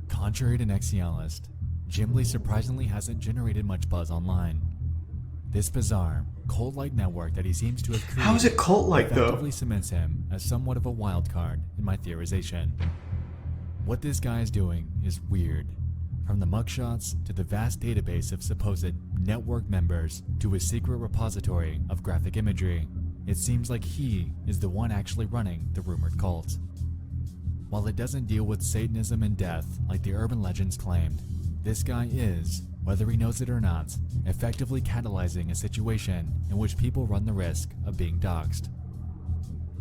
S2: Contrary to Nexialist, Gimbly surprisingly hasn't generated much buzz online. This bizarre, cult-like network that he seems to have created
S1: How is it cult-like, though?
S2: effectively cements him as somewhat of a wild card in my theorization. What this guy is doing is weird. From the mugshots to the vast database of supposed network members to his secret repository of graphic imagery, it seems like he is the one actually running the rumored cult. While it doesn't deal with Satanism and death like the urban legends claimed, this guy is, whether he knows it or not, effectively catalyzing a situation in which people run the risk of being doxxed.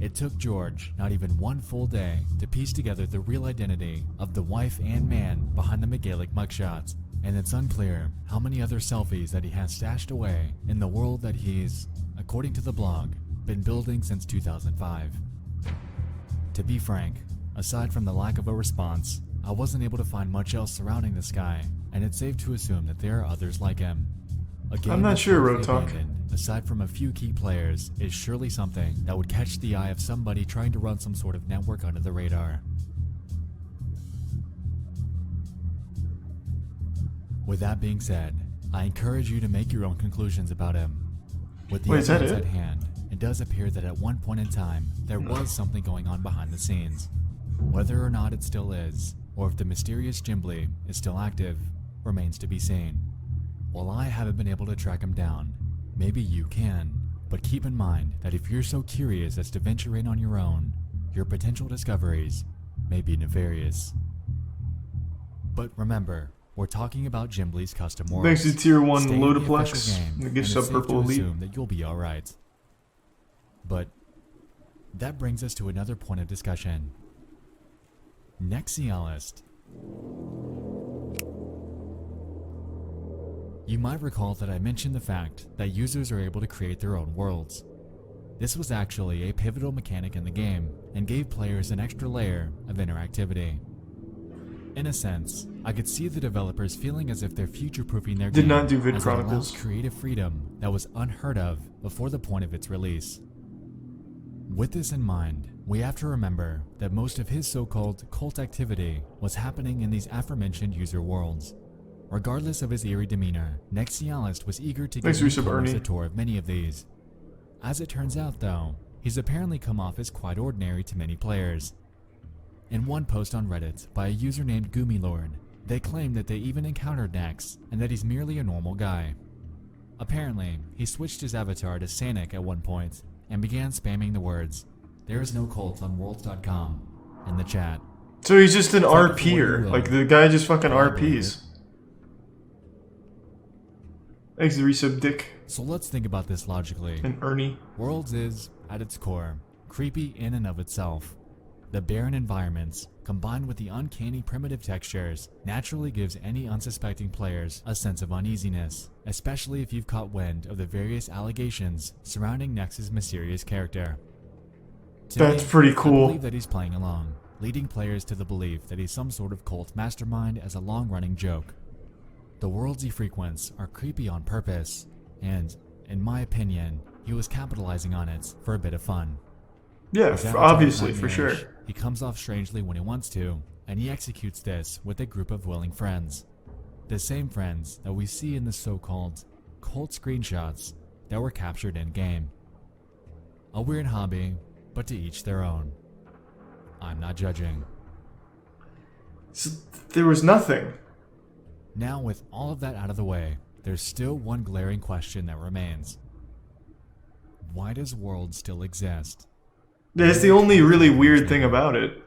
S2: It took George not even one full day to piece together the real identity of the wife and man behind the McGalick mugshots, and it's unclear how many other selfies that he has stashed away in the world that he's, according to the blog, been building since 2005. To be frank, aside from the lack of a response, I wasn't able to find much else surrounding this guy, and it's safe to assume that there are others like him.
S1: I'm not sure, Rotalk.
S2: Aside from a few key players, is surely something that would catch the eye of somebody trying to run some sort of network under the radar. With that being said, I encourage you to make your own conclusions about him. With the evidence at hand, it does appear that at one point in time, there was something going on behind the scenes. Whether or not it still is, or if the mysterious Gimbly is still active, remains to be seen. While I haven't been able to track him down, maybe you can, but keep in mind that if you're so curious as to venture in on your own, your potential discoveries may be nefarious. But remember, we're talking about Gimbly's custom worlds.
S1: Thanks to Tier 1
S2: Stay in the
S1: Ludoplex,
S2: official game,
S1: and
S2: and
S1: gives
S2: it's
S1: up
S2: safe
S1: Purple
S2: to
S1: Elite.
S2: assume that you'll be alright. But that brings us to another point of discussion. Nexialist. You might recall that I mentioned the fact that users are able to create their own worlds. This was actually a pivotal mechanic in the game and gave players an extra layer of interactivity. In a sense, I could see the developers feeling as if they're future-proofing their game.
S1: Did not do Vid
S2: as it allows
S1: Chronicles.
S2: creative freedom that was unheard of before the point of its release. With this in mind, we have to remember that most of his so-called cult activity was happening in these aforementioned user worlds. Regardless of his eerie demeanor, Nexialist was eager to give a tour of many of these. As it turns out though, he's apparently come off as quite ordinary to many players. In one post on Reddit by a user named Goomilord, they claim that they even encountered Nex and that he's merely a normal guy. Apparently, he switched his avatar to Sanic at one point and began spamming the words, "There is no cult on worlds.com" in the chat.
S1: So he's just an RPer. Like, the guy just fucking RPs. Thanks, the resub dick.
S2: So let's think about this logically.
S1: And Ernie.
S2: Worlds is, at its core, creepy in and of itself. The barren environments, combined with the uncanny primitive textures, naturally gives any unsuspecting players a sense of uneasiness, especially if you've caught wind of the various allegations surrounding Nex's mysterious character.
S1: That's pretty cool.
S2: I believe that he's playing along, leading players to the belief that he's some sort of cult mastermind as a long-running joke. The worlds he frequents are creepy on purpose, and, in my opinion, he was capitalizing on it for a bit of fun.
S1: Yeah, obviously, for sure.
S2: He comes off strangely when he wants to, and he executes this with a group of willing friends. The same friends that we see in the so-called cult screenshots that were captured in-game. A weird hobby, but to each their own. I'm not judging.
S1: So there was nothing.
S2: Now with all of that out of the way, there's still one glaring question that remains. Why does World still exist?
S1: That's the only really weird thing about it.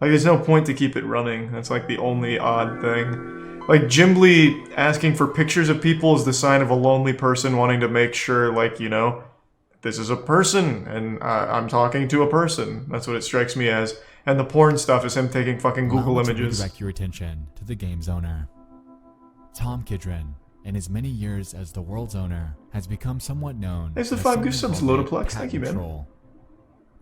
S1: Like, there's no point to keep it running. That's like the only odd thing. Like, Gimli asking for pictures of people is the sign of a lonely person wanting to make sure, like, you know, this is a person, and I'm talking to a person. That's what it strikes me as. And the porn stuff is him taking fucking Google images.
S2: Direct your attention to the game's owner. Tom Kidron, in his many years as the world's owner, has become somewhat known.
S1: There's the 5 goose subs, Lotoplex. Thank you, man.
S2: Troll.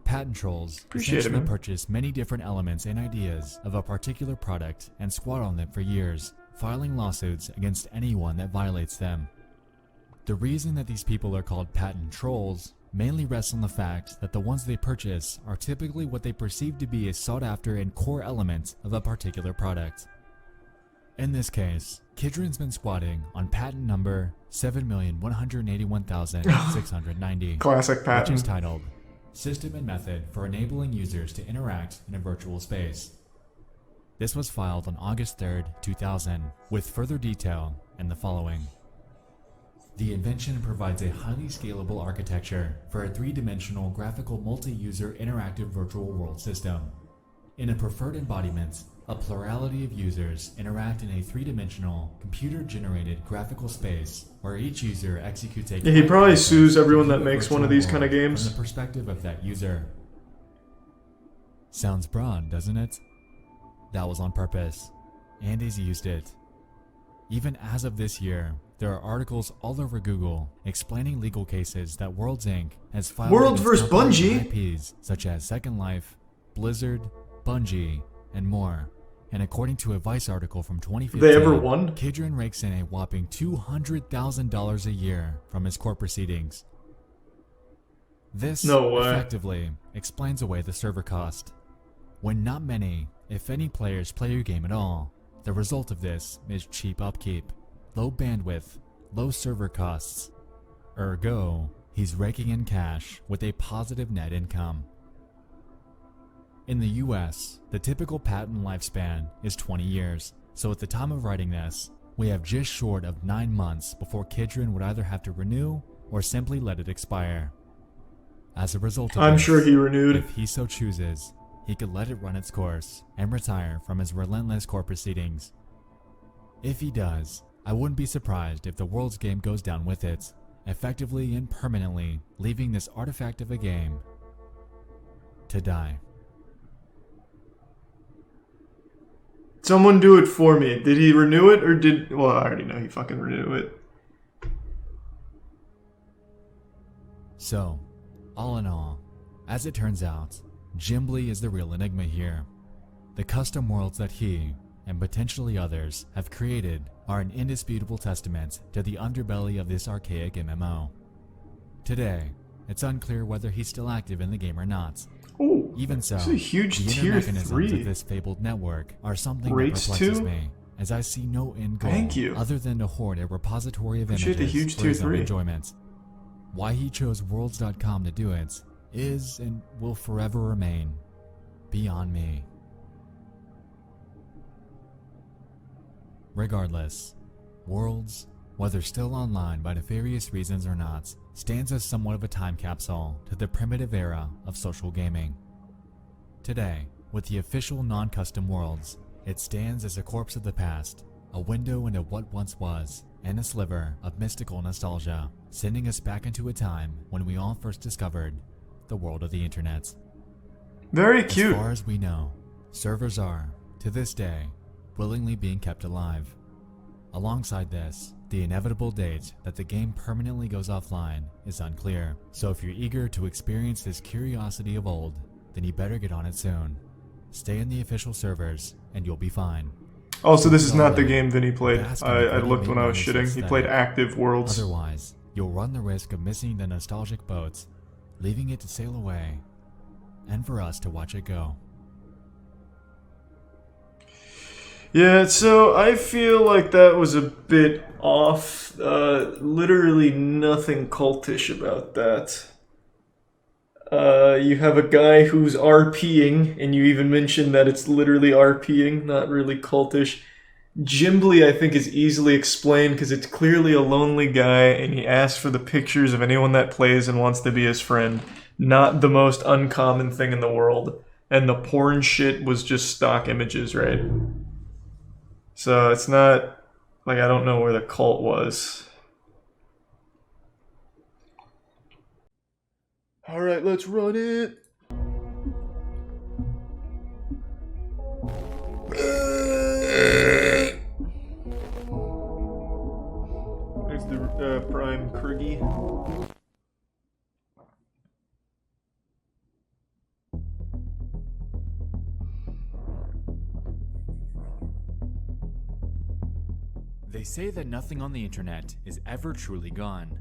S2: Patent trolls essentially purchase many different elements and ideas of a particular product and squat on them for years, filing lawsuits against anyone that violates them. The reason that these people are called patent trolls mainly rests on the fact that the ones they purchase are typically what they perceive to be a sought after and core element of a particular product. In this case, Kidron's been squatting on patent number 7,181,690.
S1: Classic patent.
S2: Which is titled System and Method for Enabling Users to Interact in a Virtual Space. This was filed on August 3rd, 2000, with further detail in the following. The invention provides a highly scalable architecture for a three-dimensional graphical multi-user interactive virtual world system. In a preferred embodiment, a plurality of users interact in a three-dimensional, computer-generated graphical space where each user executes a...
S1: Yeah, he probably sues everyone that makes one of these kind of games.
S2: From the perspective of that user. Sounds broad, doesn't it? That was on purpose. Andy's used it. Even as of this year, there are articles all over Google explaining legal cases that Worlds Inc. has filed
S1: Worlds vs. Bungie?
S2: IPs such as Second Life, Blizzard, Bungie, and more. And according to a Vice article from 2015,
S1: they ever won?
S2: Kidron rakes in a whopping $200,000 a year from his court proceedings. This effectively explains away the server cost. When not many, if any players play your game at all, the result of this is cheap upkeep, low bandwidth, low server costs. Ergo, he's raking in cash with a positive net income. In the US, the typical patent lifespan is 20 years, so at the time of writing this, we have just short of 9 months before Kidron would either have to renew or simply let it expire. As a result of
S1: I'm
S2: this,
S1: sure he renewed.
S2: If he so chooses, he could let it run its course and retire from his relentless court proceedings. If he does, I wouldn't be surprised if the world's game goes down with it, effectively and permanently leaving this artifact of a game to die.
S1: Someone do it for me. Did he renew it or did... Well, I already know he fucking renewed it.
S2: So, all in all, as it turns out, Gimli is the real enigma here. The custom worlds that he, and potentially others, have created are an indisputable testament to the underbelly of this archaic MMO. Today, it's unclear whether he's still active in the game or not.
S1: Ooh,
S2: even so,
S1: a huge
S2: the inner
S1: tier
S2: mechanisms
S1: 3
S2: of this fabled network are something
S1: rates
S2: that perplexes
S1: 2?
S2: me, as I see no end goal
S1: Thank you.
S2: other than to hoard a repository of
S1: Appreciate
S2: images
S1: the huge
S2: for
S1: tier
S2: his own
S1: 3.
S2: enjoyment. Why he chose Worlds.com to do it is and will forever remain beyond me. Regardless, Worlds, whether still online by nefarious reasons or not, stands as somewhat of a time capsule to the primitive era of social gaming. Today, with the official non-custom Worlds, it stands as a corpse of the past, a window into what once was, and a sliver of mystical nostalgia, sending us back into a time when we all first discovered the world of the internet.
S1: Very cute.
S2: As far as we know, servers are, to this day, willingly being kept alive. Alongside this, the inevitable date that the game permanently goes offline is unclear, so if you're eager to experience this curiosity of old, then you better get on it soon. Stay in the official servers, and you'll be fine.
S1: Also, this is not the game Vinny played. I looked when I was shitting. He played Active Worlds.
S2: Otherwise, you'll run the risk of missing the nostalgic boat, leaving it to sail away, and for us to watch it go.
S1: Yeah, so I feel like that was a bit off. Literally nothing cultish about that. You have a guy who's RPing, and you even mentioned that it's literally RPing, not really cultish. Jimbly, I think, is easily explained because it's clearly a lonely guy and he asks for the pictures of anyone that plays and wants to be his friend. Not the most uncommon thing in the world. And the porn shit was just stock images, right? So it's not like I don't know where the cult was. Alright, let's run it. There's the Prime Kriggy.
S2: They say that nothing on the internet is ever truly gone.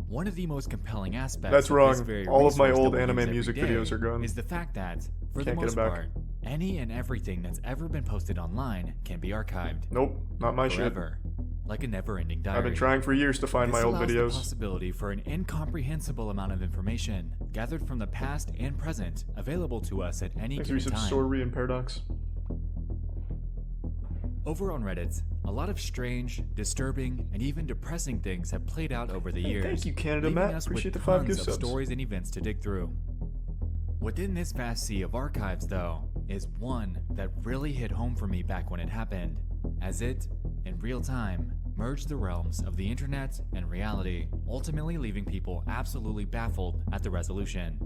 S2: One of the most compelling aspects
S1: That's
S2: of
S1: wrong.
S2: this very
S1: All of my
S2: resource that
S1: old
S2: we use
S1: anime
S2: every
S1: music
S2: day
S1: videos are gone.
S2: is the fact that, for
S1: Can't
S2: the
S1: get
S2: most
S1: them back.
S2: part, any and everything that's ever been posted online can be archived.
S1: Nope, not my
S2: forever, like a never-ending diary.
S1: I've been trying for years to find my old
S2: This allows
S1: videos.
S2: the possibility for an incomprehensible amount of information gathered from the past and present available to us at any
S1: Thanks
S2: given
S1: for
S2: time.
S1: Sorry and Paradox.
S2: Over on Reddit, a lot of strange, disturbing, and even depressing things have played out over the years.
S1: Thank you, Canada
S2: leaving
S1: Matt.
S2: us
S1: Appreciate
S2: with
S1: the 5
S2: tons
S1: gift
S2: of
S1: subs.
S2: stories and events to dig through. Within this vast sea of archives, though, is one that really hit home for me back when it happened, as it, in real time, merged the realms of the internet and reality, ultimately leaving people absolutely baffled at the resolution.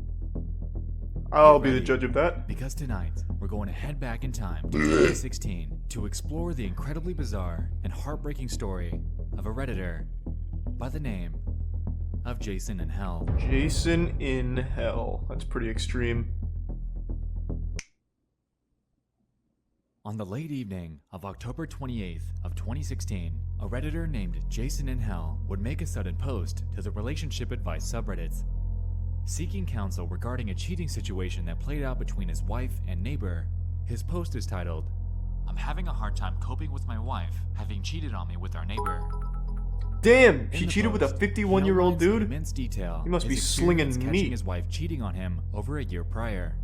S1: I'll be the judge of that.
S2: Because tonight, we're going to head back in time to 2016 to explore the incredibly bizarre and heartbreaking story of a Redditor by the name of Jason in Hell.
S1: Jason in Hell. That's pretty extreme.
S2: On the late evening of October 28th of 2016, a Redditor named Jason in Hell would make a sudden post to the relationship advice subreddit, seeking counsel regarding a cheating situation that played out between his wife and neighbor. His post is titled, "I'm having a hard time coping with my wife having cheated on me with our neighbor."
S1: Damn, she cheated with a 51-year-old dude?
S2: Immense detail.
S1: He must be
S2: his
S1: slinging
S2: experience catching
S1: meat.
S2: his wife cheating on him over a year prior.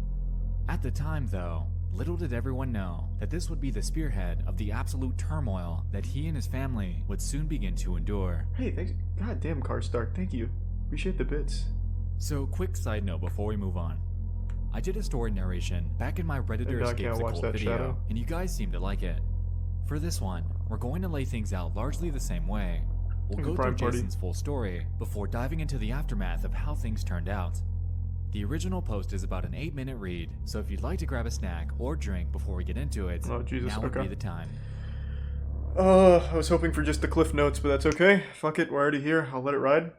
S2: At the time, though, little did everyone know that this would be the spearhead of the absolute turmoil that he and his family would soon begin to endure.
S1: Hey, thanks. God damn, Carstark. Thank you. Appreciate the bits.
S2: So, quick side note before we move on. I did a story narration back in my Redditor
S1: I
S2: Escapes
S1: can't
S2: the
S1: watch
S2: Cult
S1: that
S2: video,
S1: shadow.
S2: and you guys seem to like it. For this one, we're going to lay things out largely the same way. We'll go through
S1: Prime Party.
S2: Jason's full story before diving into the aftermath of how things turned out. The original post is about an 8-minute read, so if you'd like to grab a snack or drink before we get into it,
S1: Oh, Jesus,
S2: now would
S1: okay.
S2: be the time.
S1: I was hoping for just the cliff notes, but that's okay. Fuck it, we're already here. I'll let it ride.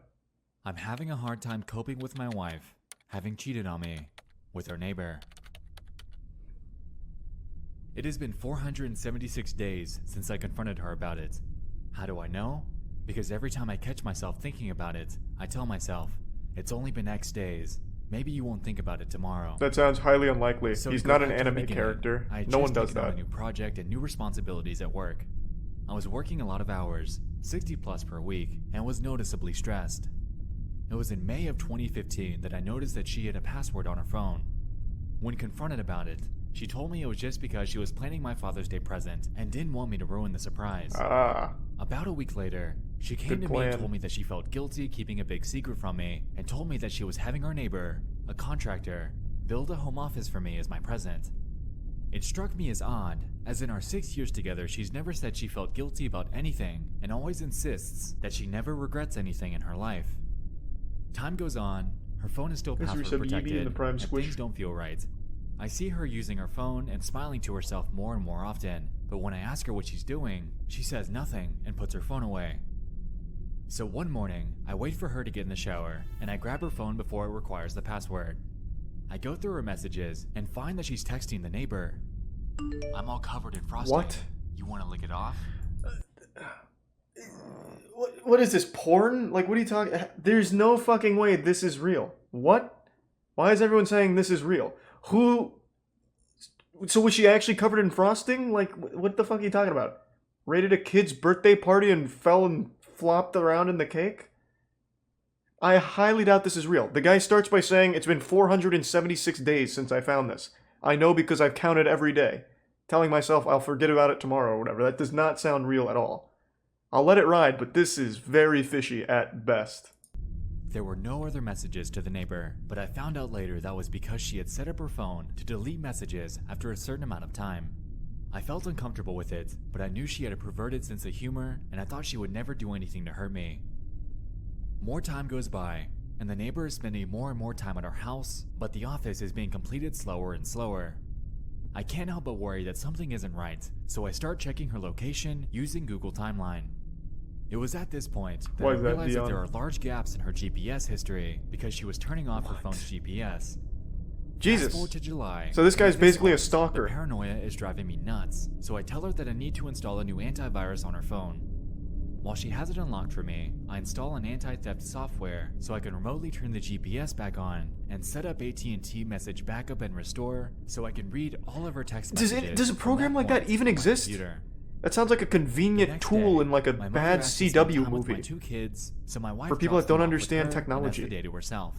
S2: I'm having a hard time coping with my wife, having cheated on me with her neighbor. It has been 476 days since I confronted her about it. How do I know? Because every time I catch myself thinking about it, I tell myself, it's only been X days. Maybe you won't think about it tomorrow.
S1: That sounds highly unlikely.
S2: So
S1: He's
S2: to go
S1: not an
S2: back to the
S1: anime
S2: beginning,
S1: character.
S2: I had
S1: No one
S2: just
S1: does
S2: taken on
S1: that.
S2: a new project and new responsibilities at work. I was working a lot of hours, 60 plus per week, and was noticeably stressed. It was in May of 2015 that I noticed that she had a password on her phone. When confronted about it, she told me it was just because she was planning my Father's Day present and didn't want me to ruin the surprise.
S1: Ah.
S2: About a week later, she came
S1: Good
S2: to me and
S1: plan.
S2: told me that she felt guilty keeping a big secret from me and told me that she was having our neighbor, a contractor, build a home office for me as my present. It struck me as odd, as in our 6 years together she's never said she felt guilty about anything and always insists that she never regrets anything in her life. Time goes on, her phone is still
S1: Thanks for
S2: password
S1: resub, EB
S2: protected,
S1: and the Prime
S2: and
S1: Squish.
S2: things don't feel right. I see her using her phone and smiling to herself more and more often, but when I ask her what she's doing, she says nothing and puts her phone away. So one morning, I wait for her to get in the shower, and I grab her phone before it requires the password. I go through her messages and find that she's texting the neighbor. "I'm all covered in frosting.
S1: What?
S2: You want to lick it off?"
S1: What is this, porn? Like, what are you talking? There's no fucking way this is real. What? Why is everyone saying this is real? Who? So was she actually covered in frosting? Like, what the fuck are you talking about? Raided a kid's birthday party and fell and flopped around in the cake? I highly doubt this is real. The guy starts by saying, it's been 476 days since I found this. I know because I've counted every day. telling myself I'll forget about it tomorrow or whatever. That does not sound real at all. I'll let it ride, but this is very fishy at best.
S2: There were no other messages to the neighbor, but I found out later that was because she had set up her phone to delete messages after a certain amount of time. I felt uncomfortable with it, but I knew she had a perverted sense of humor, and I thought she would never do anything to hurt me. More time goes by, and the neighbor is spending more and more time at our house, but the office is being completed slower and slower. I can't help but worry that something isn't right, so I start checking her location using Google Timeline. It was at this point that I realized that there are large gaps in her GPS history because she was turning off her phone's GPS.
S1: Jesus.
S2: Fast forward to July.
S1: So this guy's basically a stalker.
S2: The paranoia is driving me nuts, so I tell her that I need to install a new antivirus on her phone. While she has it unlocked for me, I install an anti-theft software so I can remotely turn the GPS back on and set up AT&T message backup and restore so I can read all of her text messages.
S1: Does a program like that even exist? That sounds like a convenient tool in like a bad CW movie.
S2: My 2 kids, so my wife
S1: for people that don't understand technology.
S2: The day to herself.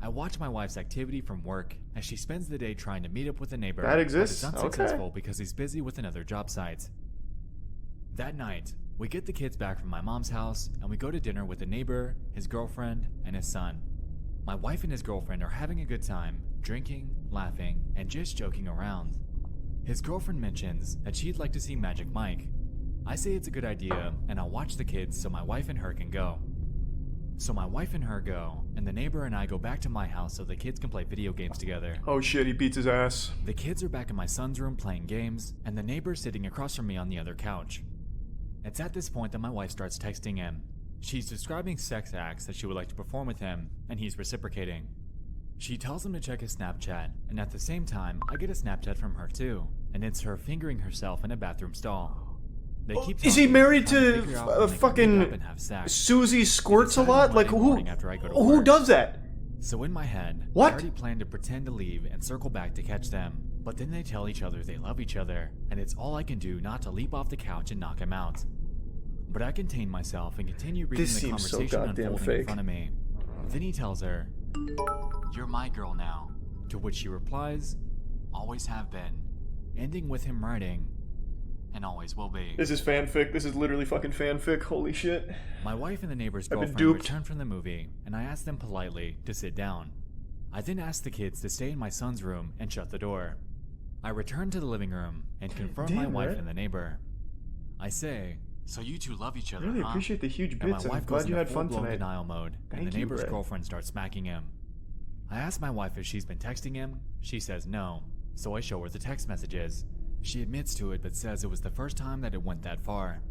S2: I watch my wife's activity from work as she spends the day trying to meet up with a neighbor.
S1: That exists?
S2: But is unsuccessful because he's busy with another job site. That night, we get the kids back from my mom's house and we go to dinner with a neighbor, his girlfriend, and his son. My wife and his girlfriend are having a good time, drinking, laughing, and just joking around. His girlfriend mentions that she'd like to see Magic Mike. I say it's a good idea and I'll watch the kids so my wife and her can go. So my wife and her go, and the neighbor and I go back to my house so the kids can play video games together.
S1: Oh shit, he beats his ass.
S2: The kids are back in my son's room playing games, and the neighbor's sitting across from me on the other couch. It's at this point that my wife starts texting him. She's describing sex acts that she would like to perform with him, and he's reciprocating. She tells him to check his Snapchat, and at the same time, I get a Snapchat from her too, and it's her fingering herself in a bathroom stall. They keep
S1: is he married to fucking Susie Squirts a lot? Like who does that?
S2: So in my head,
S1: what?
S2: I already planned to pretend to leave and circle back to catch them, but then they tell each other they love each other, and it's all I can do not to leap off the couch and knock him out. But I contain myself and continue reading the conversation unfolding in front of me. Then he tells her, "You're my girl now," to which she replies, "Always have been," ending with him writing, "And always will be."
S1: This is fanfic. This is literally fucking fanfic. Holy shit.
S2: My wife and the neighbor's girlfriend returned from the movie, and I asked them politely to sit down. I then asked the kids to stay in my son's room and shut the door. I return to the living room and confront my wife and the neighbor. I say, "So you two love each other,
S1: I really
S2: huh?"
S1: appreciate the huge
S2: And
S1: bits.
S2: my wife
S1: I'm
S2: goes
S1: glad you had
S2: into
S1: fun
S2: full-blown
S1: tonight.
S2: denial mode, and the neighbor's girlfriend starts smacking him. I ask my wife if she's been texting him. She says no, so I show her the text messages. She admits to it but says it was the first time that it went that far.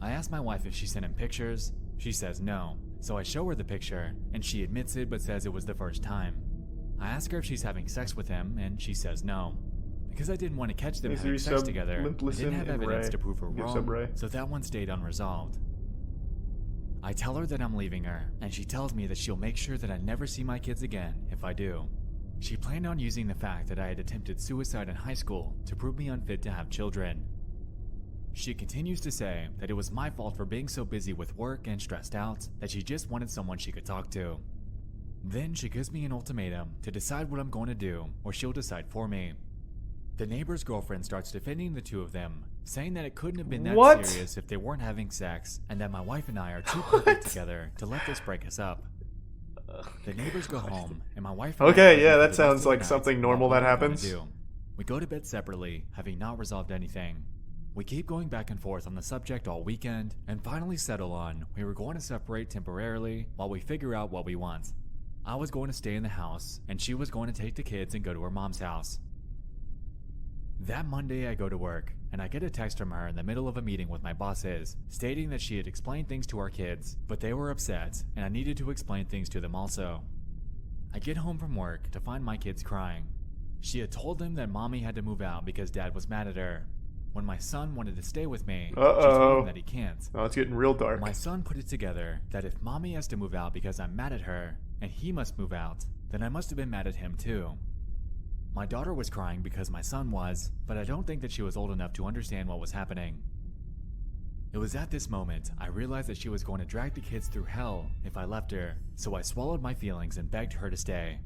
S2: I ask my wife if she sent him pictures. She says no, so I show her the picture, and she admits it but says it was the first time. I ask her if she's having sex with him, and she says no. Because I didn't want to catch them having sex together, I didn't have evidence to prove her wrong, so that one stayed unresolved. I tell her that I'm leaving her, and she tells me that she'll make sure that I never see my kids again if I do. She planned on using the fact that I had attempted suicide in high school to prove me unfit to have children. She continues to say that it was my fault for being so busy with work and stressed out that she just wanted someone she could talk to. Then she gives me an ultimatum to decide what I'm going to do, or she'll decide for me. The neighbor's girlfriend starts defending the two of them, saying that it couldn't have been that serious if they weren't having sex, and that my wife and I are too perfect together to let this break us up. The neighbors go home, and my wife and
S1: okay, yeah, that sounds like something normal that happens.
S2: We go to bed separately, having not resolved anything. We keep going back and forth on the subject all weekend, and finally settle on we were going to separate temporarily while we figure out what we want. I was going to stay in the house, and she was going to take the kids and go to her mom's house. That Monday I go to work, and I get a text from her in the middle of a meeting with my bosses, stating that she had explained things to our kids, but they were upset, and I needed to explain things to them also. I get home from work to find my kids crying. She had told them that mommy had to move out because dad was mad at her. When my son wanted to stay with me, she told him that he can't.
S1: Oh, it's getting real dark.
S2: My son put it together that if mommy has to move out because I'm mad at her, and he must move out, then I must have been mad at him too. My daughter was crying because my son was, but I don't think that she was old enough to understand what was happening. It was at this moment I realized that she was going to drag the kids through hell if I left her, so I swallowed my feelings and begged her to stay.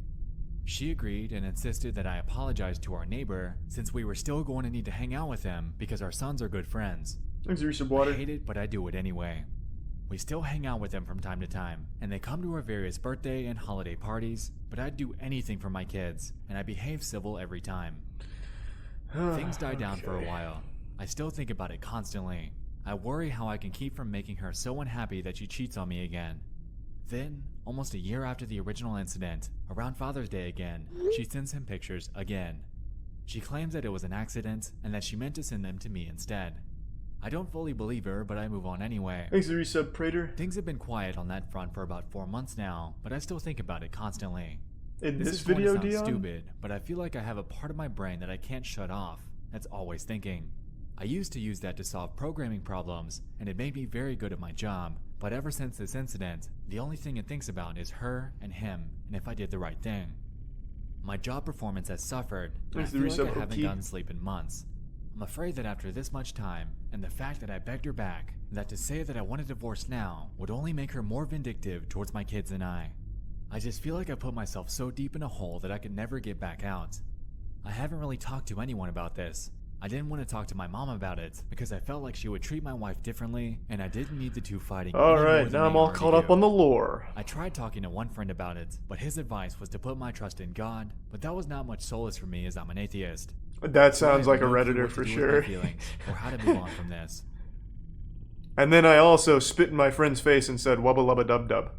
S2: She agreed and insisted that I apologize to our neighbor since we were still going to need to hang out with him because our sons are good friends.
S1: Thanks, Reese of Water.
S2: I hate it, but I do it anyway. We still hang out with them from time to time, and they come to our various birthday and holiday parties, but I'd do anything for my kids, and I behave civil every time. Things died down for a while. I still think about it constantly. I worry how I can keep from making her so unhappy that she cheats on me again. Then, almost a year after the original incident, around Father's Day again, she sends him pictures again. She claims that it was an accident and that she meant to send them to me instead. I don't fully believe her, but I move on anyway.
S1: Thanks, the resub, Prater.
S2: Things have been quiet on that front for about 4 months now, but I still think about it constantly.
S1: In
S2: This
S1: this
S2: is going to
S1: video,
S2: sound
S1: Dion?
S2: stupid, but I feel like I have a part of my brain that I can't shut off. That's always thinking. I used to use that to solve programming problems, and it made me very good at my job, but ever since this incident, the only thing it thinks about is her and him, and if I did the right thing. My job performance has suffered, and I
S1: Thanks, the
S2: feel like I
S1: resub,
S2: haven't
S1: Oki.
S2: gotten sleep in months. I'm afraid that after this much time, and the fact that I begged her back, that to say that I want a divorce now would only make her more vindictive towards my kids and I. I just feel like I put myself so deep in a hole that I could never get back out. I haven't really talked to anyone about this. I didn't want to talk to my mom about it because I felt like she would treat my wife differently, and I didn't need the two fighting.
S1: Alright, now I'm all caught up on the lore.
S2: I tried talking to one friend about it, but his advice was to put my trust in God, but that was not much solace for me as I'm an atheist.
S1: That sounds
S2: So I
S1: like a
S2: have no clue
S1: Redditor
S2: what to
S1: for
S2: do with
S1: sure.
S2: my feelings, or how to move on from this.
S1: And then I also spit in my friend's face and said, wubba lubba dub dub.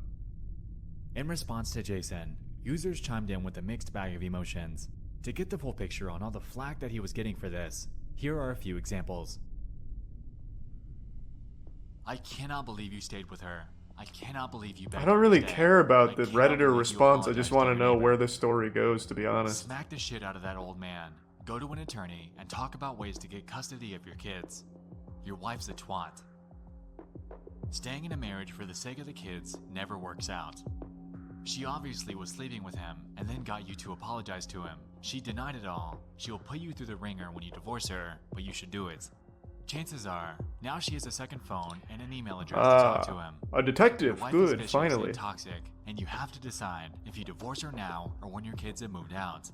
S2: In response to Jason, users chimed in with a mixed bag of emotions. To get the full picture on all the flack that he was getting for this, here are a few examples. I cannot believe you stayed with her. I cannot believe you begged
S1: I don't
S2: her
S1: really
S2: to stay.
S1: care about
S2: I
S1: the
S2: cannot
S1: Redditor
S2: believe you
S1: response, I just
S2: apologized
S1: want
S2: to
S1: to
S2: your
S1: know
S2: neighbor.
S1: where this story goes, to be honest.
S2: Smack the shit out of that old man. Go to an attorney and talk about ways to get custody of your kids. Your wife's a twat. Staying in a marriage for the sake of the kids never works out. She obviously was sleeping with him and then got you to apologize to him. She denied it all. She will put you through the ringer when you divorce her, but you should do it. Chances are, now she has a second phone and an email address to talk to him.
S1: A detective,
S2: Your wife
S1: good,
S2: is vicious
S1: finally.
S2: and toxic, and you have to decide if you divorce her now or when your kids have moved out.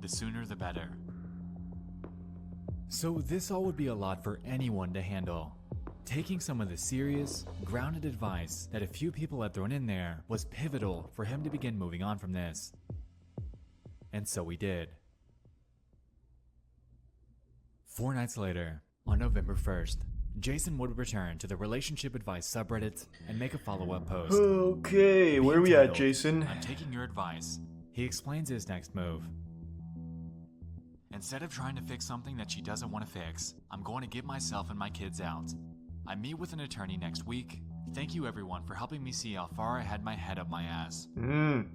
S2: The sooner the better. So this all would be a lot for anyone to handle. Taking some of the serious, grounded advice that a few people had thrown in there was pivotal for him to begin moving on from this. And so we did. 4 nights later, on November 1st, Jason would return to the relationship advice subreddit and make a follow-up post.
S1: Okay, where we at, Jason?
S2: I'm taking your advice. He explains his next move. Instead of trying to fix something that she doesn't want to fix, I'm going to get myself and my kids out. I meet with an attorney next week. Thank you everyone for helping me see how far I had my head up my ass. In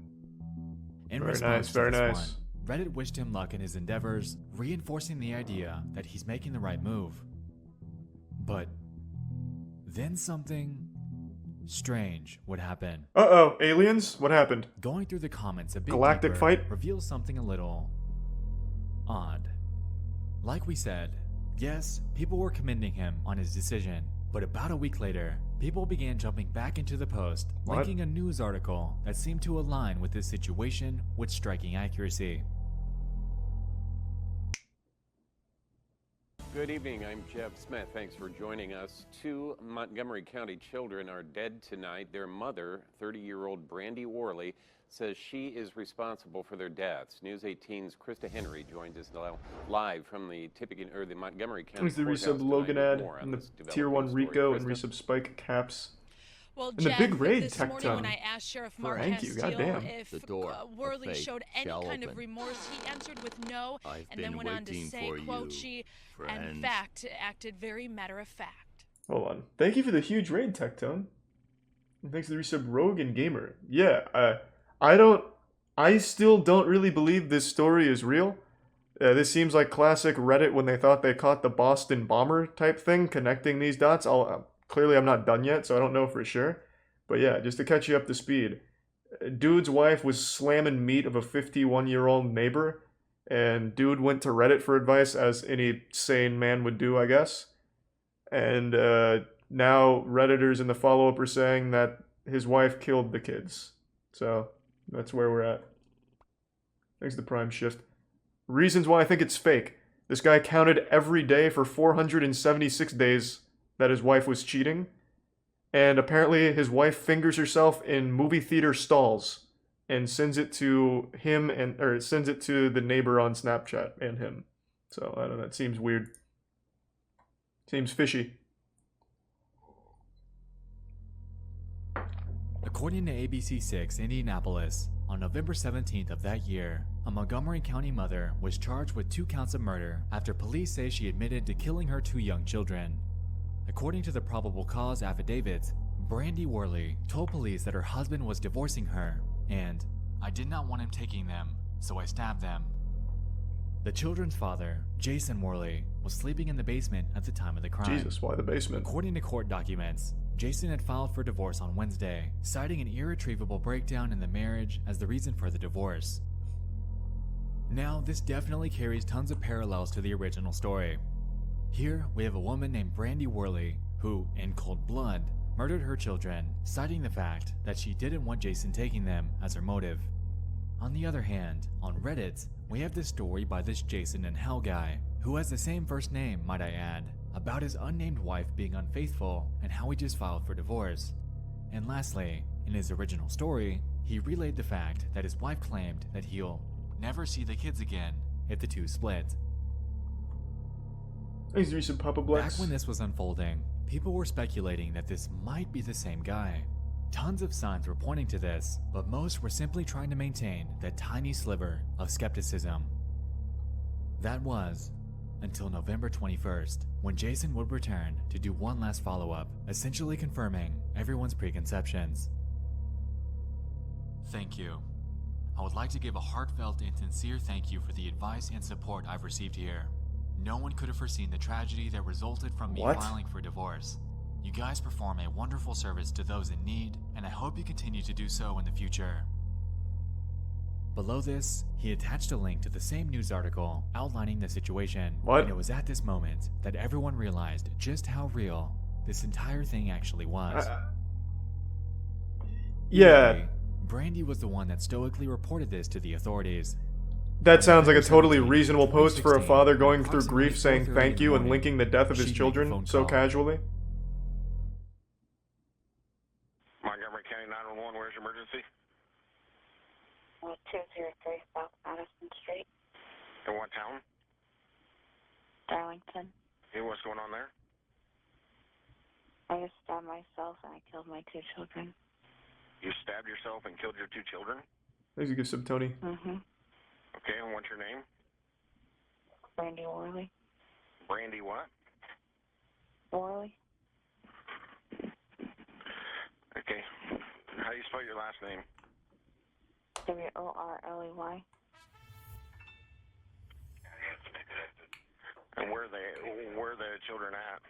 S1: Very
S2: response
S1: nice,
S2: to
S1: very
S2: this
S1: nice.
S2: one, Reddit wished him luck in his endeavors, reinforcing the idea that he's making the right move. But then something strange would happen.
S1: Uh-oh, aliens? What happened?
S2: Going through the comments a bit
S1: Galactic
S2: deeper
S1: fight?
S2: reveals something a little odd. Like we said, yes, people were commending him on his decision, but about a week later, people began jumping back into the post,
S1: What?
S2: linking a news article that seemed to align with this situation with striking accuracy.
S16: Good evening, I'm Jeff Smith. Thanks for joining us. 2 Montgomery County children are dead tonight. Their mother, 30-year-old Brandy Worley, says she is responsible for their deaths. News 18's Krista Henry joins us now live from the the Montgomery County
S1: There's the
S16: courthouse
S1: resub Logan
S16: tonight
S1: ad,
S16: with more on
S1: and the
S16: this
S1: tier 1
S16: developing
S1: Rico,
S16: story.
S1: and
S16: Krista?
S1: resub Spike caps.
S17: Well,
S1: And the
S17: Jeff,
S1: big raid
S17: this
S1: tech
S17: morning when
S1: ton.
S17: I asked Sheriff Mark
S1: Thank you,
S17: Castile
S1: goddamn.
S17: if
S18: The door
S17: Worley
S18: of fate
S17: showed any
S18: shall
S17: kind of
S18: open.
S17: remorse, he answered with no,
S18: I've
S17: and then
S18: been
S17: went on to
S18: waiting
S17: say,
S18: for
S17: quote,
S18: you,
S17: she, in
S18: friends.
S17: fact, acted very matter of fact.
S1: Hold on. Thank you for the huge raid, Tectone. And thanks to the resub Rogan Gamer. Yeah, I still don't really believe this story is real. This seems like classic Reddit when they thought they caught the Boston bomber type thing, connecting these dots. Clearly I'm not done yet, so I don't know for sure. But yeah, just to catch you up to speed. Dude's wife was slamming meat of a 51-year-old neighbor, and dude went to Reddit for advice, as any sane man would do, I guess. And now Redditors in the follow-up are saying that his wife killed the kids. So that's where we're at. Thanks to Prime Shift. Reasons why I think it's fake. This guy counted every day for 476 days that his wife was cheating. And apparently his wife fingers herself in movie theater stalls and sends it to him or sends it to the neighbor on Snapchat and him. So, I don't know, it seems weird. Seems fishy.
S2: According to ABC6 Indianapolis, on November 17th of that year, a Montgomery County mother was charged with 2 counts of murder after police say she admitted to killing her 2 young children. According to the probable cause affidavit, Brandy Worley told police that her husband was divorcing her, and "I did not want him taking them, so I stabbed them." The children's father, Jason Worley, was sleeping in the basement at the time of the crime.
S1: Jesus, why the basement?
S2: According to court documents, Jason had filed for divorce on Wednesday, citing an irretrievable breakdown in the marriage as the reason for the divorce. Now, this definitely carries tons of parallels to the original story. Here, we have a woman named Brandy Worley who, in cold blood, murdered her children, citing the fact that she didn't want Jason taking them as her motive. On the other hand, on Reddit, we have this story by this Jason and Hell guy, who has the same first name, might I add, about his unnamed wife being unfaithful and how he just filed for divorce. And lastly, in his original story, he relayed the fact that his wife claimed that he'll never see the kids again if the two split.
S1: These recent Papa Blacks.
S2: Back when this was unfolding, people were speculating that this might be the same guy. Tons of signs were pointing to this, but most were simply trying to maintain that tiny sliver of skepticism. That was until November 21st, when Jason would return to do one last follow-up, essentially confirming everyone's preconceptions. Thank you. I would like to give a heartfelt and sincere thank you for the advice and support I've received here. No one could have foreseen the tragedy that resulted from me filing for divorce. You guys perform a wonderful service to those in need, and I hope you continue to do so in the future. Below this, he attached a link to the same news article outlining the situation. And it was at this moment that everyone realized just how real this entire thing actually was.
S1: Yeah.
S2: Anyway, Brandy was the one that stoically reported this to the authorities.
S1: That sounds like a totally reasonable post for a father going through grief saying thank you and linking the death of his children so casually.
S18: Montgomery County 911, where's your emergency?
S19: 203 South Madison Street.
S18: In what town?
S19: Darlington.
S18: Hey, what's going on there?
S19: I just stabbed myself and I killed my 2 children.
S18: You stabbed yourself and killed your 2 children?
S1: Thanks, you give sub Tony.
S19: Mm-hmm.
S18: Okay, and what's your name?
S19: Brandy Worley.
S18: Brandy what?
S19: Worley.
S18: Okay. How do you spell your last name?
S19: Worley.
S18: And where are the children at?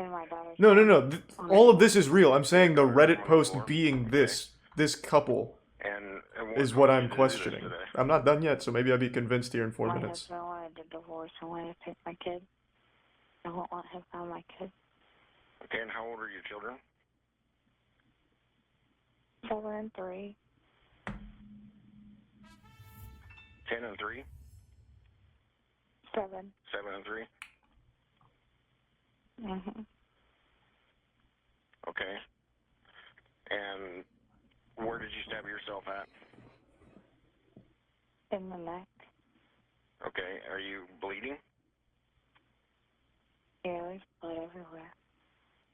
S19: In my daughter's
S1: No. All of this is real. I'm saying the Reddit post being this couple is what I'm questioning. I'm not done yet, so maybe I'll be convinced here in 4 minutes.
S19: My husband wanted to divorce and wanted to take my kid. I won't let him have my kid.
S18: Okay, and how old are your children?
S19: 7 and 3.
S18: 10 and 3?
S19: 7.
S18: 7 and 3?
S19: Mm-hmm.
S18: Okay. And where did you stab yourself at?
S19: In the neck.
S18: Okay. Are you bleeding?
S19: Yeah, there's blood everywhere.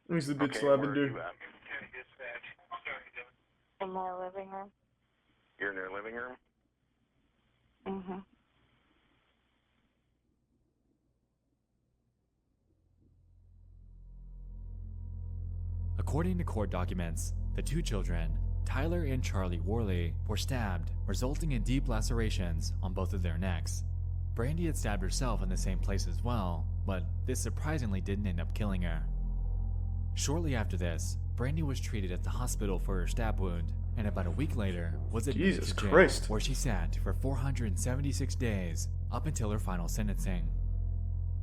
S1: Where's the bitch
S18: Where are
S1: lavender?
S18: you at?
S19: In my living room.
S18: You're in your living room?
S19: Mm-hmm.
S2: According to court documents, the 2 children, Tyler and Charlie Worley, were stabbed, resulting in deep lacerations on both of their necks. Brandy had stabbed herself in the same place as well, but this surprisingly didn't end up killing her. Shortly after this, Brandy was treated at the hospital for her stab wound, and about a week later was admitted to jail, where she sat for 476 days up until her final sentencing.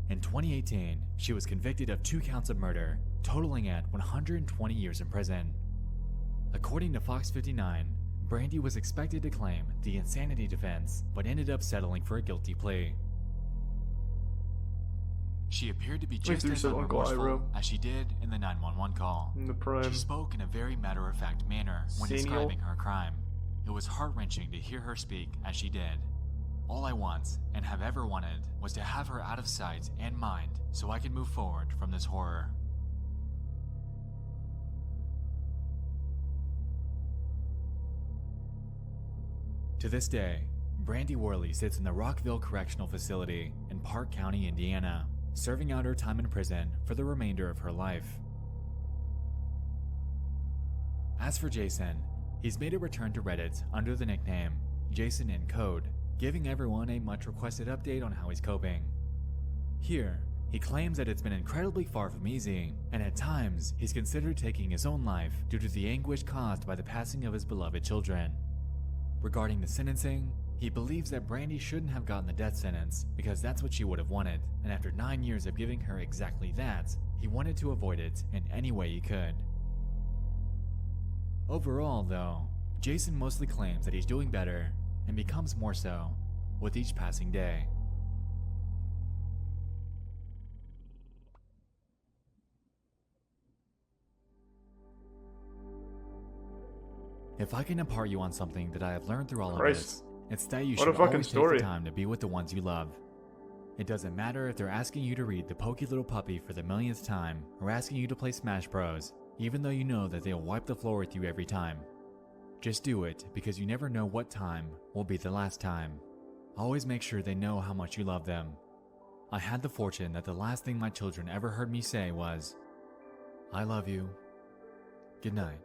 S2: In 2018, she was convicted of 2 counts of murder, totaling at 120 years in prison. According to Fox 59, Brandy was expected to claim the insanity defense, but ended up settling for a guilty plea. She appeared to be just as unremorseful as she did in the 911 call. She spoke in a very matter-of-fact manner when describing her crime. It was heart-wrenching to hear her speak as she did. All I want, and have ever wanted, was to have her out of sight and mind so I could move forward from this horror. To this day, Brandy Worley sits in the Rockville Correctional Facility in Park County, Indiana, serving out her time in prison for the remainder of her life. As for Jason, he's made a return to Reddit under the nickname Jason in Code, giving everyone a much requested update on how he's coping. Here, he claims that it's been incredibly far from easy, and at times he's considered taking his own life due to the anguish caused by the passing of his beloved children. Regarding the sentencing, he believes that Brandy shouldn't have gotten the death sentence because that's what she would have wanted, and after 9 years of giving her exactly that, he wanted to avoid it in any way he could. Overall, though, Jason mostly claims that he's doing better, and becomes more so with each passing day. If I can impart you on something that I have learned through all of this, it's that you should always take the time to be with the ones you love. It doesn't matter if they're asking you to read The Pokey Little Puppy for the millionth time, or asking you to play Smash Bros, even though you know that they'll wipe the floor with you every time. Just do it, because you never know what time will be the last time. Always make sure they know how much you love them. I had the fortune that the last thing my children ever heard me say was, "I love you. Good night.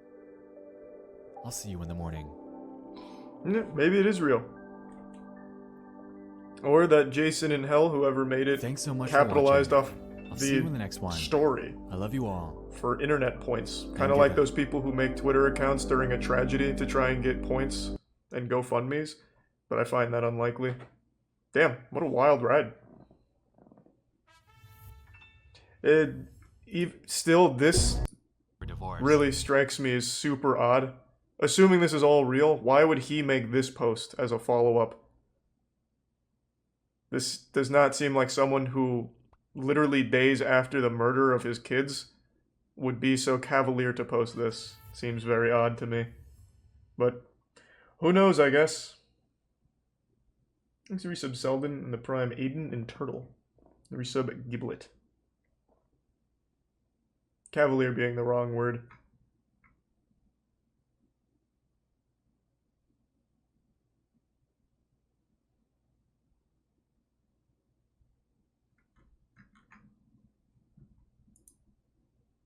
S2: I'll see you in the morning."
S1: Yeah, maybe it is real. Or that Jason in Hell, whoever made it,
S2: thanks so much
S1: capitalized off
S2: I'll see you in the next one.
S1: Story.
S2: I love you all.
S1: For internet points. Kind of like those people who make Twitter accounts during a tragedy to try and get points and GoFundMes. But I find that unlikely. Damn, what a wild ride. Still, this really strikes me as super odd. Assuming this is all real, why would he make this post as a follow-up? This does not seem like someone who, literally days after the murder of his kids, would be so cavalier to post this. Seems very odd to me. But, who knows, I guess. Thanks to resub Selden and the Prime Aiden and Turtle. The resub Giblet. Cavalier being the wrong word.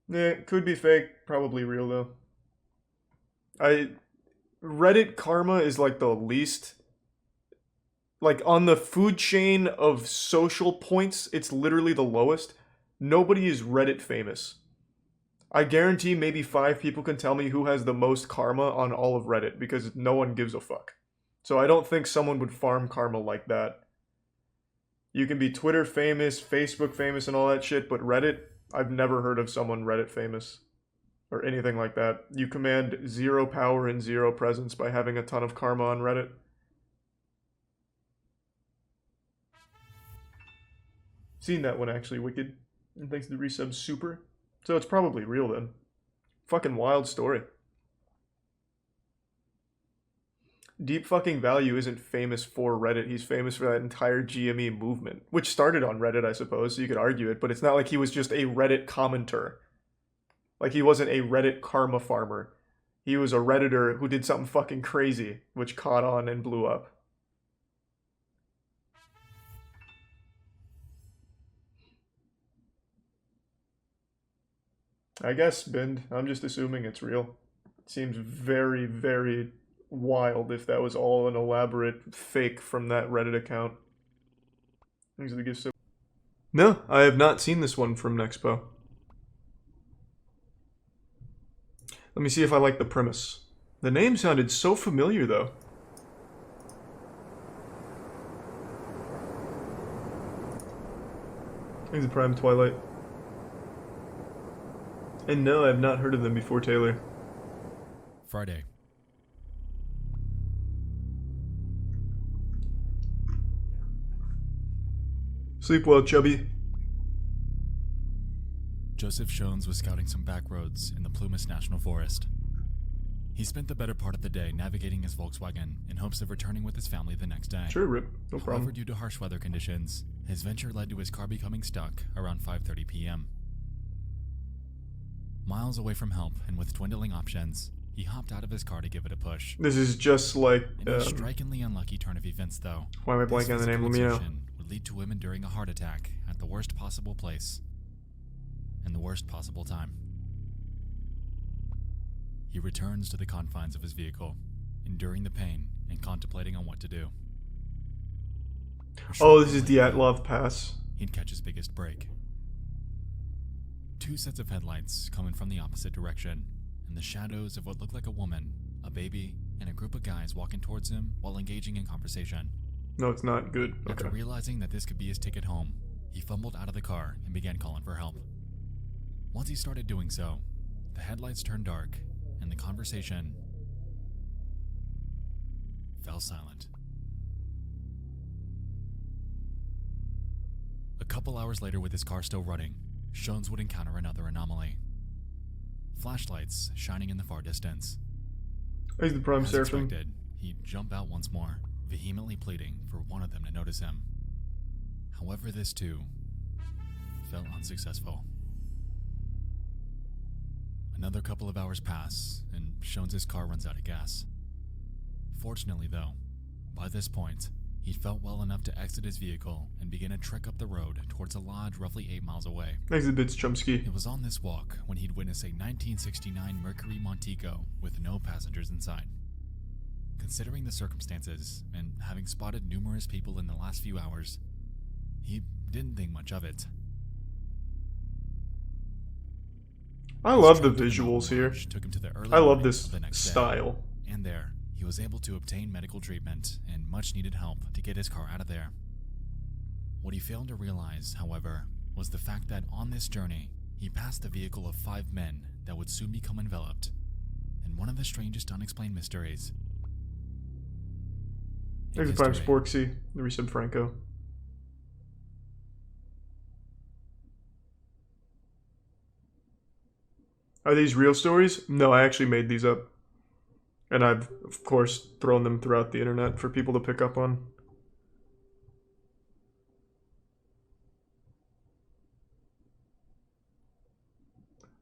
S1: Yeah, could be fake, probably real though. Reddit karma is like the least, like on the food chain of social points, it's literally the lowest. Nobody is Reddit famous. I guarantee maybe 5 people can tell me who has the most karma on all of Reddit because no one gives a fuck. So I don't think someone would farm karma like that. You can be Twitter famous, Facebook famous and all that shit, but Reddit, I've never heard of someone Reddit famous or anything like that. You command 0 power and 0 presence by having a ton of karma on Reddit. Seen that one actually, Wicked. And thanks to the resub Super. So it's probably real then. Fucking wild story. Deep fucking Value isn't famous for Reddit. He's famous for that entire GME movement, which started on Reddit, I suppose, so you could argue it, but it's not like he was just a Reddit commenter. Like, he wasn't a Reddit karma farmer. He was a Redditor who did something fucking crazy, which caught on and blew up. I guess, Bind. I'm just assuming it's real. It seems very, very wild if that was all an elaborate fake from that Reddit account. Thanks for the gift. No, I have not seen this one from Nexpo. Let me see if I like the premise. The name sounded so familiar, though. Thanks, the Prime Twilight. And no, I have not heard of them before, Taylor.
S2: Friday.
S1: Sleep well, chubby.
S2: Joseph Shones was scouting some back roads in the Plumas National Forest. He spent the better part of the day navigating his Volkswagen in hopes of returning with his family the next day.
S1: Sure, Rip. No problem.
S2: However, due to harsh weather conditions, his venture led to his car becoming stuck around 5:30 p.m. Miles away from help and with dwindling options, he hopped out of his car to give it a push.
S1: This is just like...
S2: In a strikingly unlucky turn of events, though,
S1: why am I blanking on the name? Let me know.
S2: Would lead to him enduring a heart attack at the worst possible place and the worst possible time. He returns to the confines of his vehicle, enduring the pain and contemplating on what to do.
S1: Oh, this is Dyatlov Pass.
S2: He'd catch his biggest break. Two sets of headlights coming from the opposite direction, and the shadows of what looked like a woman, a baby, and a group of guys walking towards him while engaging in conversation.
S1: No, it's not good. Okay.
S2: After realizing that this could be his ticket home, he fumbled out of the car and began calling for help. Once he started doing so, the headlights turned dark, and the conversation fell silent. A couple hours later, with his car still running, Shones would encounter another anomaly. Flashlights shining in the far distance.
S1: He's the prime
S2: As
S1: seraphim.
S2: expected, he'd jump out once more, vehemently pleading for one of them to notice him. However, this too felt unsuccessful. Another couple of hours pass, and Shones' car runs out of gas. Fortunately, though, by this point, he'd felt well enough to exit his vehicle and begin a trek up the road towards a lodge roughly 8 miles away.
S1: Exhibits Chomsky.
S2: It was on this walk when he'd witnessed a 1969 Mercury Montego with no passengers inside. Considering the circumstances, and having spotted numerous people in the last few hours, he didn't think much of it.
S1: I love the visuals here.
S2: Took him to the early
S1: I love
S2: morning
S1: this
S2: of the next
S1: style.
S2: Day, and there, he was able to obtain medical treatment and much needed help to get his car out of there. What he failed to realize, however, was the fact that on this journey, he passed the vehicle of 5 men that would soon become enveloped in one of the strangest unexplained mysteries.
S1: There's a prime Sporksy, the resub Franco. Are these real stories? No, I actually made these up. And I've, of course, thrown them throughout the internet for people to pick up on.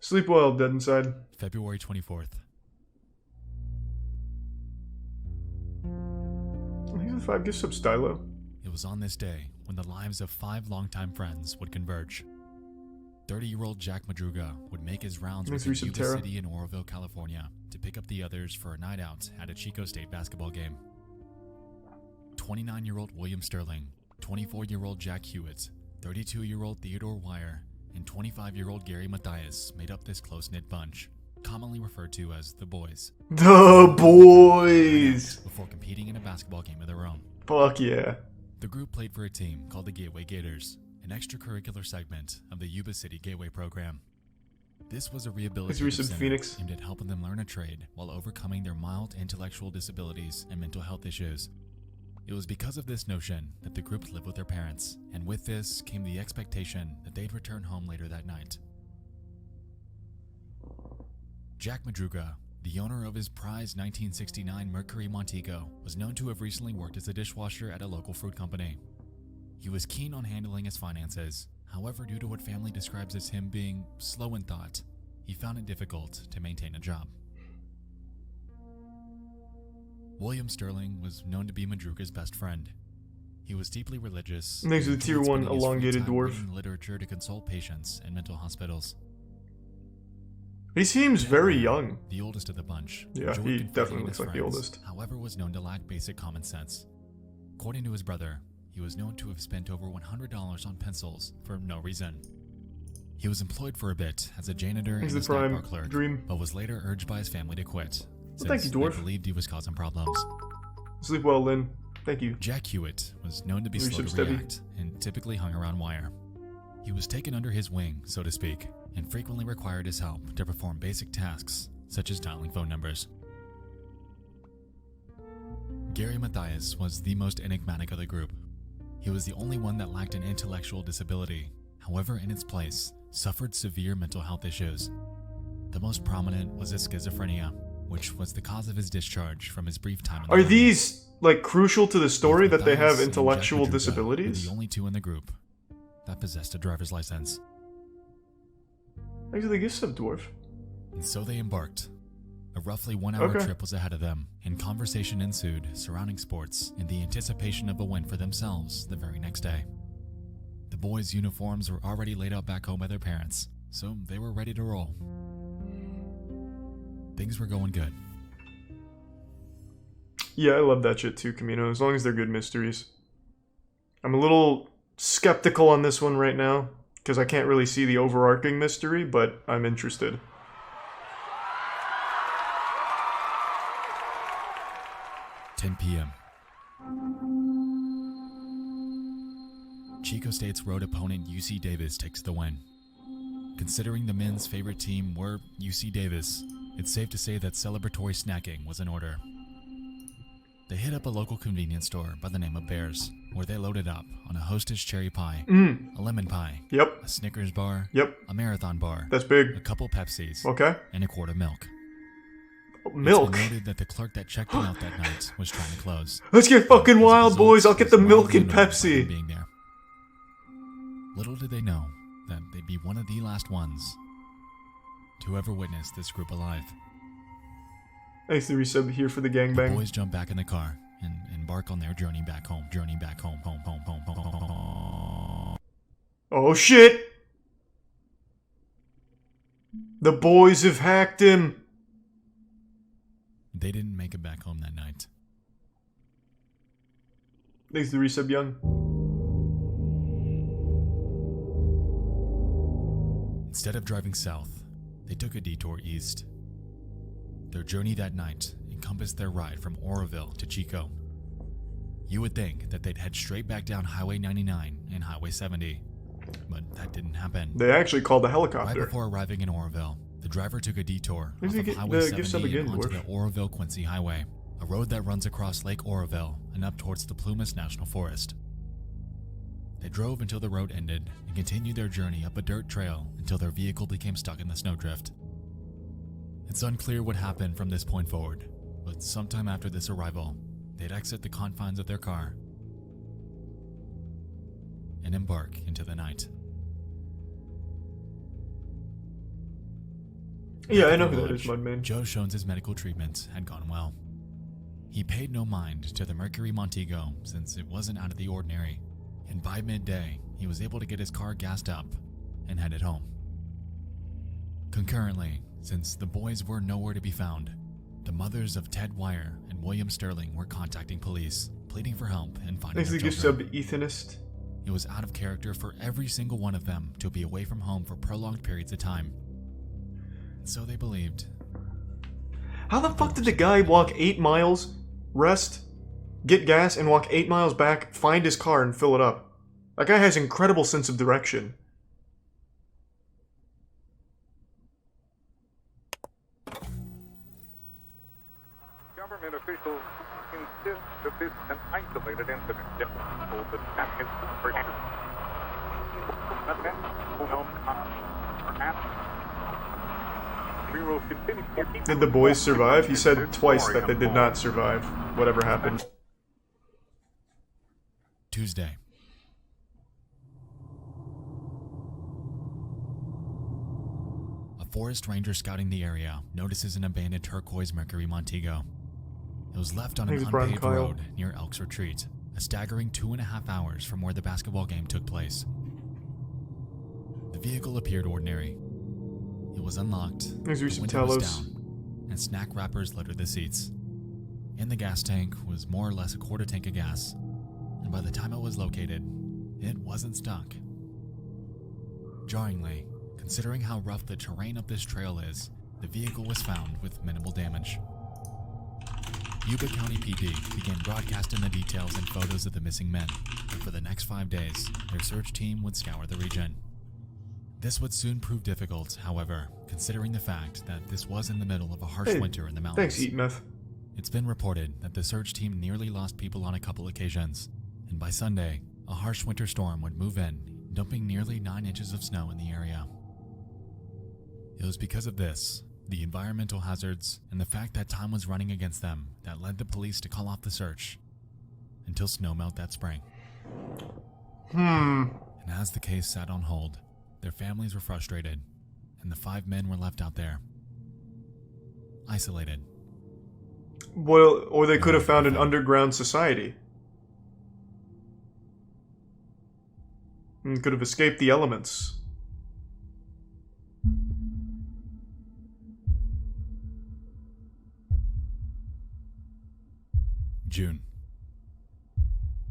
S1: Sleep well, Dead Inside.
S2: February 24th.
S1: Here's the 5 gift sub stylo.
S2: It was on this day when the lives of 5 longtime friends would converge. 30-year-old Jack Madruga would make his rounds within Yuba City in Oroville, California, to pick up the others for a night out at a Chico State basketball game. 29-year-old William Sterling, 24-year-old Jack Hewitt, 32-year-old Theodore Wire, and 25-year-old Gary Mathias made up this close-knit bunch, commonly referred to as the Boys.
S1: The Boys!
S2: Before competing in a basketball game of their own.
S1: Fuck yeah.
S2: The group played for a team called the Gateway Gators, an extracurricular segment of the Yuba City Gateway program. This was a rehabilitative center aimed at helping them learn a trade while overcoming their mild intellectual disabilities and mental health issues. It was because of this notion that the group lived with their parents, and with this came the expectation that they'd return home later that night. Jack Madruga, the owner of his prized 1969 Mercury Montego, was known to have recently worked as a dishwasher at a local fruit company. He was keen on handling his finances. However, due to what family describes as him being slow in thought, he found it difficult to maintain a job. William Sterling was known to be Madruga's best friend. He was deeply religious.
S1: Next to the tier 1 elongated dwarf.
S2: Reading literature to consult patients in mental hospitals.
S1: He seems very young.
S2: The oldest of the bunch.
S1: Yeah, he definitely looks like the oldest.
S2: However, was known to lack basic common sense. According to his brother, he was known to have spent over $100 on pencils for no reason. He was employed for a bit as a janitor and a snack bar clerk, but was later urged by his family to quit, since
S1: thank you, dwarf.
S2: They believed he was causing problems.
S1: Sleep well, Lynn. Thank you.
S2: Jack Hewitt was known to be slow to react and typically hung around wire. He was taken under his wing, so to speak, and frequently required his help to perform basic tasks such as dialing phone numbers. Gary Mathias was the most enigmatic of the group. He was the only one that lacked an intellectual disability, however, in its place, suffered severe mental health issues. The most prominent was his schizophrenia, which was the cause of his discharge from his brief time in the
S1: Are
S2: Army.
S1: these, like, crucial to the story that they have
S2: Matthias and
S1: intellectual
S2: Jack Madruga
S1: disabilities?
S2: were the only two in the group that possessed a driver's license.
S1: Actually, give some dwarf.
S2: And so they embarked. A roughly 1 hour
S1: Okay.
S2: trip was ahead of them, and conversation ensued surrounding sports in the anticipation of a win for themselves the very next day. The boys' uniforms were already laid out back home by their parents, so they were ready to roll. Things were going good.
S1: Yeah, I love that shit too, Camino, as long as they're good mysteries. I'm a little skeptical on this one right now, because I can't really see the overarching mystery, but I'm interested.
S2: p.m. Chico State's road opponent UC Davis takes the win. Considering the men's favorite team were UC Davis, it's safe to say that celebratory snacking was in order. They hit up a local convenience store by the name of Bears, where they loaded up on a Hostess cherry pie, a lemon pie,
S1: Yep.
S2: a Snickers bar,
S1: Yep.
S2: a Marathon bar,
S1: That's big.
S2: a couple Pepsis,
S1: Okay.
S2: and a quart of milk.
S1: Milk.
S2: It's been noted that the clerk that checked them out that night was trying to close.
S1: Let's get fucking
S2: As a
S1: wild,
S2: result,
S1: boys. I'll get the
S2: he was
S1: milk
S2: mildly
S1: and
S2: annoyed by
S1: Pepsi.
S2: them being there. Little did they know that they'd be one of the last ones to ever witness this group alive.
S1: Thanks to resub here for the
S2: The
S1: gangbang.
S2: boys jump back in the car and embark on their journey back home. Home.
S1: Oh shit! The boys have hacked him.
S2: They didn't make it back home that night.
S1: Thanks to resub young.
S2: Instead of driving south, they took a detour east. Their journey that night encompassed their ride from Oroville to Chico. You would think that they'd head straight back down Highway 99 and Highway 70, but that didn't happen.
S1: They actually called the helicopter.
S2: Right before arriving in Oroville, the driver took a detour
S1: Maybe
S2: off
S1: get-
S2: of Highway
S1: give some
S2: 70
S1: again,
S2: and onto
S1: dwarf.
S2: the Oroville-Quincy Highway, a road that runs across Lake Oroville and up towards the Plumas National Forest. They drove until the road ended and continued their journey up a dirt trail until their vehicle became stuck in the snowdrift. It's unclear what happened from this point forward, but sometime after this arrival, they'd exit the confines of their car and embark into the night.
S1: Yeah, I know
S2: After
S1: who that is,
S2: lunch,
S1: Mudman.
S2: Joe Shones' medical treatment had gone well. He paid no mind to the Mercury Montego since it wasn't out of the ordinary, and by midday, he was able to get his car gassed up and headed home. Concurrently, since the boys were nowhere to be found, the mothers of Ted Wire and William Sterling were contacting police, pleading for help and finding
S1: Thanks
S2: their
S1: to give
S2: children.
S1: sub Ethanist.
S2: It was out of character for every single one of them to be away from home for prolonged periods of time. So they believed.
S1: How the fuck did the guy walk 8 miles, rest, get gas, and walk 8 miles back, find his car, and fill it up? That guy has incredible sense of direction.
S20: Government officials insist that this is an isolated incident. We will continue to keep
S1: Did the boys survive? He said twice that they did not survive, whatever happened.
S2: Tuesday. A forest ranger scouting the area notices an abandoned turquoise Mercury Montego. It was left on an
S1: Thanks, Brian
S2: unpaved
S1: Kyle.
S2: road near Elks Retreat, a staggering 2.5 hours from where the basketball game took place. The vehicle appeared ordinary. It was unlocked,
S1: Thanks,
S2: the
S1: Yusuf
S2: window was
S1: Talos.
S2: down, and snack wrappers littered the seats. In the gas tank was more or less a quarter tank of gas, and by the time it was located, it wasn't stuck. Jarringly, considering how rough the terrain of this trail is, the vehicle was found with minimal damage. Yuba County PD began broadcasting the details and photos of the missing men, and for the next 5 days, their search team would scour the region. This would soon prove difficult, however, considering the fact that this was in the middle of a harsh
S1: Hey,
S2: winter in the mountains.
S1: Thanks, Eat Meth.
S2: It's been reported that the search team nearly lost people on a couple occasions, and by Sunday, a harsh winter storm would move in, dumping nearly 9 inches of snow in the area. It was because of this, the environmental hazards, and the fact that time was running against them that led the police to call off the search until snow melt that spring. And as the case sat on hold, their families were frustrated, and the 5 men were left out there, isolated.
S1: Well, or they could have found an underground society. And could have escaped the elements.
S2: June.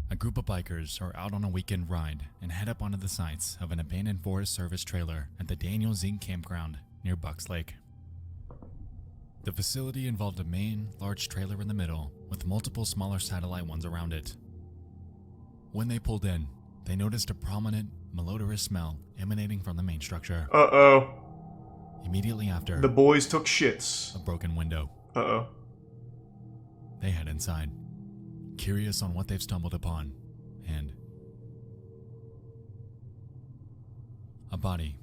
S2: A group of bikers are out on a weekend ride and head up onto the sites of an abandoned Forest Service trailer at the Daniel Zink campground near Bucks Lake. The facility involved a main, large trailer in the middle with multiple smaller satellite ones around it. When they pulled in, they noticed a prominent, malodorous smell emanating from the main structure.
S1: Uh-oh.
S2: Immediately after,
S1: the boys took shits.
S2: A broken window.
S1: Uh-oh.
S2: They head inside, curious on what they've stumbled upon, and a body.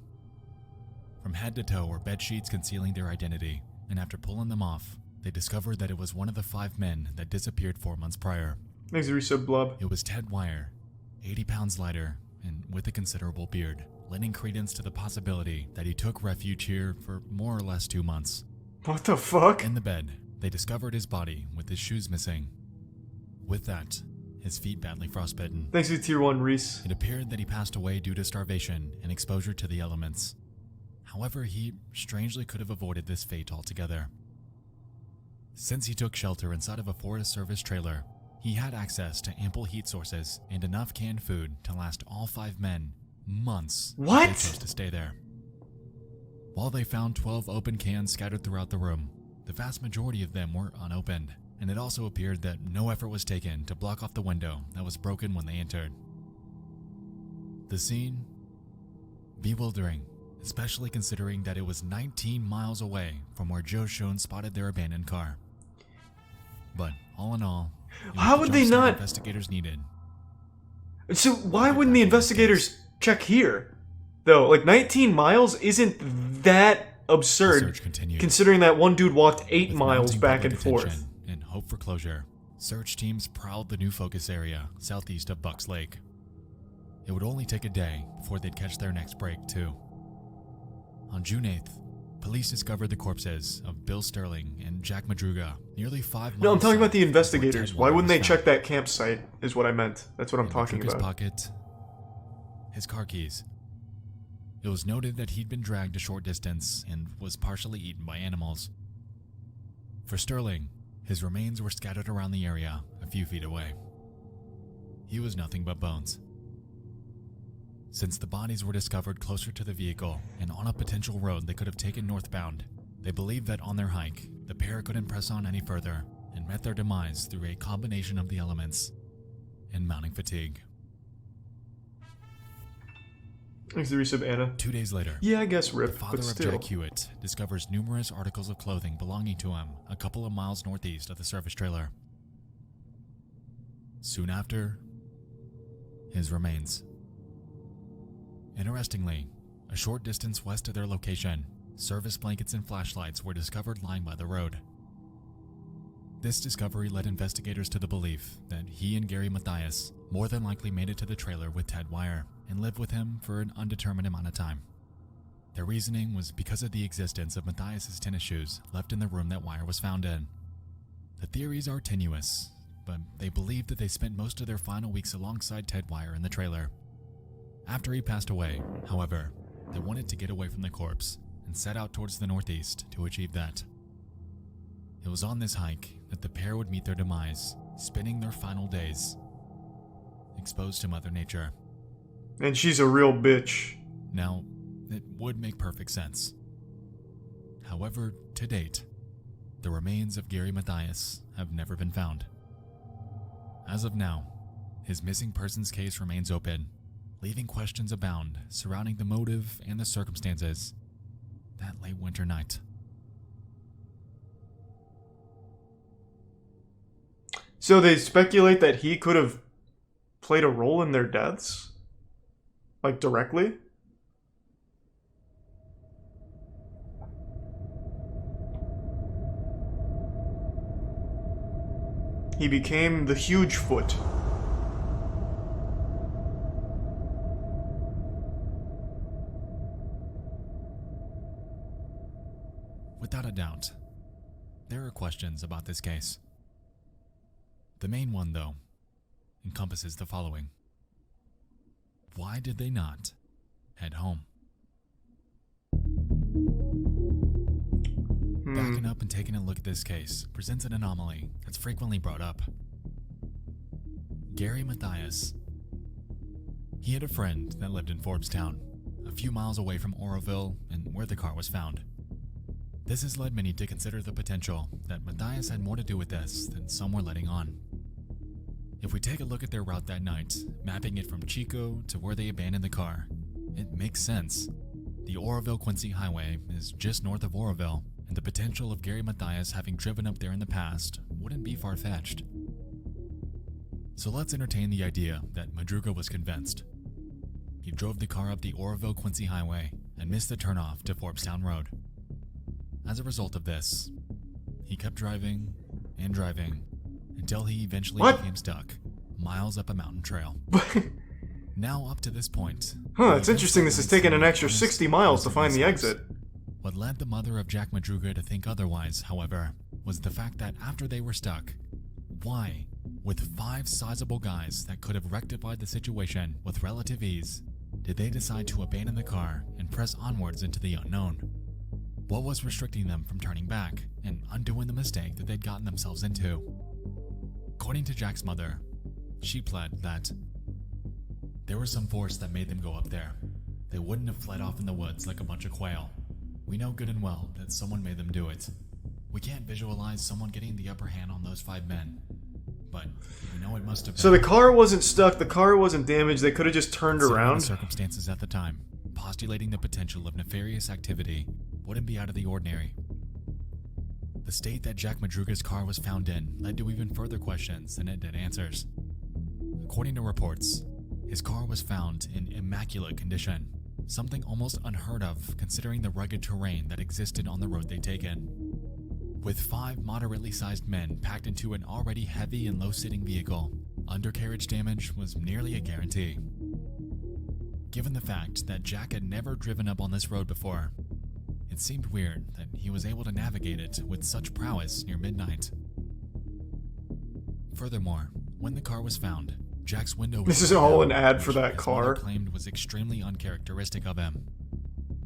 S2: From head to toe were bed sheets concealing their identity, and after pulling them off, they discovered that it was one of the 5 men that disappeared 4 months prior.
S1: Thanks for resub, Blub.
S2: It was Ted Wire, 80 pounds lighter and with a considerable beard, lending credence to the possibility that he took refuge here for more or less 2 months.
S1: What the fuck?
S2: In the bed, they discovered his body with his shoes missing. With that, his feet badly frostbitten.
S1: Thanks to Tier 1, Reese.
S2: It appeared that he passed away due to starvation and exposure to the elements. However, he strangely could have avoided this fate altogether. Since he took shelter inside of a Forest Service trailer, he had access to ample heat sources and enough canned food to last all 5 men months.
S1: What?
S2: They chose to stay there. While they found 12 open cans scattered throughout the room, the vast majority of them were unopened, and it also appeared that no effort was taken to block off the window that was broken when they entered. The scene? Bewildering, especially considering that it was 19 miles away from where Joe Schoen spotted their abandoned car. But all in all,
S1: how would they not?
S2: Investigators needed.
S1: So why wouldn't the investigators check here? Though, like 19 miles isn't that absurd, considering that one dude walked 8 miles back and forth.
S2: And hope for closure, search teams prowled the new focus area southeast of Bucks Lake. It would only take a day before they'd catch their next break, too. On June 8th, police discovered the corpses of Bill Sterling and Jack Madruga nearly 5 miles.
S1: No, I'm talking about the investigators. Why wouldn't they check that campsite, is what I meant. That's what I'm talking about.
S2: His pocket, his car keys. It was noted that he'd been dragged a short distance and was partially eaten by animals. For Sterling, his remains were scattered around the area a few feet away. He was nothing but bones. Since the bodies were discovered closer to the vehicle and on a potential road they could have taken northbound, they believed that on their hike, the pair couldn't press on any further and met their demise through a combination of the elements and mounting fatigue.
S1: Thanks to the resub, Anna.
S2: 2 days later,
S1: yeah, I guess RIP,
S2: the father
S1: but
S2: of
S1: still.
S2: Jack Hewitt discovers numerous articles of clothing belonging to him a couple of miles northeast of the service trailer. Soon after, his remains. Interestingly, a short distance west of their location, service blankets and flashlights were discovered lying by the road. This discovery led investigators to the belief that he and Gary Mathias more than likely made it to the trailer with Ted Wire and lived with him for an undetermined amount of time. Their reasoning was because of the existence of Mathias's tennis shoes left in the room that Wire was found in. The theories are tenuous, but they believe that they spent most of their final weeks alongside Ted Wire in the trailer. After he passed away, however, they wanted to get away from the corpse and set out towards the northeast to achieve that. It was on this hike that the pair would meet their demise, spending their final days exposed to Mother Nature.
S1: And she's a real bitch.
S2: Now, it would make perfect sense. However, to date, the remains of Gary Mathias have never been found. As of now, his missing persons case remains open, leaving questions abound surrounding the motive and the circumstances that late winter night.
S1: So they speculate that he could have played a role in their deaths? Like, directly? He became the huge foot.
S2: Without a doubt, there are questions about this case. The main one, though, encompasses the following. Why did they not head home? Backing up and taking a look at this case presents an anomaly that's frequently brought up. Gary Mathias. He had a friend that lived in Forbstown, a few miles away from Oroville and where the car was found. This has led many to consider the potential that Mathias had more to do with this than some were letting on. If we take a look at their route that night, mapping it from Chico to where they abandoned the car, it makes sense. The Oroville-Quincy Highway is just north of Oroville, and the potential of Gary Mathias having driven up there in the past wouldn't be far-fetched. So let's entertain the idea that Madruga was convinced. He drove the car up the Oroville-Quincy Highway and missed the turnoff to Forbstown Road. As a result of this, he kept driving and driving until he eventually became stuck miles up a mountain trail. Now up to this point...
S1: Huh, it's interesting this has taken an extra 60 miles to find the exit.
S2: What led the mother of Jack Madruga to think otherwise, however, was the fact that after they were stuck, why, with 5 sizable guys that could have rectified the situation with relative ease, did they decide to abandon the car and press onwards into the unknown? What was restricting them from turning back and undoing the mistake that they'd gotten themselves into? According to Jack's mother, she pled that there was some force that made them go up there. They wouldn't have fled off in the woods like a bunch of quail. We know good and well that someone made them do it. We can't visualize someone getting the upper hand on those 5 men, but we know it must have been.
S1: So the car wasn't stuck, the car wasn't damaged, they could have just turned around?
S2: The circumstances at the time, postulating the potential of nefarious activity wouldn't be out of the ordinary. The state that Jack Madruga's car was found in led to even further questions than it did answers. According to reports, his car was found in immaculate condition, something almost unheard of considering the rugged terrain that existed on the road they'd taken. With 5 moderately sized men packed into an already heavy and low-sitting vehicle, undercarriage damage was nearly a guarantee. Given the fact that Jack had never driven up on this road before, it seemed weird that he was able to navigate it with such prowess near midnight. Furthermore, when the car was found, Jack's window was...
S1: This is all an ad for that car.
S2: ...claimed was extremely uncharacteristic of him.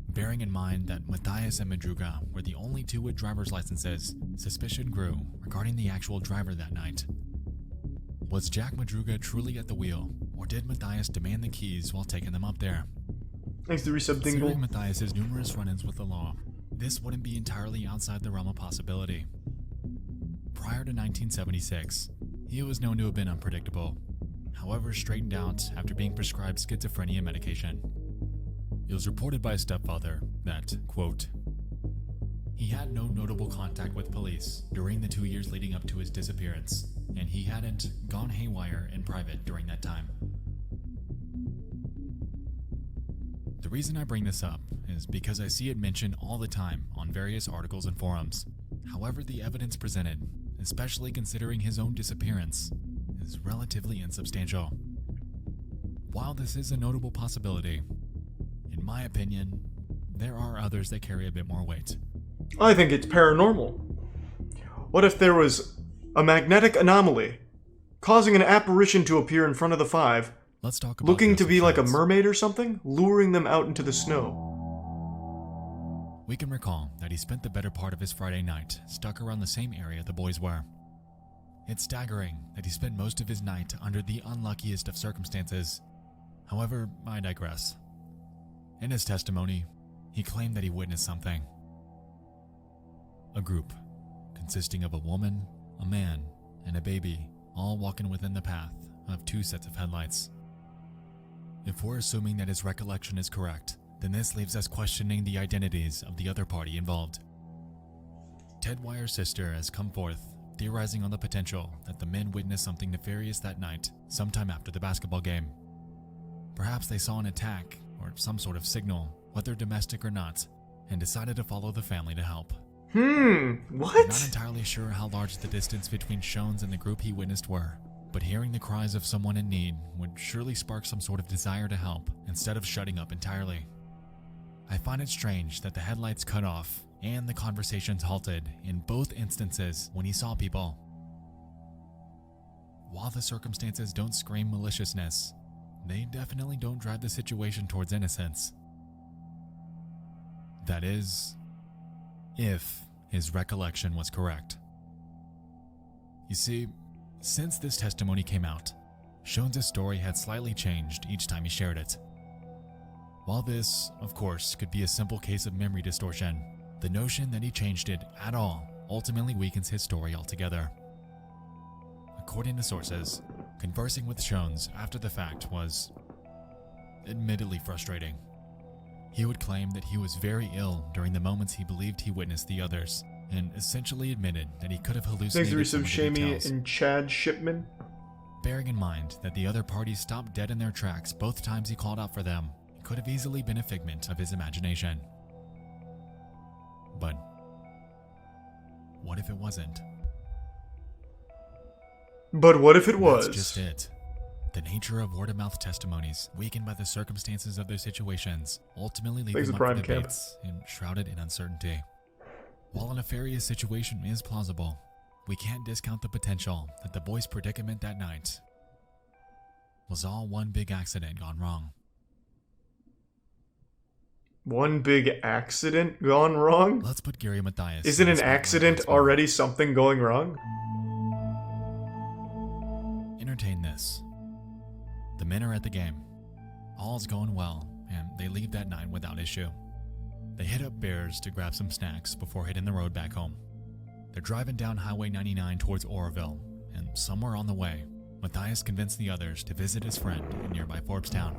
S2: Bearing in mind that Mathias and Madruga were the only 2 with driver's licenses, suspicion grew regarding the actual driver that night. Was Jack Madruga truly at the wheel, or did Mathias demand the keys while taking them up there?
S1: Thanks to Resub Dingle.
S2: Considering Mathias' numerous run-ins with the law, this wouldn't be entirely outside the realm of possibility. Prior to 1976, he was known to have been unpredictable, however straightened out after being prescribed schizophrenia medication. It was reported by his stepfather that, quote, he had no notable contact with police during the 2 years leading up to his disappearance, and he hadn't gone haywire in private during that time. The reason I bring this up is because I see it mentioned all the time on various articles and forums. However, the evidence presented, especially considering his own disappearance, is relatively insubstantial. While this is a notable possibility, in my opinion, there are others that carry a bit more weight.
S1: I think it's paranormal. What if there was a magnetic anomaly causing an apparition to appear in front of the 5,
S2: let's talk about
S1: looking to be like a mermaid or something, luring them out into the snow?
S2: We can recall that he spent the better part of his Friday night stuck around the same area the boys were. It's staggering that he spent most of his night under the unluckiest of circumstances. However, I digress. In his testimony, he claimed that he witnessed something. A group consisting of a woman, a man, and a baby, all walking within the path of 2 sets of headlights. If we're assuming that his recollection is correct, then this leaves us questioning the identities of the other party involved. Ted Wyer's sister has come forth theorizing on the potential that the men witnessed something nefarious that night, sometime after the basketball game. Perhaps they saw an attack or some sort of signal, whether domestic or not, and decided to follow the family to help.
S1: What?
S2: I'm not entirely sure how large the distance between Shones and the group he witnessed were, but hearing the cries of someone in need would surely spark some sort of desire to help instead of shutting up entirely. I find it strange that the headlights cut off and the conversations halted in both instances when he saw people. While the circumstances don't scream maliciousness, they definitely don't drive the situation towards innocence. That is, if his recollection was correct. You see, since this testimony came out, Shones' story had slightly changed each time he shared it. While this, of course, could be a simple case of memory distortion, the notion that he changed it at all ultimately weakens his story altogether. According to sources, conversing with Shones after the fact was admittedly frustrating. He would claim that he was very ill during the moments he believed he witnessed the others, and essentially admitted that he could have hallucinated
S1: Thanks to
S2: some of the
S1: Shamey
S2: details.
S1: and Chad Shipman.
S2: Bearing in mind that the other parties stopped dead in their tracks both times he called out for them, it could have easily been a figment of his imagination. But what if it wasn't?
S1: But what if it was?
S2: That's just it. The nature of word-of-mouth testimonies, weakened by the circumstances of their situations, ultimately leave them up for debates and shrouded in uncertainty. While a nefarious situation is plausible, we can't discount the potential that the boys' predicament that night was all one big accident gone wrong.
S1: One big accident gone wrong?
S2: Let's put Gary Mathias.
S1: Isn't an accident already something going wrong?
S2: Entertain this. The men are at the game. All's going well, and they leave that night without issue. They hit up Bears to grab some snacks before hitting the road back home. They're driving down Highway 99 towards Oroville, and somewhere on the way, Mathias convinced the others to visit his friend in nearby Forbstown.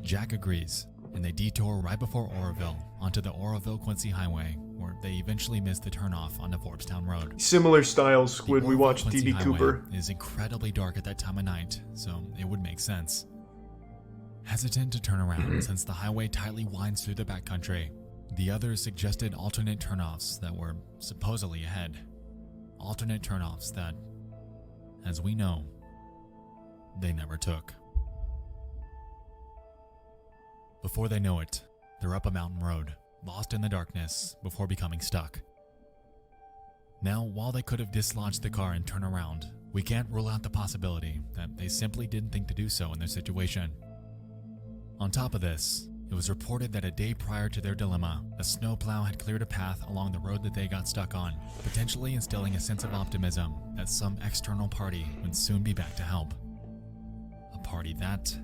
S2: Jack agrees, and they detour right before Oroville onto the Oroville-Quincy Highway, where they eventually miss the turnoff onto Forbstown Road.
S1: Similar style Squid, we watched D.B. Cooper.
S2: Is incredibly dark at that time of night, so it would make sense. Hesitant to turn around since the highway tightly winds through the backcountry, the others suggested alternate turnoffs that were supposedly ahead. Alternate turnoffs that, as we know, they never took. Before they know it, they're up a mountain road, lost in the darkness before becoming stuck. Now, while they could have dislodged the car and turned around, we can't rule out the possibility that they simply didn't think to do so in their situation. On top of this, it was reported that a day prior to their dilemma, a snowplow had cleared a path along the road that they got stuck on, potentially instilling a sense of optimism that some external party would soon be back to help. A party that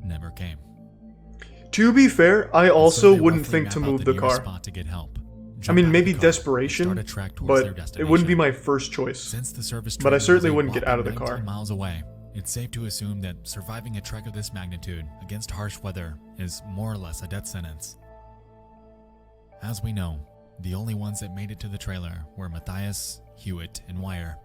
S2: never came.
S1: To be fair, I also wouldn't think to move the car.
S2: Spot to get help.
S1: I mean, maybe desperation, but it wouldn't be my first choice.
S2: Since the service
S1: but I certainly wouldn't get out of the car.
S2: Miles away, it's safe to assume that surviving a trek of this magnitude against harsh weather is more or less a death sentence. As we know, the only ones that made it to the trailer were Mathias, Hewitt, and Wire.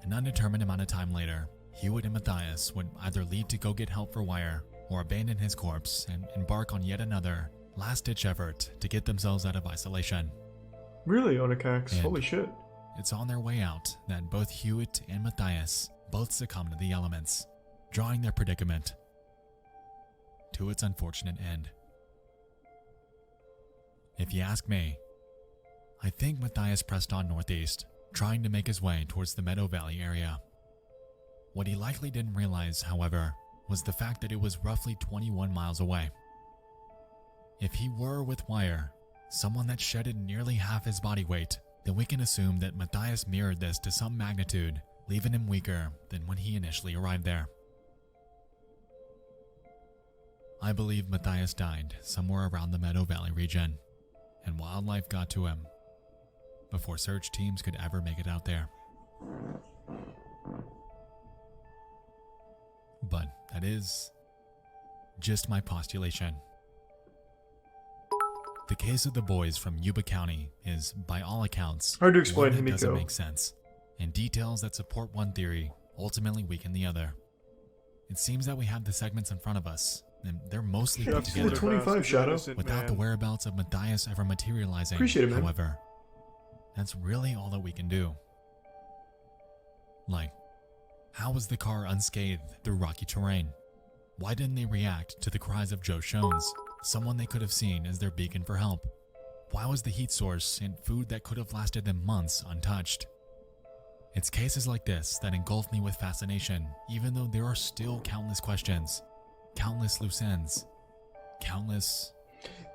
S2: An undetermined amount of time later, Hewitt and Mathias would either leave to go get help for Wire or abandon his corpse and embark on yet another last-ditch effort to get themselves out of isolation.
S1: Really, Onycax? Holy shit.
S2: It's on their way out that both Hewitt and Mathias both succumb to the elements, drawing their predicament to its unfortunate end. If you ask me, I think Mathias pressed on northeast, trying to make his way towards the Meadow Valley area. What he likely didn't realize, however, was the fact that it was roughly 21 miles away. If he were with Wire, someone that shedded nearly half his body weight, then we can assume that Mathias mirrored this to some magnitude, leaving him weaker than when he initially arrived there. I believe Mathias died somewhere around the Meadow Valley region, and wildlife got to him before search teams could ever make it out there. But that is just my postulation. The case of the boys from Yuba County is, by all accounts,
S1: hard to explain,
S2: one that doesn't
S1: Himiko.
S2: make sense, and details that support one theory ultimately weaken the other. It seems that we have the segments in front of us, and they're mostly put together
S1: 25 Shadow
S2: without the whereabouts of Matthias ever materializing.
S1: Appreciate it, man.
S2: However, that's really all that we can do. Like, how was the car unscathed through rocky terrain? Why didn't they react to the cries of Joe Shones, someone they could have seen as their beacon for help? Why was the heat source and food that could have lasted them months untouched? It's cases like this that engulf me with fascination, even though there are still countless questions, countless loose ends, countless...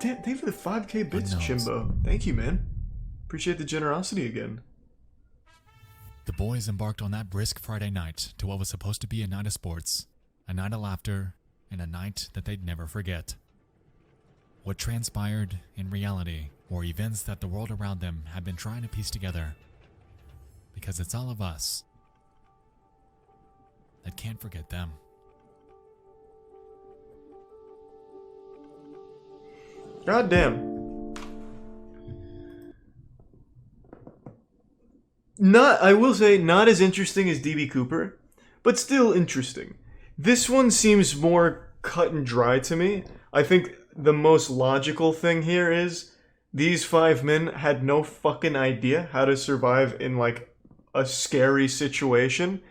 S1: Damn, thank you for the 5K bits,
S2: unknowns.
S1: Chimbo. Thank you, man. Appreciate the generosity again.
S2: The boys embarked on that brisk Friday night to what was supposed to be a night of sports, a night of laughter, and a night that they'd never forget. What transpired in reality were events that the world around them had been trying to piece together. Because it's all of us that can't forget them.
S1: God damn. I will say, not as interesting as DB Cooper, but still interesting. This one seems more cut and dry to me. I think the most logical thing here is these 5 men had no fucking idea how to survive in like a scary situation,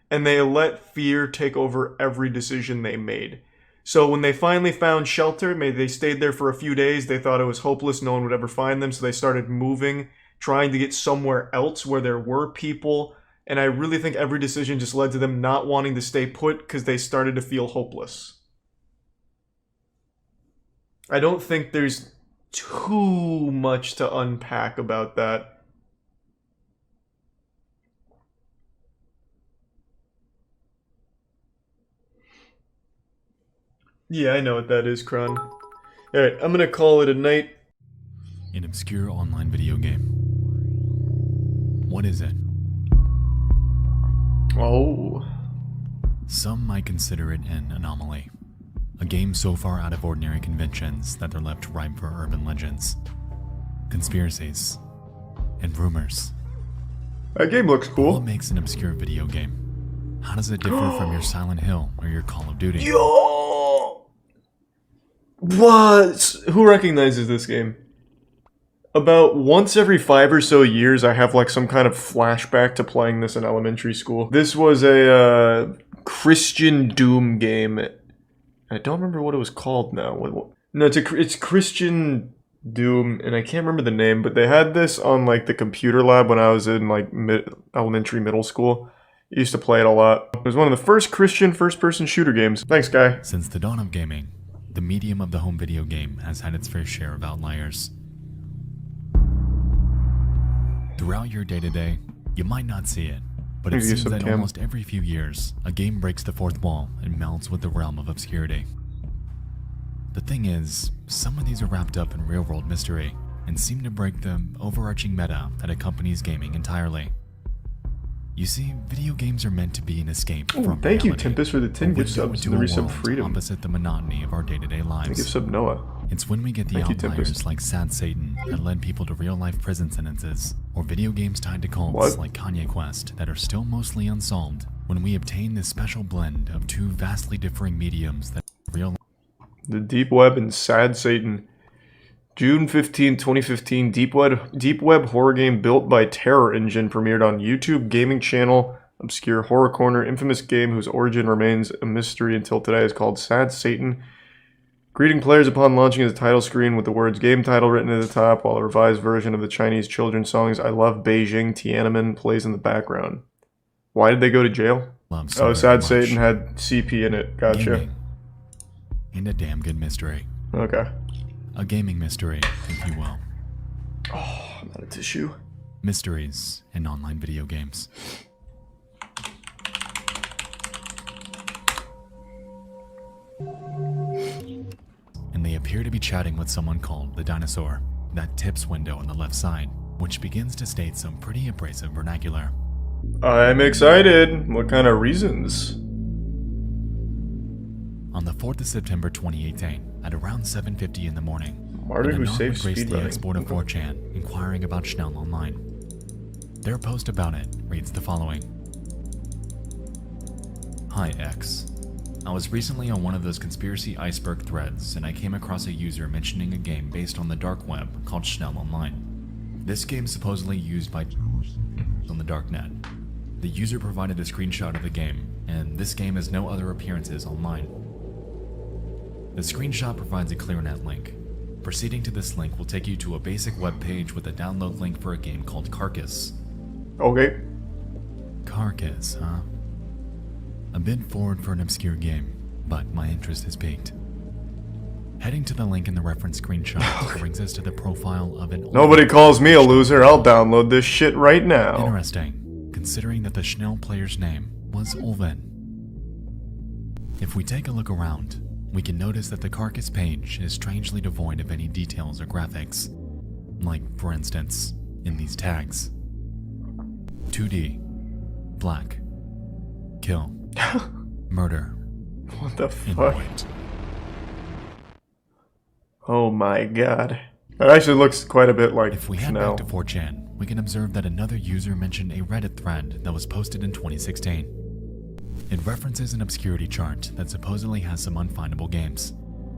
S1: and they let fear take over every decision they made. So when they finally found shelter, maybe they stayed there for a few days, they thought it was hopeless, no one would ever find them, so they started moving, trying to get somewhere else where there were people, and I really think every decision just led to them not wanting to stay put because they started to feel hopeless. I don't think there's too much to unpack about that. Yeah, I know what that is, Kron. Alright, I'm gonna call it a night.
S2: An obscure online video game. What is it?
S1: Oh.
S2: Some might consider it an anomaly. A game so far out of ordinary conventions that they're left ripe for urban legends, conspiracies, and rumors.
S1: That game looks cool.
S2: What makes an obscure video game? How does it differ from your Silent Hill or your Call of Duty?
S1: Yo! What? Who recognizes this game? About once every 5 or so years, I have like some kind of flashback to playing this in elementary school. This was a Christian Doom game. I don't remember what it was called now. No, it's Christian Doom, and I can't remember the name, but they had this on like the computer lab when I was in like elementary, middle school. I used to play it a lot. It was one of the first Christian first-person shooter games. Thanks, guy.
S2: Since the dawn of gaming, the medium of the home video game has had its fair share of outliers. Throughout your day-to-day, you might not see it, but it seems that almost every few years, a game breaks the fourth wall and melds with the realm of obscurity. The thing is, some of these are wrapped up in real-world mystery and seem to break the overarching meta that accompanies gaming entirely. You see, video games are meant to be an escape from reality.
S1: Thank you, Tempest, for the 10 gift subs and the resub freedom.
S2: Opposite the monotony of our day-to-day lives.
S1: Thank you, sub Noah.
S2: It's when we get the outliers like Sad Satan that led people to real-life prison sentences, or video games tied to cults like Kanye Quest that are still mostly unsolved, when we obtain this special blend of two vastly differing mediums that real.
S1: The Deep Web and Sad Satan. June 15, 2015, Deep Web horror game built by Terror Engine premiered on YouTube gaming channel. Obscure Horror Corner, infamous game whose origin remains a mystery until today, is called Sad Satan. Greeting players upon launching the title screen with the words game title written at the top, while a revised version of the Chinese children's songs I Love Beijing Tiananmen plays in the background. Why did they go to jail? Oh, Sad Satan had CP in it. Gotcha.
S2: Gaming. And a damn good mystery.
S1: Okay.
S2: A gaming mystery, if you will.
S1: Oh, I'm out of tissue.
S2: Mysteries in online video games. And they appear to be chatting with someone called the Dinosaur, that tips window on the left side, which begins to state some pretty abrasive vernacular.
S1: I'm excited. What kind of reasons?
S2: On the 4th of September 2018, at around 7:50 in the morning,
S1: Martyr
S2: an
S1: who
S2: anon
S1: saves
S2: would grace the
S1: speedrunning.
S2: export of 4chan, inquiring about Schnell online. Their post about it reads the following. Hi X. I was recently on one of those conspiracy iceberg threads and I came across a user mentioning a game based on the dark web called Schnell Online. This game is supposedly used by on the darknet. The user provided a screenshot of the game, and this game has no other appearances online. The screenshot provides a ClearNet link. Proceeding to this link will take you to a basic web page with a download link for a game called Carcass.
S1: Okay.
S2: Carcass, huh? A bit forward for an obscure game, but my interest has piqued. Heading to the link in the reference screenshot brings us to the profile of an
S1: Nobody calls me a loser. I'll download this shit right now.
S2: Interesting, considering that the Schnell player's name was Ulven. If we take a look around, we can notice that the Carcass page is strangely devoid of any details or graphics. Like, for instance, in these tags. 2D, black, kill, murder,
S1: What the
S2: in
S1: fuck?
S2: white.
S1: Oh my god. That actually looks quite a bit like
S2: If we head
S1: Schnell.
S2: back to 4chan, we can observe that another user mentioned a Reddit thread that was posted in 2016. It references an obscurity chart that supposedly has some unfindable games.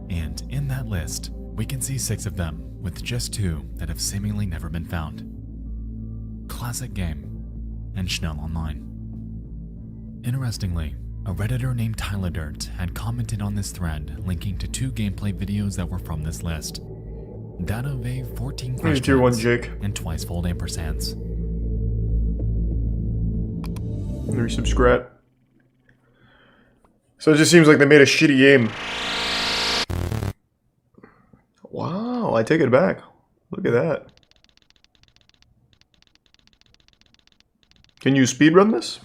S2: And in that list, we can see 6 of them, with just 2 that have seemingly never been found. Classic Game and Schnell Online. Interestingly, a Redditor named Tyler Dirt had commented on this thread linking to 2 gameplay videos that were from this list. That of a 14
S1: Here's tier 1 Jake.
S2: and twice-fold ampersands.
S1: Resubscribe. So it just seems like they made a shitty game. Wow, I take it back. Look at that. Can you speedrun this?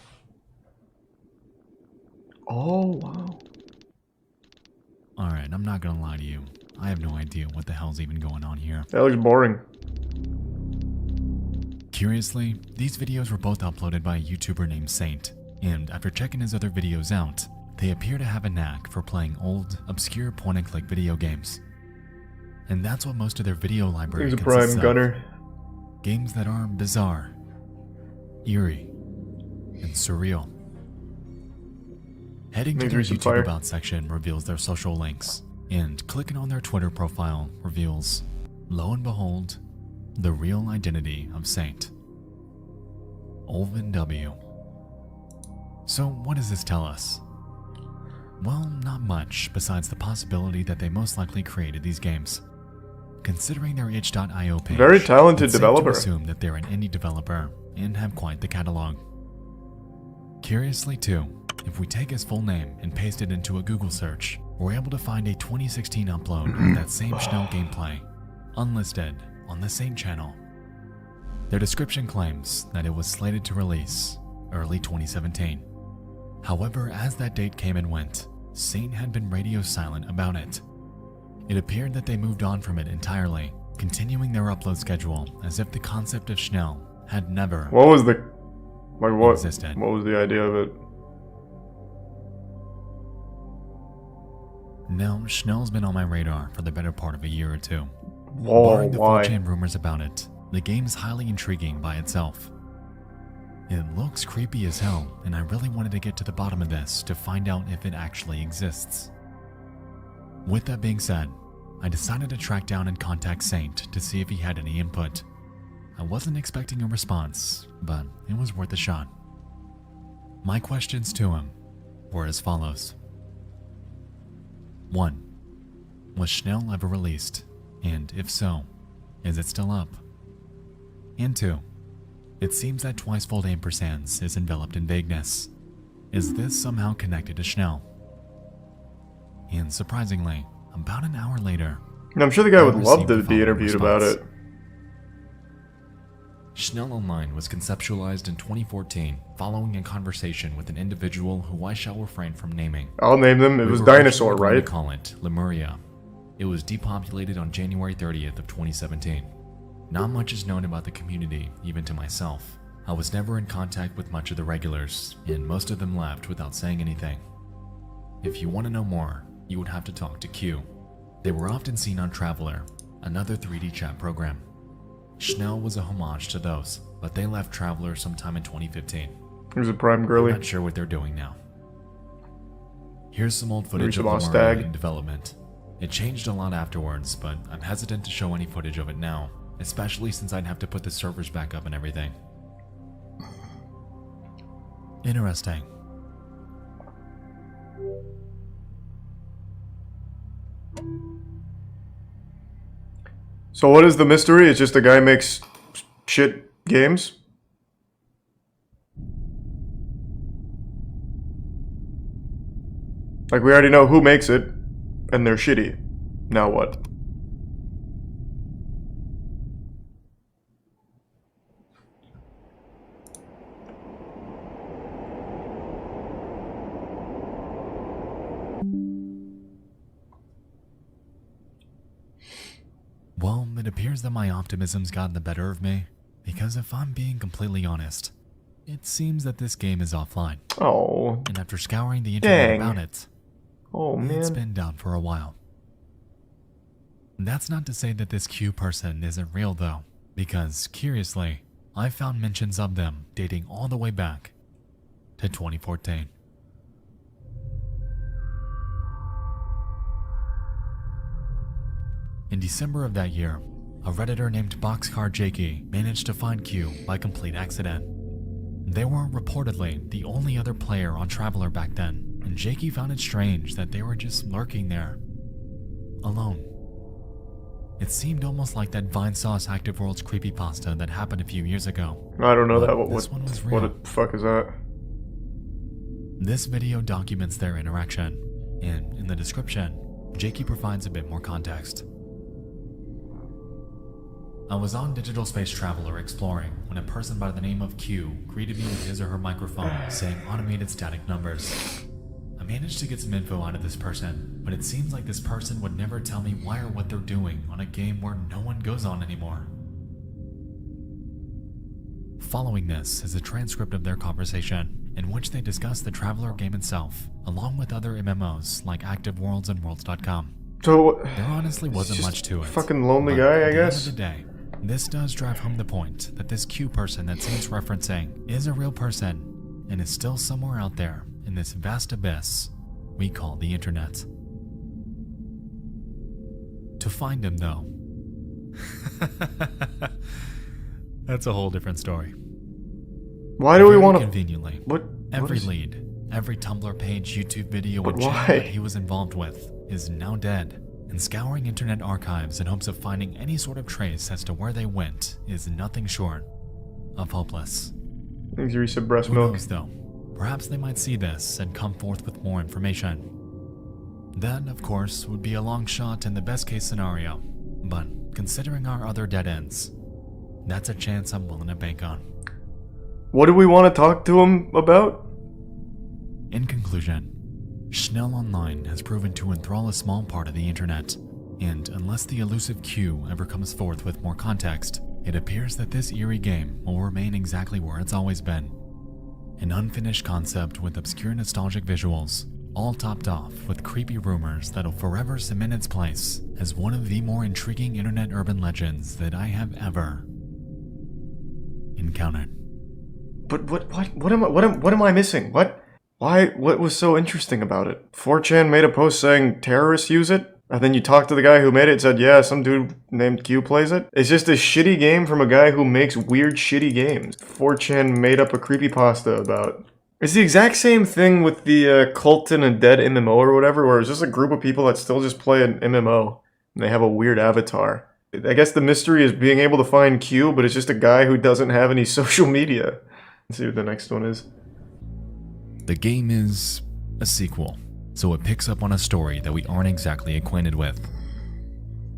S1: Oh, wow.
S2: Alright, I'm not gonna lie to you. I have no idea what the hell's even going on here.
S1: That looks boring.
S2: Curiously, these videos were both uploaded by a YouTuber named Saint, and after checking his other videos out, they appear to have a knack for playing old, obscure point-and-click video games. And that's what most of their video library
S1: Here's a
S2: consists
S1: Prime
S2: of.
S1: Gunner.
S2: Games that are bizarre, eerie, and surreal. Heading to
S1: Maybe
S2: their
S1: some
S2: YouTube
S1: fire.
S2: About section reveals their social links, and clicking on their Twitter profile reveals, lo and behold, the real identity of Saint. Ulven W. So what does this tell us? Well, not much, besides the possibility that they most likely created these games. Considering their itch.io page,
S1: Very talented
S2: it's safe
S1: developer.
S2: to assume that they're an indie developer and have quite the catalog. Curiously too, if we take his full name and paste it into a Google search, we're able to find a 2016 upload of that same Schnell gameplay, unlisted on the same channel. Their description claims that it was slated to release early 2017. However, as that date came and went, Saint had been radio silent about it. It appeared that they moved on from it entirely, continuing their upload schedule as if the concept of Schnell had never
S1: What was the... Like what?
S2: existed.
S1: What was the idea of it?
S2: Now, Schnell's been on my radar for the better part of a year or two.
S1: Whoa,
S2: Barring the
S1: why?
S2: 4chan rumors about it, the game's highly intriguing by itself. It looks creepy as hell, and I really wanted to get to the bottom of this to find out if it actually exists. With that being said, I decided to track down and contact Saint to see if he had any input. I wasn't expecting a response, but it was worth a shot. My questions to him were as follows. 1. Was Schnell ever released? And if so, is it still up? And 2. It seems that twice-fold ampersands is enveloped in vagueness. Is this somehow connected to Schnell? And surprisingly, about an hour later,
S1: I'm sure the guy
S2: I
S1: would love
S2: received
S1: to
S2: the
S1: be
S2: following
S1: interviewed about
S2: response.
S1: it.
S2: Schnell Online was conceptualized in 2014 following a conversation with an individual who I shall refrain from naming.
S1: I'll name them. It
S2: We
S1: was
S2: were
S1: Dinosaur,
S2: originally going
S1: right?
S2: to call it Lemuria. It was depopulated on January 30th of 2017. Not much is known about the community, even to myself. I was never in contact with much of the regulars, and most of them left without saying anything. If you want to know more, you would have to talk to Q. They were often seen on Traveler, another 3D chat program. Schnell was a homage to those, but they left Traveler sometime in 2015.
S1: He was a prime girly.
S2: I'm not sure what they're doing now. Here's some old footage of
S1: Lost
S2: Lamar
S1: Stag.
S2: in development. It changed a lot afterwards, but I'm hesitant to show any footage of it now, especially since I'd have to put the servers back up and everything. Interesting.
S1: So what is the mystery? It's just a guy makes shit games? Like, we already know who makes it, and they're shitty. Now what?
S2: Well, it appears that my optimism's gotten the better of me, because if I'm being completely honest, it seems that this game is offline.
S1: Oh.
S2: And after scouring the internet
S1: Dang.
S2: about it,
S1: oh man,
S2: it's been down for a while. That's not to say that this Q person isn't real though, because curiously, I found mentions of them dating all the way back to 2014. In December of that year, a Redditor named Boxcar Jakey managed to find Q by complete accident. They were reportedly the only other player on Traveler back then, and Jakey found it strange that they were just lurking there, alone. It seemed almost like that Vine Sauce Active Worlds creepypasta that happened a few years ago.
S1: I don't know
S2: But
S1: that. What the fuck is that?
S2: This video documents their interaction, and in the description, Jakey provides a bit more context. I was on Digital Space Traveler exploring when a person by the name of Q greeted me with his or her microphone saying automated static numbers. I managed to get some info out of this person, but it seems like this person would never tell me why or what they're doing on a game where no one goes on anymore. Following this is a transcript of their conversation, in which they discuss the Traveler game itself, along with other MMOs like Active Worlds and Worlds.com.
S1: So
S2: there honestly wasn't much to it.
S1: Fucking lonely guy, I guess.
S2: At the end of the day, this does drive home the point that this Q person that seems referencing is a real person and is still somewhere out there in this vast abyss we call the internet. To find him, though, that's a whole different story.
S1: Why do we want to?
S2: Conveniently, every lead, every Tumblr page, YouTube video, and channel that he was involved with is now dead. And scouring internet archives in hopes of finding any sort of trace as to where they went is nothing short of hopeless.
S1: Thanks, you said breast
S2: Who
S1: milk.
S2: knows, though? Perhaps they might see this and come forth with more information. That, of course, would be a long shot in the best case scenario, but considering our other dead ends, that's a chance I'm willing to bank on.
S1: What do we want to talk to him about?
S2: In conclusion, Schnell Online has proven to enthrall a small part of the internet, and unless the elusive Q ever comes forth with more context, it appears that this eerie game will remain exactly where it's always been. An unfinished concept with obscure nostalgic visuals, all topped off with creepy rumors that'll forever cement its place as one of the more intriguing internet urban legends that I have ever encountered.
S1: But what am I missing? What was so interesting about it? 4chan made a post saying terrorists use it, and then you talked to the guy who made it and said, yeah, some dude named Q plays it. It's just a shitty game from a guy who makes weird shitty games. 4chan made up a creepypasta about. It's the exact same thing with the Cult in a Dead MMO or whatever, where it's just a group of people that still just play an MMO, and they have a weird avatar. I guess the mystery is being able to find Q, but it's just a guy who doesn't have any social media. Let's see what the next one is.
S2: The game is a sequel, so it picks up on a story that we aren't exactly acquainted with.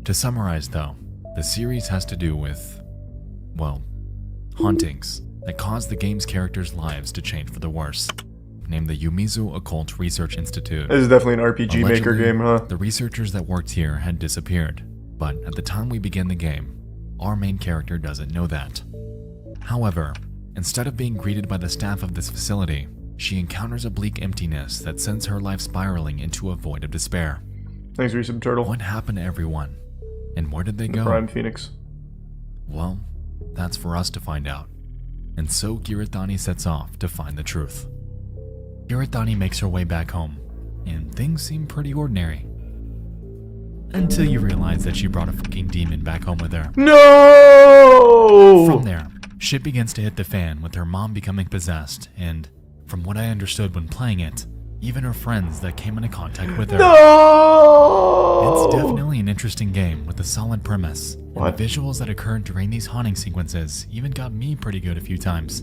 S2: To summarize though, the series has to do with, well, hauntings that cause the game's characters' lives to change for the worse. Named the Yumizu Occult Research Institute.
S1: This is definitely an RPG Maker game, huh?
S2: The researchers that worked here had disappeared, but at the time we begin the game, our main character doesn't know that. However, instead of being greeted by the staff of this facility, she encounters a bleak emptiness that sends her life spiraling into a void of despair.
S1: Thanks, Resub Turtle.
S2: What happened to everyone? And where did they go?
S1: Prime Phoenix.
S2: Well, that's for us to find out. And so Giratani sets off to find the truth. Giratani makes her way back home, and things seem pretty ordinary. Until you realize that she brought a fucking demon back home with her.
S1: No!
S2: From there, shit begins to hit the fan with her mom becoming possessed, and from what I understood when playing it, even her friends that came into contact with her.
S1: No!
S2: It's definitely an interesting game with a solid premise. And the visuals that occurred during these haunting sequences even got me pretty good a few times.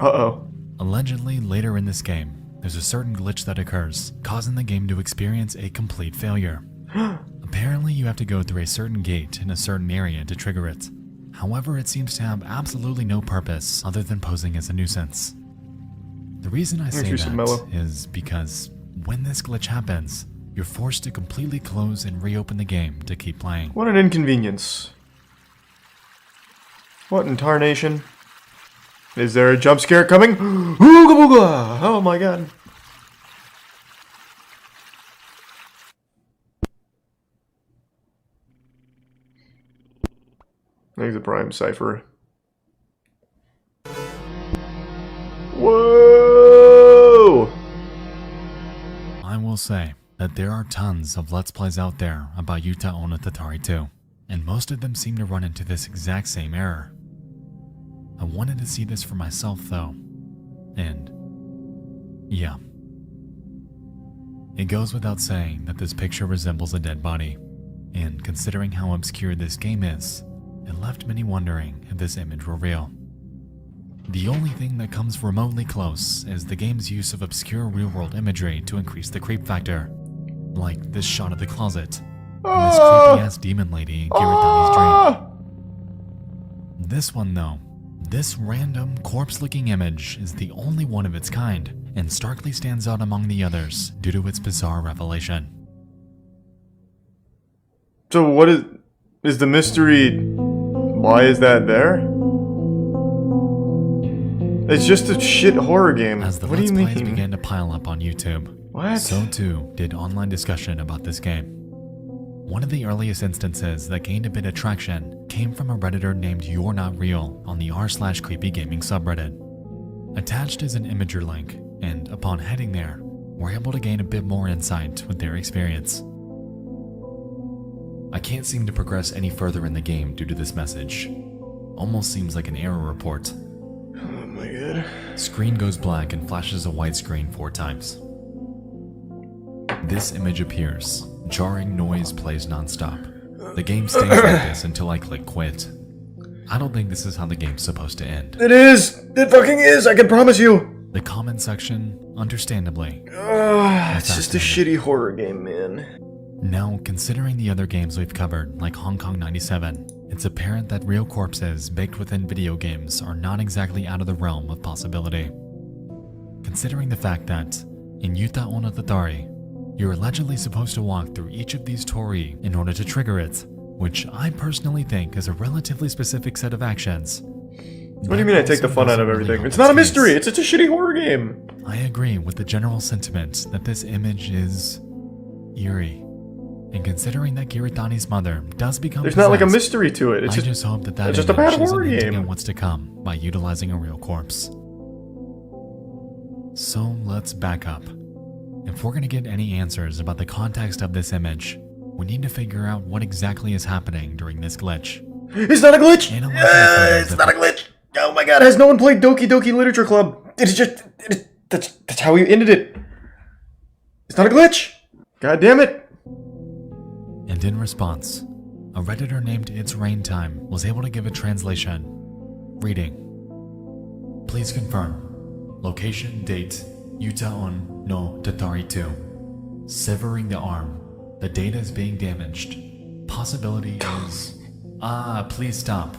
S1: Uh-oh.
S2: Allegedly, later in this game, there's a certain glitch that occurs, causing the game to experience a complete failure. Apparently, you have to go through a certain gate in a certain area to trigger it. However, it seems to have absolutely no purpose other than posing as a nuisance. The reason I say that is because when this glitch happens, you're forced to completely close and reopen the game to keep playing.
S1: What an inconvenience. What in tarnation? Is there a jump scare coming? Ooga booga! Oh my god. There's a Prime Cipher. Whoa!
S2: I will say that there are tons of Let's Plays out there about Yuta Onna Tatari 2, and most of them seem to run into this exact same error. I wanted to see this for myself though, and yeah. It goes without saying that this picture resembles a dead body, and considering how obscure this game is, it left many wondering if this image were real. The only thing that comes remotely close is the game's use of obscure real-world imagery to increase the creep factor, like this shot of the closet, and this creepy-ass demon lady in Giratani's dream. This one though, this random corpse-looking image is the only one of its kind, and starkly stands out among the others due to its bizarre revelation.
S1: So what is the mystery? Why is that there? It's just a shit horror game.
S2: As the
S1: What do
S2: Let's
S1: you
S2: Plays
S1: mean?
S2: began to pile up on YouTube,
S1: What?
S2: so too did online discussion about this game. One of the earliest instances that gained a bit of traction came from a Redditor named You're Not Real on the r/creepygaming subreddit. Attached is an Imager link, and upon heading there, we're able to gain a bit more insight with their experience. I can't seem to progress any further in the game due to this message. Almost seems like an error report.
S1: Oh my god.
S2: Screen goes black and flashes a white screen 4 times. This image appears. Jarring noise plays non-stop. The game stays like this until I click quit. I don't think this is how the game's supposed to end.
S1: It is! It fucking is! I can promise you!
S2: The comment section, understandably.
S1: It's just a shitty horror game, man.
S2: Now, considering the other games we've covered, like Hong Kong 97, it's apparent that real corpses baked within video games are not exactly out of the realm of possibility. Considering the fact that, in Yuta Onna Tatari, you're allegedly supposed to walk through each of these torii in order to trigger it, which I personally think is a relatively specific set of actions.
S1: What do you mean I take the fun out of everything? It's not a mystery, it's just a shitty horror game!
S2: I agree with the general sentiment that this image is eerie. And considering that Giratani's mother does become
S1: There's not like a
S2: possessed,
S1: mystery to it. It's
S2: just hope that
S1: it's just a bad horror
S2: isn't hinting
S1: game.
S2: at what's to come by utilizing a real corpse. So let's back up. If we're gonna get any answers about the context of this image, we need to figure out what exactly is happening during this glitch.
S1: It's not a glitch! It's not a glitch! Oh my god, has no one played Doki Doki Literature Club? It's just... That's how we ended it. It's not a glitch! God damn it!
S2: And in response, a Redditor named It's Rain Time was able to give a translation. Reading. Please confirm. Location, date, Yuta On no Tatari 2. Severing the arm. The data is being damaged. Possibility is... please stop.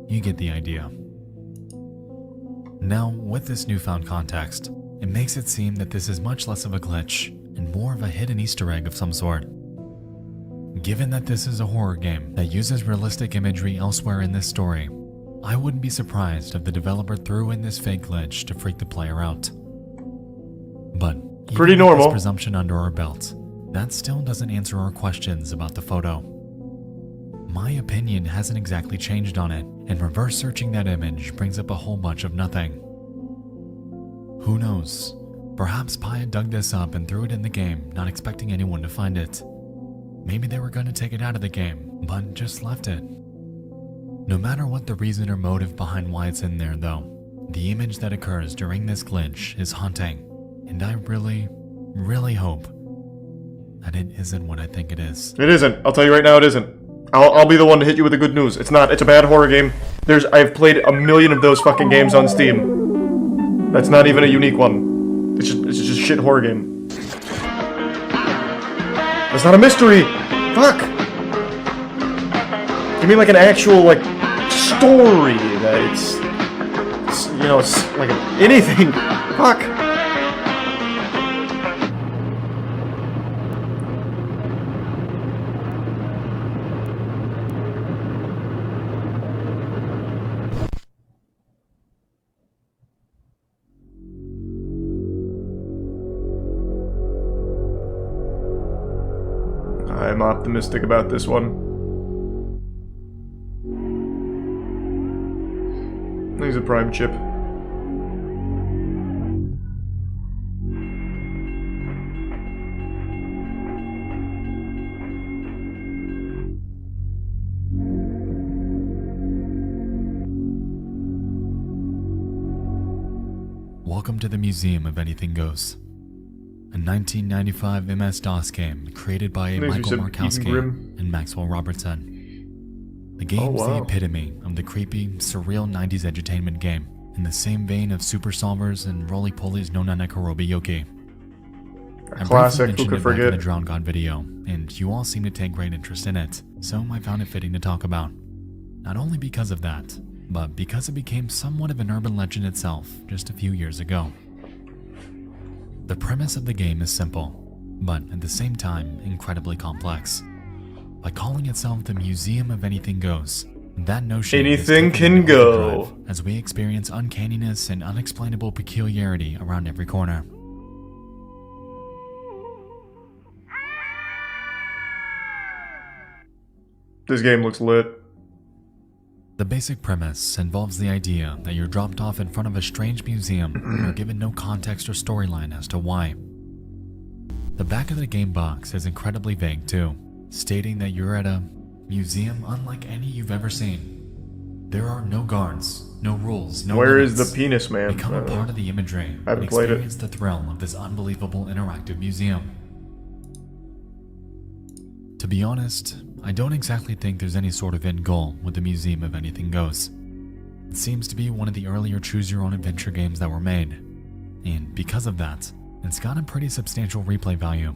S2: You get the idea. Now, with this newfound context, it makes it seem that this is much less of a glitch and more of a hidden Easter egg of some sort. Given that this is a horror game that uses realistic imagery elsewhere in this story, I wouldn't be surprised if the developer threw in this fake glitch to freak the player out. But
S1: pretty
S2: even with
S1: normal.
S2: this presumption under our belt, that still doesn't answer our questions about the photo. My opinion hasn't exactly changed on it, and reverse searching that image brings up a whole bunch of nothing. Who knows? Perhaps Paya dug this up and threw it in the game, not expecting anyone to find it. Maybe they were going to take it out of the game, but just left it. No matter what the reason or motive behind why it's in there though, the image that occurs during this glitch is haunting, and I really hope that it isn't what I think it is.
S1: It isn't. I'll tell you right now, it isn't. I'll be the one to hit you with the good news. It's not. It's a bad horror game. I've played a million of those fucking games on Steam. That's not even a unique one. It's just a shit horror game. It's not a mystery. Fuck. Give me like an actual like story that it's you know, it's like anything. Fuck. I'm optimistic about this one. He's a prime chip.
S2: Welcome to the Museum of Anything Goes, a 1995 MS-DOS game created by Michael Markowski and Maxwell Robertson. The game's the epitome of the creepy, surreal 90s edutainment game, in the same vein of Super Solvers and Roly Poly's No Nana Karobi Yoki. I
S1: classic,
S2: briefly
S1: who
S2: mentioned
S1: could
S2: it back in
S1: forget?
S2: the Drowned God video, and you all seem to take great interest in it, so I found it fitting to talk about. Not only because of that, but because it became somewhat of an urban legend itself just a few years ago. The premise of the game is simple, but at the same time incredibly complex. By calling itself the Museum of Anything Goes, that notion
S1: Anything
S2: is
S1: can
S2: taken
S1: go.
S2: overdrive as we experience uncanniness and unexplainable peculiarity around every corner.
S1: This game looks lit.
S2: The basic premise involves the idea that you're dropped off in front of a strange museum and are given no context or storyline as to why. The back of the game box is incredibly vague too, stating that you're at a museum unlike any you've ever seen. There are no guards, no rules, no
S1: Where is
S2: limits.
S1: the penis man?
S2: Become a part of the imagery
S1: I haven't
S2: and
S1: played it.
S2: experience the thrill of this unbelievable interactive museum. To be honest, I don't exactly think there's any sort of end goal with the Museum of Anything Goes. It seems to be one of the earlier choose-your-own-adventure games that were made, and because of that, it's got a pretty substantial replay value.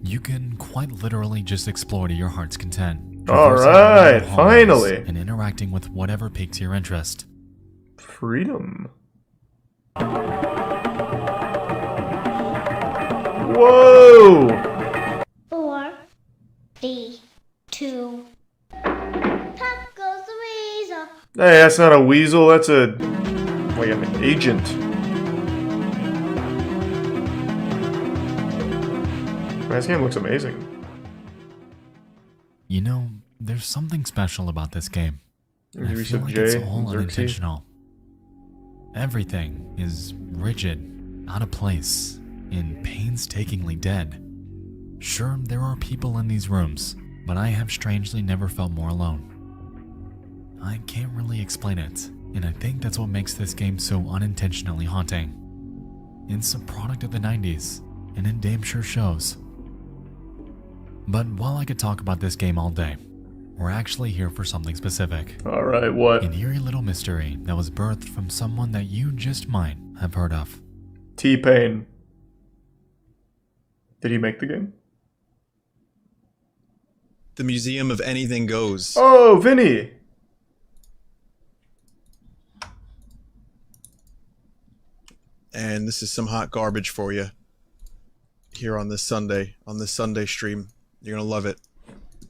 S2: You can quite literally just explore to your heart's content. traversing
S1: Alright,
S2: the hallways
S1: finally.
S2: And interacting with whatever piques your interest.
S1: Freedom. Whoa!
S13: 4, 3, 2. Pop goes the weasel.
S1: Hey, that's not a weasel, that's a like an agent. This game looks amazing.
S2: You know, there's something special about this game. And I
S1: Maybe
S2: feel
S1: some
S2: like
S1: J,
S2: it's all
S1: Xerxes.
S2: unintentional. Everything is rigid, out of place, and painstakingly dead. Sure, there are people in these rooms, but I have strangely never felt more alone. I can't really explain it, and I think that's what makes this game so unintentionally haunting. It's a product of the 90s, and it damn sure shows. But while I could talk about this game all day, we're actually here for something specific.
S1: Alright, what?
S2: An eerie little mystery that was birthed from someone that you just might have heard of.
S1: T-Pain. Did he make the game?
S14: The Museum of Anything Goes.
S1: Oh, Vinny!
S14: And this is some hot garbage for you here on this Sunday stream. You're gonna love it.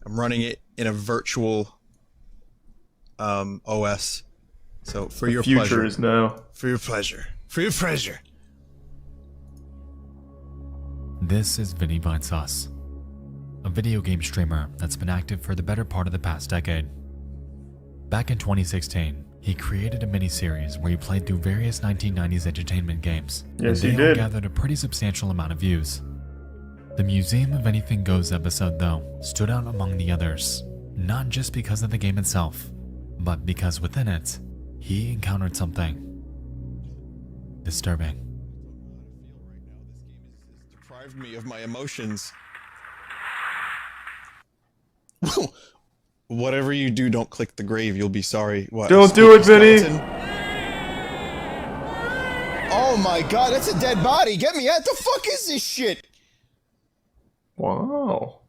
S14: I'm running it in a virtual OS. So for your
S1: future
S14: pleasure.
S1: is now.
S14: For your pleasure. For your pleasure.
S2: This is penguinz0, a video game streamer that's been active for the better part of the past decade. Back in 2016, he created a mini-series where he played through various 1990s entertainment games.
S1: Yes,
S2: and
S1: he
S2: they all
S1: did.
S2: gathered a pretty substantial amount of views. The Museum of Anything Goes episode, though, stood out among the others, not just because of the game itself, but because within it, he encountered something disturbing.
S14: Deprived me of my emotions. Whatever you do, don't click the grave. You'll be sorry. What?
S1: Don't do it, Vinny.
S14: Oh my god, that's a dead body. Get me out. The fuck is this shit?
S1: Wow.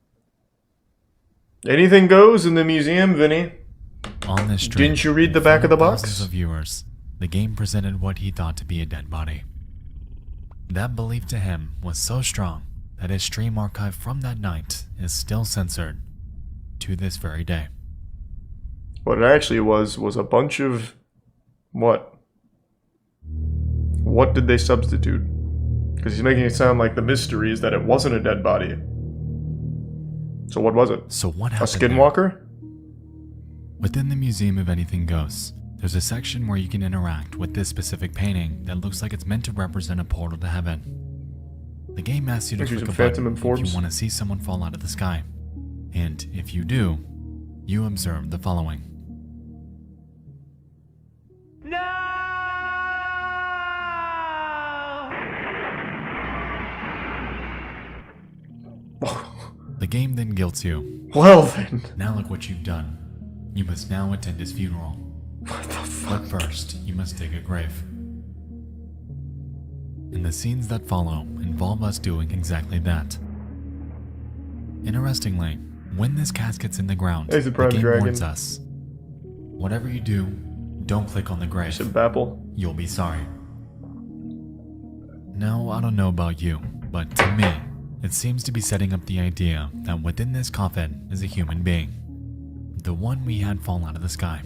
S1: Anything goes in the museum, Vinny.
S2: On this stream,
S1: didn't you read the back of the box?
S2: Thousands of viewers, the game presented what he thought to be a dead body. That belief to him was so strong that his stream archive from that night is still censored to this very day.
S1: What it actually was a bunch of... what? What did they substitute? Because he's making it sound like the mystery is that it wasn't a dead body. So what was it?
S2: So what
S1: A
S2: happened
S1: skinwalker?
S2: Within the Museum of Anything Goes, there's a section where you can interact with this specific painting that looks like it's meant to represent a portal to heaven. The game asks you to click a button if you want to see someone fall out of the sky. And if you do, you observe the following. The game then guilts you.
S1: Well then.
S2: Now look what you've done. You must now attend his funeral.
S1: What the fuck?
S2: But first, you must dig a grave. And the scenes that follow involve us doing exactly that. Interestingly, when this casket's in the ground,
S1: Hey,
S2: the game warns us. Whatever you do, don't click on the grave. You'll be sorry. Now, I don't know about you, but to me, it seems to be setting up the idea that within this coffin is a human being. The one we had fall out of the sky.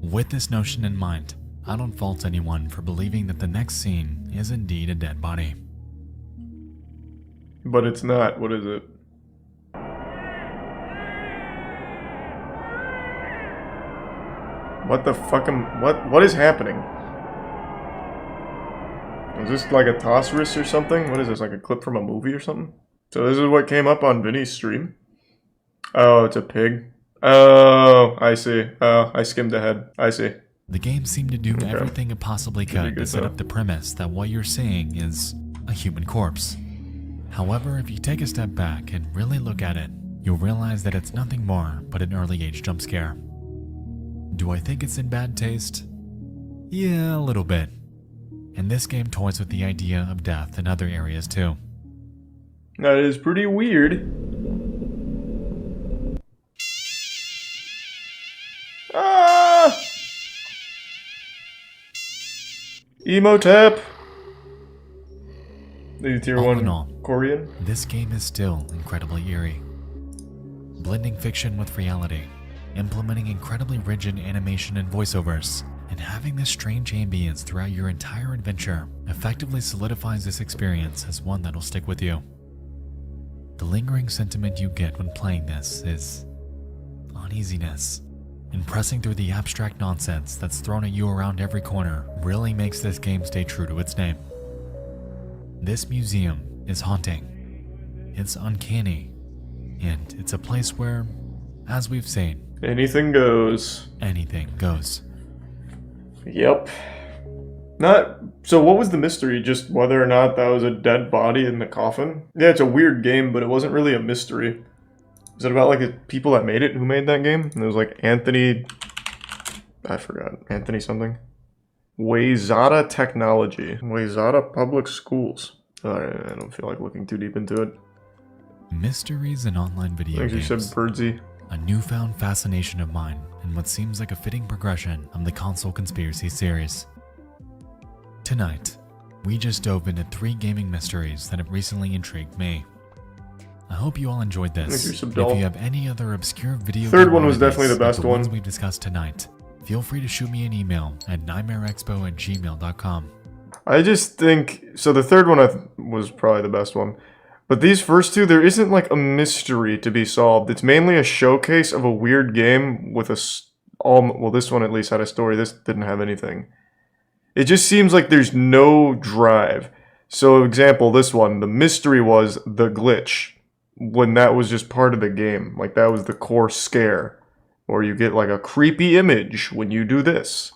S2: With this notion in mind, I don't fault anyone for believing that the next scene is indeed a dead body.
S1: But it's not. What is it? What the fuck what is happening? Is this like a Tosserus or something? What is this, like a clip from a movie or something? So this is what came up on Vinny's stream? Oh, it's a pig. Oh, I see. Oh, I skimmed ahead. I see.
S2: The game seemed to do everything it possibly could to set up the premise that what you're seeing is a human corpse. However, if you take a step back and really look at it, you'll realize that it's nothing more but an early age jump scare. Do I think it's in bad taste? Yeah, a little bit. And this game toys with the idea of death in other areas too.
S1: That is pretty weird. Ah! Emo tap. The tier 1 Korean.
S2: This game is still incredibly eerie. Blending fiction with reality, implementing incredibly rigid animation and voiceovers, and having this strange ambience throughout your entire adventure effectively solidifies this experience as one that'll stick with you. The lingering sentiment you get when playing this is uneasiness, and pressing through the abstract nonsense that's thrown at you around every corner really makes this game stay true to its name. This museum is haunting, it's uncanny, and it's a place where, as we've seen,
S1: anything goes.
S2: Anything goes.
S1: Yep. So what was the mystery? Just whether or not that was a dead body in the coffin? Yeah, it's a weird game, but it wasn't really a mystery. Is it about like the people that made it, who made that game? And it was like Anthony... I forgot. Anthony something? Wayzata Technology. Wayzata Public Schools. I don't feel like looking too deep into it.
S2: Mysteries in online video games.
S1: I think you said Birdsy.
S2: A newfound fascination of mine, and what seems like a fitting progression of the console conspiracy series. Tonight, we just dove into 3 gaming mysteries that have recently intrigued me. I hope you all enjoyed this. If
S1: Subdol.
S2: you have any other obscure video
S1: Third
S2: game
S1: one was
S2: oddities
S1: definitely the best
S2: like the ones
S1: one.
S2: we discussed tonight, feel free to shoot me an email at nightmareexpo@gmail.com.
S1: I just think so. The third one was probably the best one, but these first two, there isn't like a mystery to be solved. It's mainly a showcase of a weird game with well, this one at least had a story. This didn't have anything. It just seems like there's no drive. So, example, this one, the mystery was the glitch, when that was just part of the game. Like, that was the core scare. Or you get, like, a creepy image when you do this.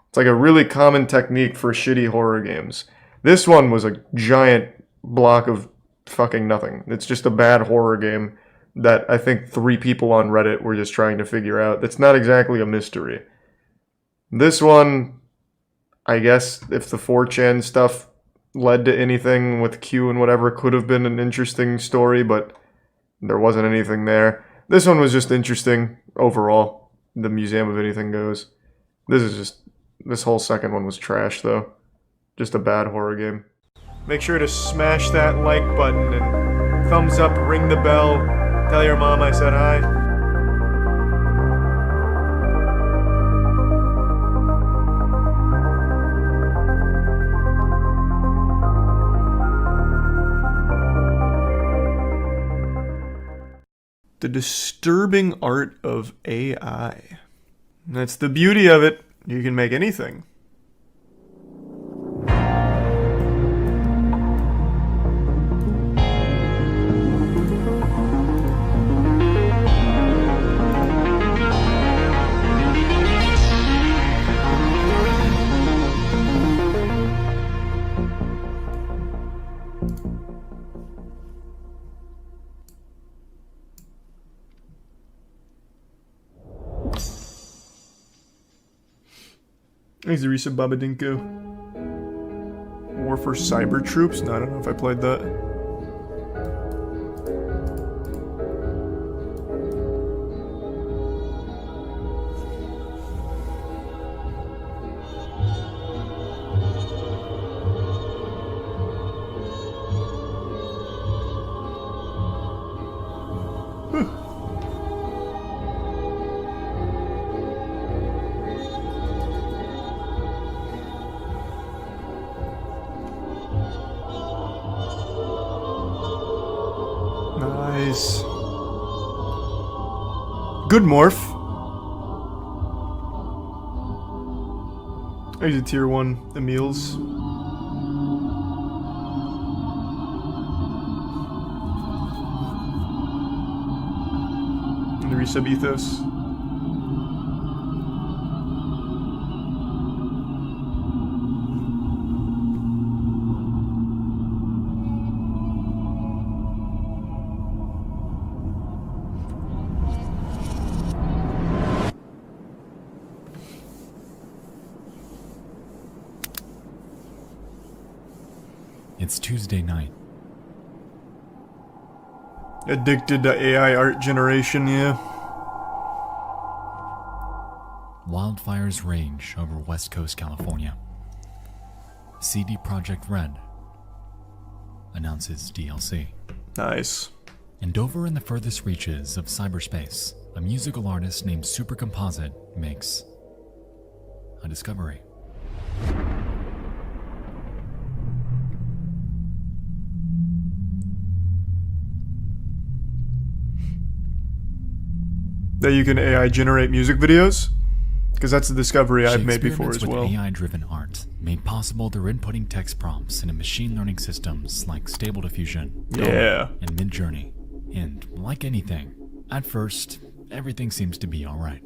S1: It's like a really common technique for shitty horror games. This one was a giant block of fucking nothing. It's just a bad horror game that I think 3 people on Reddit were just trying to figure out. That's not exactly a mystery. This one, I guess, if the 4chan stuff led to anything with Q and whatever, could have been an interesting story, but there wasn't anything there. This one was just interesting overall. The Museum of Anything Goes. This whole second one was trash, though. Just a bad horror game. Make sure to smash that like button and thumbs up, ring the bell, tell your mom I said hi. The disturbing art of AI. That's the beauty of it. You can make anything. Thanks, Arisa Babadinko. War for Cyber Troops? No, I don't know if I played that. Nice. Good morph. There's a tier 1 Emils. And the resub ethos.
S2: It's Tuesday night.
S1: Addicted to AI art generation, yeah.
S2: Wildfires rage over West Coast California. CD Projekt Red announces DLC.
S1: Nice.
S2: And over in the furthest reaches of cyberspace, a musical artist named Supercomposite makes a discovery.
S1: That you can AI generate music videos? Because that's a discovery I've made before as well.
S2: With AI-driven art, made possible through inputting text prompts into machine learning systems like Stable Diffusion,
S1: yeah,
S2: and Midjourney. And like anything, at first, everything seems to be alright.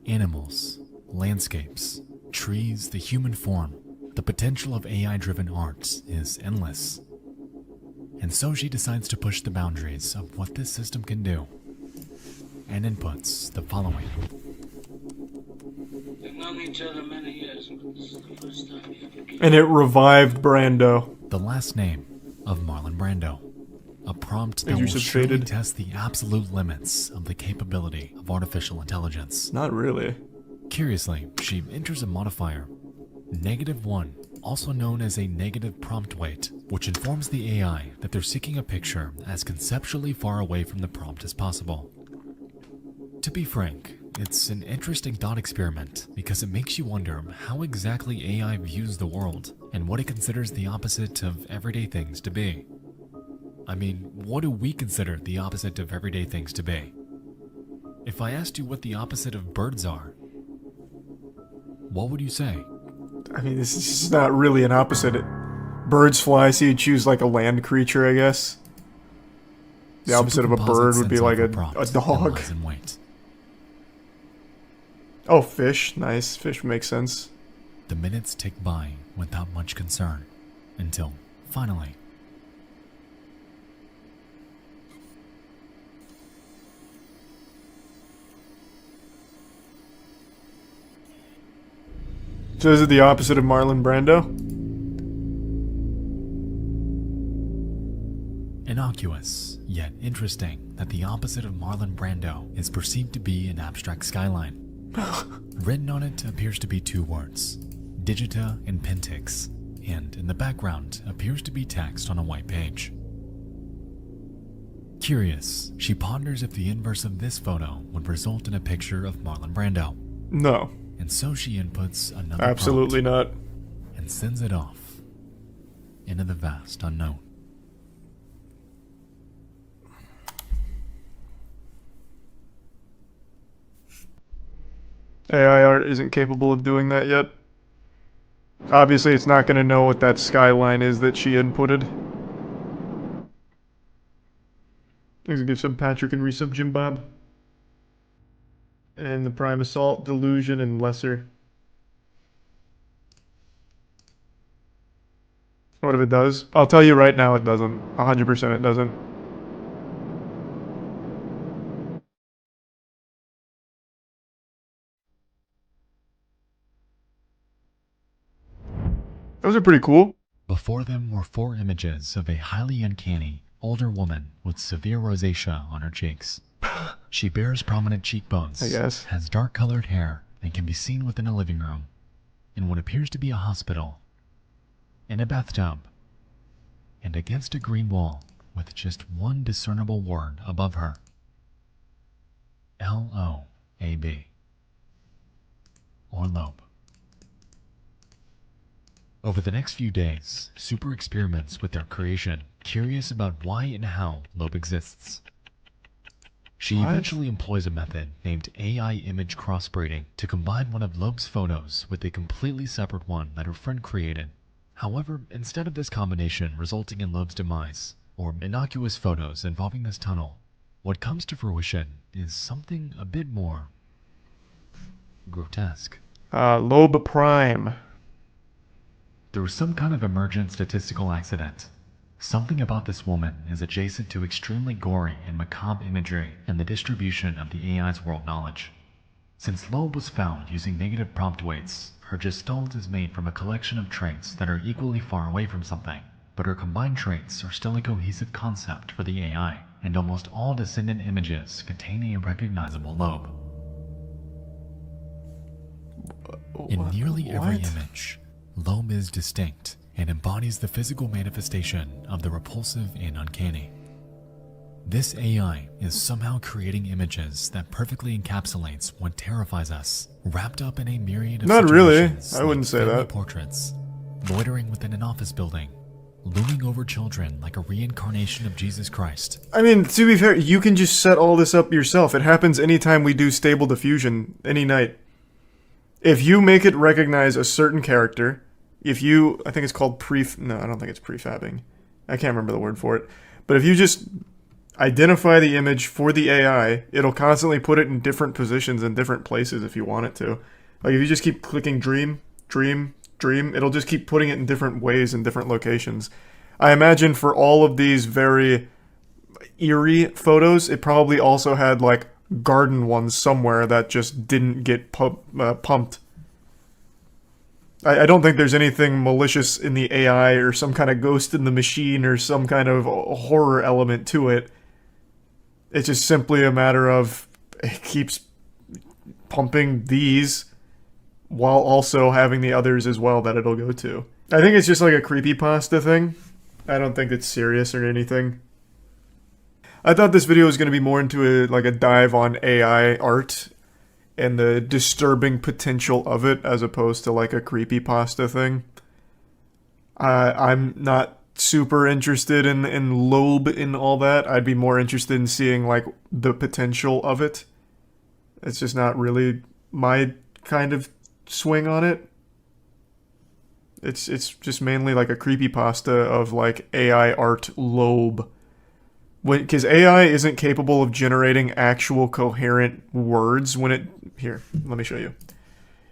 S2: Animals, landscapes, trees, the human form, the potential of AI-driven art is endless. And so she decides to push the boundaries of what this system can do, and inputs the following.
S4: We've known each other many years, but this is the first time you've...
S1: And it revived Brando.
S2: The last name of Marlon Brando. A prompt that will surely test the absolute limits of the capability of artificial intelligence.
S1: Not really.
S2: Curiously, she enters a modifier, -1, also known as a negative prompt weight, which informs the AI that they're seeking a picture as conceptually far away from the prompt as possible. To be frank, it's an interesting thought experiment because it makes you wonder how exactly AI views the world and what it considers the opposite of everyday things to be. I mean, what do we consider the opposite of everyday things to be? If I asked you what the opposite of birds are, what would you say?
S1: I mean, this is not really an opposite. Birds fly, so you choose like a land creature, I guess. The opposite of a bird would be like a dog. Oh, fish. Nice. Fish makes sense.
S2: The minutes tick by without much concern, until, finally,
S1: so is it the opposite of Marlon Brando?
S2: Innocuous, yet interesting that the opposite of Marlon Brando is perceived to be an abstract skyline. Written on it appears to be two words, Digita and Pentix, and in the background appears to be text on a white page. Curious, she ponders if the inverse of this photo would result in a picture of Marlon Brando.
S1: No.
S2: And so she inputs another
S1: Absolutely not.
S2: And sends it off into the vast unknown.
S1: AI art isn't capable of doing that yet. Obviously, it's not going to know what that skyline is that she inputted. Let's give some Patrick and resub Jim Bob. And the Prime Assault, Delusion, and Lesser. What if it does? I'll tell you right now it doesn't. 100% it doesn't. Those are pretty cool.
S2: Before them were 4 images of a highly uncanny, older woman with severe rosacea on her cheeks. She bears prominent cheekbones,
S1: I guess,
S2: has dark-colored hair, and can be seen within a living room, in what appears to be a hospital, in a bathtub, and against a green wall with just one discernible word above her. L-O-A-B. Or lobe. Over the next few days, Super experiments with their creation, curious about why and how Loeb exists. She eventually employs a method named AI image crossbreeding to combine one of Loeb's photos with a completely separate one that her friend created. However, instead of this combination resulting in Loeb's demise, or innocuous photos involving this tunnel, what comes to fruition is something a bit more grotesque.
S1: Loeb Prime.
S2: There was some kind of emergent statistical accident. Something about this woman is adjacent to extremely gory and macabre imagery in the distribution of the AI's world knowledge. Since Loeb was found using negative prompt weights, her gestalt is made from a collection of traits that are equally far away from something, but her combined traits are still a cohesive concept for the AI, and almost all descendant images contain a recognizable Loeb. In nearly every image, Loeb is distinct and embodies the physical manifestation of the repulsive and uncanny. This AI is somehow creating images that perfectly encapsulates what terrifies us, wrapped up in a myriad of
S1: Not really.
S2: situations
S1: I wouldn't
S2: like
S1: say
S2: family
S1: that.
S2: portraits, loitering within an office building, looming over children like a reincarnation of Jesus Christ.
S1: I mean, to be fair, you can just set all this up yourself. It happens anytime we do stable diffusion, any night. If you make it recognize a certain character, if you, I think it's called no, I don't think it's prefabbing. I can't remember the word for it. But if you just identify the image for the AI, it'll constantly put it in different positions in different places if you want it to. Like if you just keep clicking dream, dream, dream, it'll just keep putting it in different ways in different locations. I imagine for all of these very eerie photos, it probably also had like garden ones somewhere that just didn't get pumped. I don't think there's anything malicious in the AI or some kind of ghost in the machine or some kind of horror element to it. It's just simply a matter of it keeps pumping these while also having the others as well that it'll go to. I think it's just like a creepypasta thing. I don't think it's serious or anything. I thought this video was going to be more into a dive on AI art and the disturbing potential of it as opposed to like a creepypasta thing. I'm not super interested in Loeb and all that. I'd be more interested in seeing like the potential of it. It's just not really my kind of swing on it. It's just mainly like a creepypasta of like AI art Loeb. Because AI isn't capable of generating actual coherent words when it... Here, let me show you.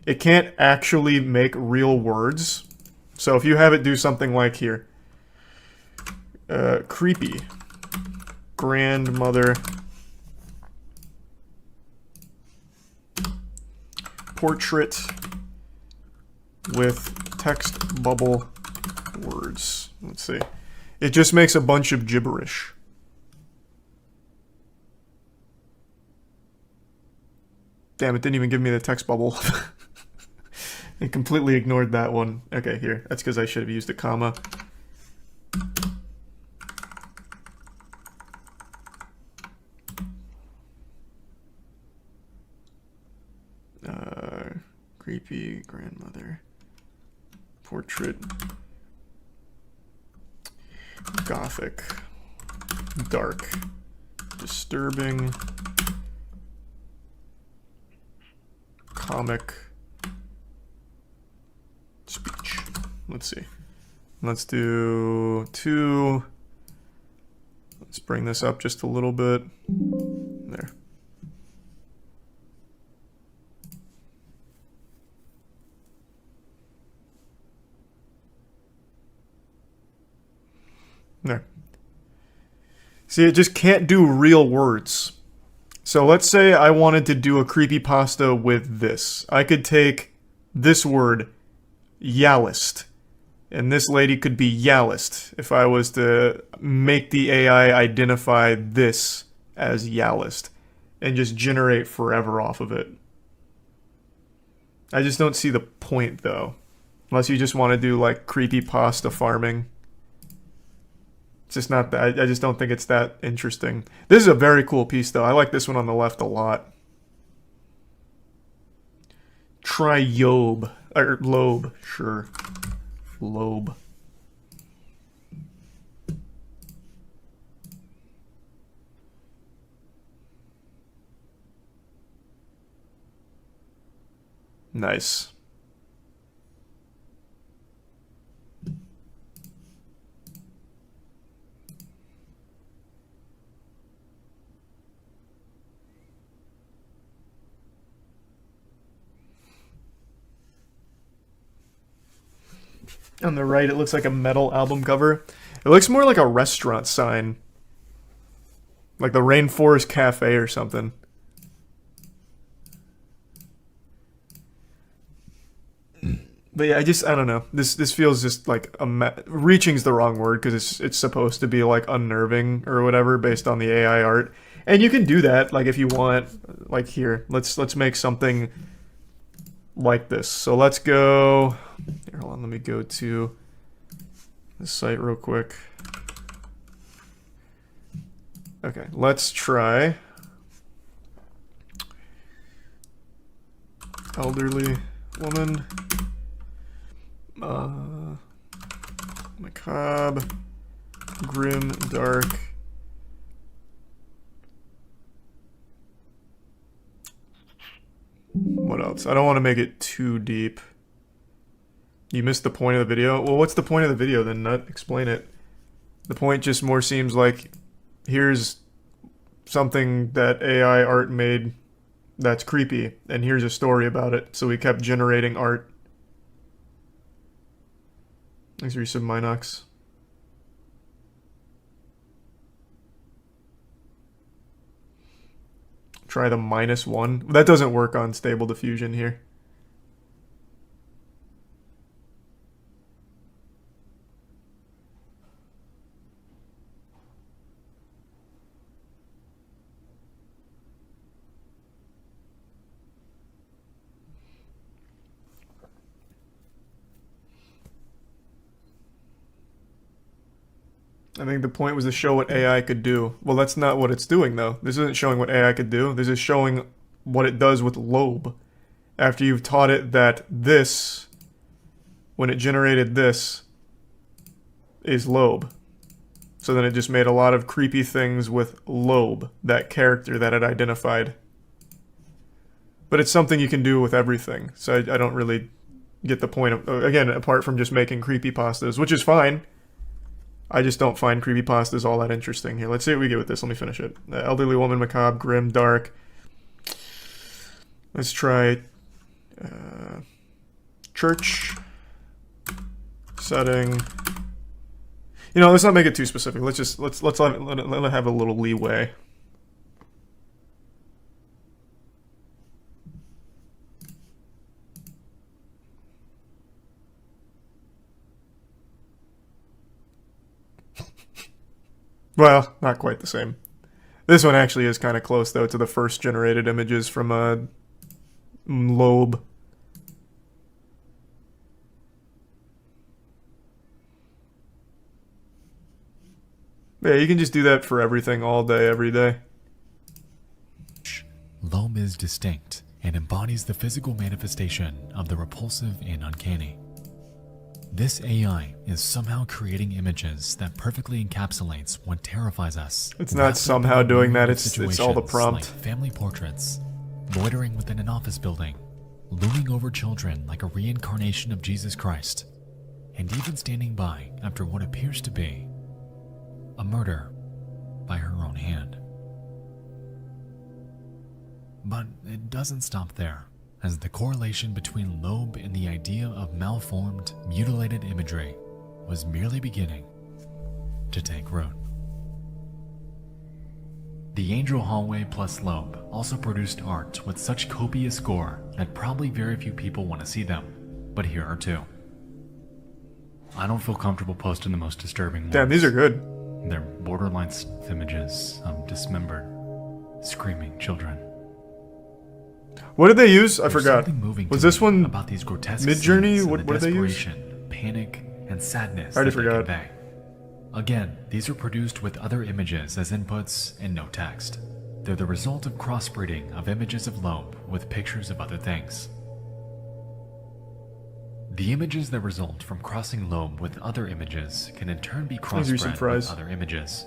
S1: It can't actually make real words. So if you have it do something like here. Creepy. Grandmother. Portrait. With text bubble words. Let's see. It just makes a bunch of gibberish. Damn, it didn't even give me the text bubble. It completely ignored that one. Okay, here. That's because I should have used a comma. Creepy grandmother. Portrait. Gothic. Dark. Disturbing. Comic. Speech. Let's see. Let's do 2. Let's bring this up just a little bit. There. There. See, it just can't do real words. So let's say I wanted to do a creepypasta with this. I could take this word, Yallist, and this lady could be Yallist if I was to make the AI identify this as Yallist and just generate forever off of it. I just don't see the point though. Unless you just want to do like creepypasta farming. It's just not that. I just don't think it's that interesting. This is a very cool piece, though. I like this one on the left a lot. Try Yob. Or Loeb. Sure. Loeb. Nice. On the right, it looks like a metal album cover. It looks more like a restaurant sign. Like the Rainforest Cafe or something. But yeah, I don't know. This feels just like reaching's the wrong word because it's supposed to be like unnerving or whatever based on the AI art. And you can do that like if you want. Like here, let's make something like this. So let's go. Here, hold on, let me go to the site real quick. Okay, let's try elderly woman. Macabre, grim, dark. What else? I don't want to make it too deep. You missed the point of the video? Well, what's the point of the video then, Nut? Explain it. The point just more seems like here's something that AI art made that's creepy, and here's a story about it. So we kept generating art. Thanks for your sub, Minox. Try the -1. That doesn't work on Stable Diffusion here. I think the point was to show what AI could do. Well, that's not what it's doing, though. This isn't showing what AI could do. This is showing what it does with Loeb. After you've taught it that this, when it generated this, is Loeb. So then it just made a lot of creepy things with Loeb, that character that it identified. But it's something you can do with everything, so I don't really get the point of, again, apart from just making creepypastas, which is fine. I just don't find creepypastas all that interesting. Here, let's see what we get with this. Let me finish it. Elderly woman, macabre, grim, dark. Let's try church setting. You know, let's not make it too specific. Let's let it have a little leeway. Well, not quite the same. This one actually is kind of close, though, to the first generated images from Loeb. Yeah, you can just do that for everything, all day, every day.
S2: Loeb is distinct and embodies the physical manifestation of the repulsive and uncanny. This AI is somehow creating images that perfectly encapsulates what terrifies us.
S1: It's not somehow doing that, it's all the prompt.
S2: Like family portraits, loitering within an office building, looming over children like a reincarnation of Jesus Christ, and even standing by after what appears to be a murder by her own hand. But it doesn't stop there, as the correlation between Loeb and the idea of malformed, mutilated imagery was merely beginning to take root. The Angel Hallway plus Loeb also produced art with such copious gore that probably very few people want to see them, but here are two. I don't feel comfortable posting the most disturbing ones.
S1: Damn, these are good.
S2: They're borderline images of dismembered, screaming children.
S1: What did they use? I
S2: There's
S1: forgot. Was this one
S2: about these grotesque
S1: Midjourney?
S2: scenes
S1: What
S2: and
S1: did they use?
S2: desperation, panic, and sadness
S1: I already
S2: that they
S1: forgot.
S2: convey. Again, these are produced with other images as inputs and no text. They're the result of crossbreeding of images of Loeb with pictures of other things. The images that result from crossing Loeb with other images can in turn be crossbred with other images.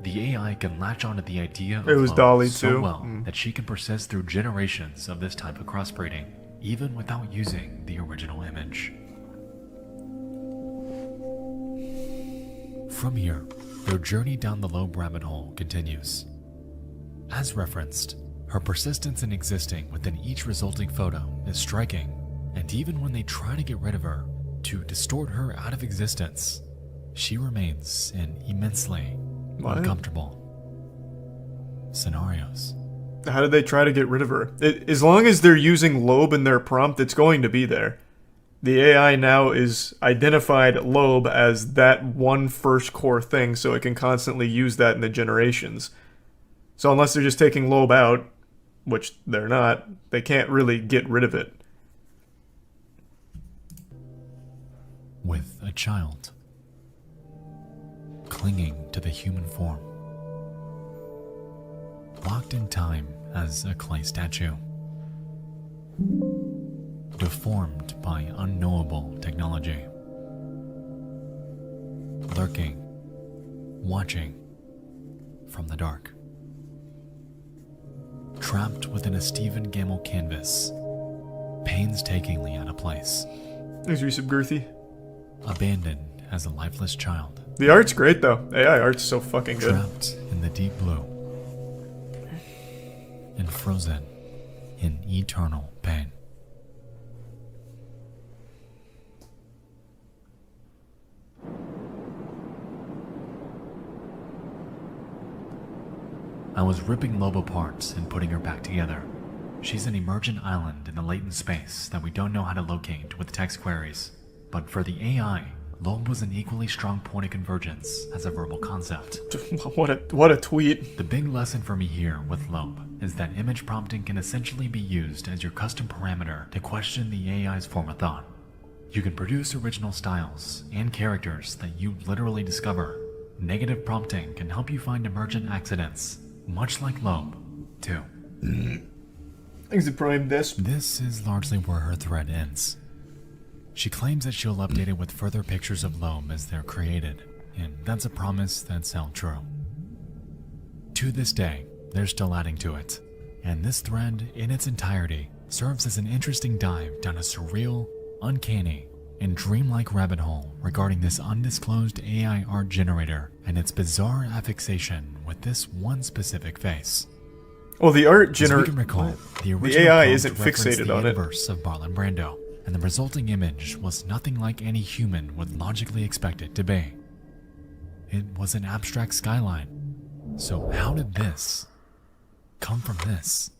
S2: The AI can latch onto the idea of Loeb
S1: Dolly
S2: so
S1: too.
S2: well that she can persist through generations of this type of crossbreeding, even without using the original image. From here, their journey down the Loeb rabbit hole continues. As referenced, her persistence in existing within each resulting photo is striking, and even when they try to get rid of her, to distort her out of existence, she remains in immensely uncomfortable scenarios.
S1: How did they try to get rid of her? As long as they're using Loeb in their prompt, it's going to be there. The AI now is identified Loeb as that one first core thing, so it can constantly use that in the generations. So unless they're just taking Loeb out, which they're not, they can't really get rid of it.
S2: With a child clinging to the human form, locked in time as a clay statue, deformed by unknowable technology, lurking, watching from the dark, trapped within a Stephen Gamble canvas, painstakingly out of place.
S1: There's Yusuf Girthy.
S2: Abandoned as a lifeless child.
S1: The art's great though. AI art's so fucking good.
S2: Trapped in the deep blue and frozen in eternal pain. I was ripping Loeb apart and putting her back together. She's an emergent island in the latent space that we don't know how to locate with text queries. But for the AI, Loeb was an equally strong point of convergence as a verbal concept.
S1: What a tweet.
S2: The big lesson for me here with Loeb is that image prompting can essentially be used as your custom parameter to question the AI's form of thought. You can produce original styles and characters that you literally discover Negative prompting can help you find emergent accidents, much like Loeb, too.
S1: Thanks to Prime this.
S2: This is largely where her thread ends. She claims that she'll update it with further pictures of Loeb as they're created, and that's a promise that's held true. To this day, they're still adding to it, and this thread, in its entirety, serves as an interesting dive down a surreal, uncanny, and dreamlike rabbit hole regarding this undisclosed AI art generator and its bizarre affixation with this one specific face.
S1: Well, the art
S2: As we can recall, the original
S1: AI
S2: prompt
S1: isn't
S2: referenced
S1: fixated
S2: the
S1: on it.
S2: universe of Marlon Brando, and the resulting image was nothing like any human would logically expect it to be. It was an abstract skyline. So how did this come from this?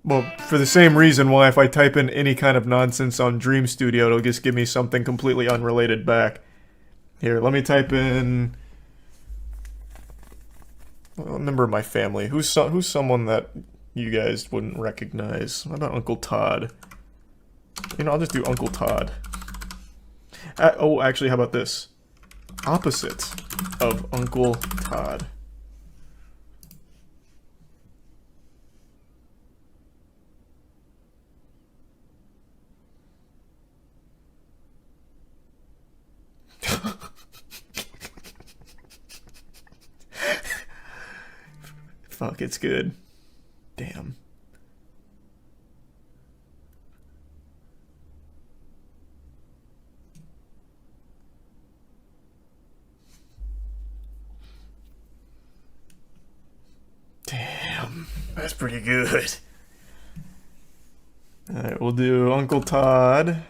S1: Well, for the same reason why if I type in any kind of nonsense on Dream Studio, it'll just give me something completely unrelated back. Here, let me type in a member of my family. Who's someone that you guys wouldn't recognize? How about Uncle Todd? You know, I'll just do Uncle Todd. Oh, actually, how about this? Opposite of Uncle Todd. Fuck, it's good. Damn. Damn, that's pretty good. Alright, we'll do Uncle Todd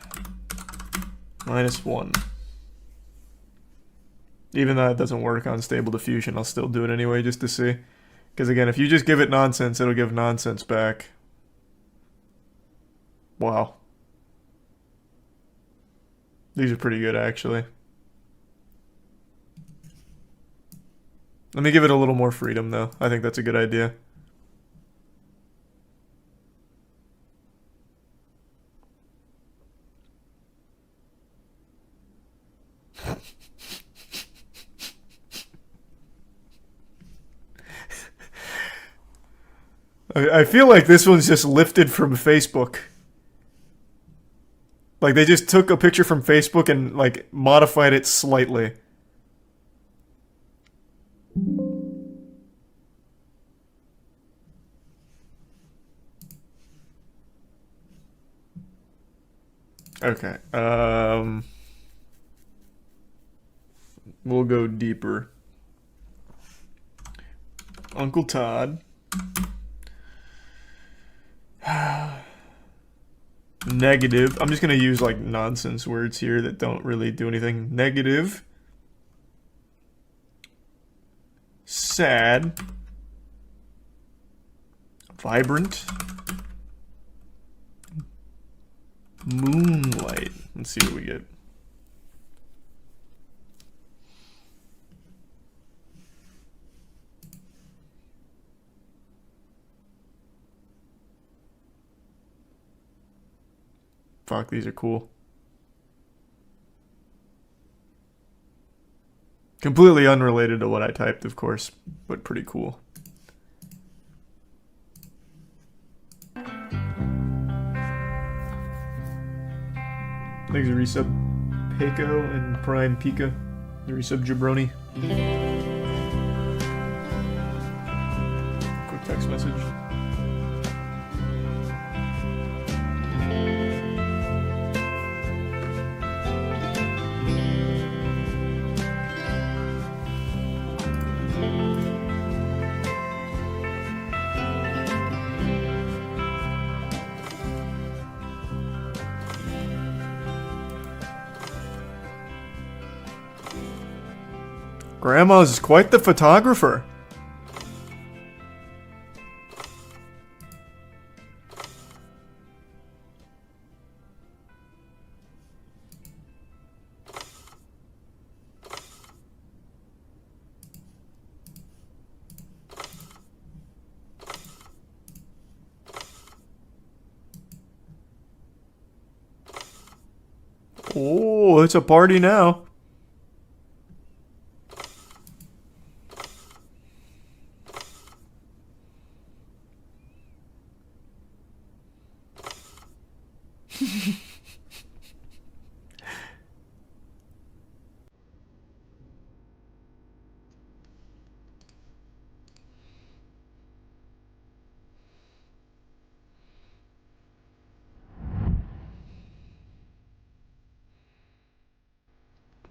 S1: -1. Even though it doesn't work on Stable Diffusion, I'll still do it anyway just to see. Because again, if you just give it nonsense, it'll give nonsense back. Wow. These are pretty good, actually. Let me give it a little more freedom, though. I think that's a good idea. I feel like this one's just lifted from Facebook. Like, they just took a picture from Facebook and, like, modified it slightly. Okay, we'll go deeper. Uncle Todd. Negative. I'm just gonna use like nonsense words here that don't really do anything. Negative. Sad. Vibrant. Moonlight. Let's see what we get. Fuck, these are cool. Completely unrelated to what I typed, of course, but pretty cool. Thanks, resub Peiko and Prime Pika. Resub Jabroni. Quick text message. Grandma's quite the photographer. Oh, it's a party now.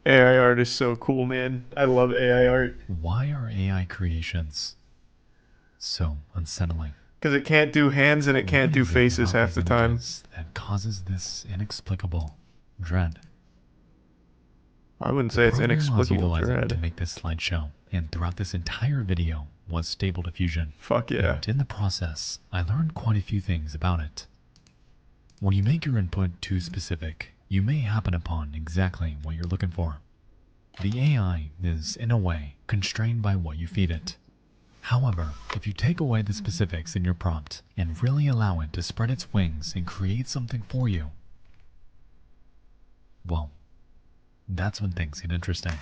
S1: AI art is so cool, man. I love AI art.
S2: Why are AI creations so unsettling?
S1: Because it can't do hands and it can't do faces half the time.
S2: That causes this inexplicable dread.
S1: I wouldn't say it's inexplicable dread.
S2: To make this slideshow, and throughout this entire video was Stable Diffusion.
S1: Fuck yeah.
S2: And in the process, I learned quite a few things about it. When you make your input too specific, you may happen upon exactly what you're looking for. The AI is, in a way, constrained by what you feed it. However, if you take away the specifics in your prompt and really allow it to spread its wings and create something for you, well, that's when things get interesting.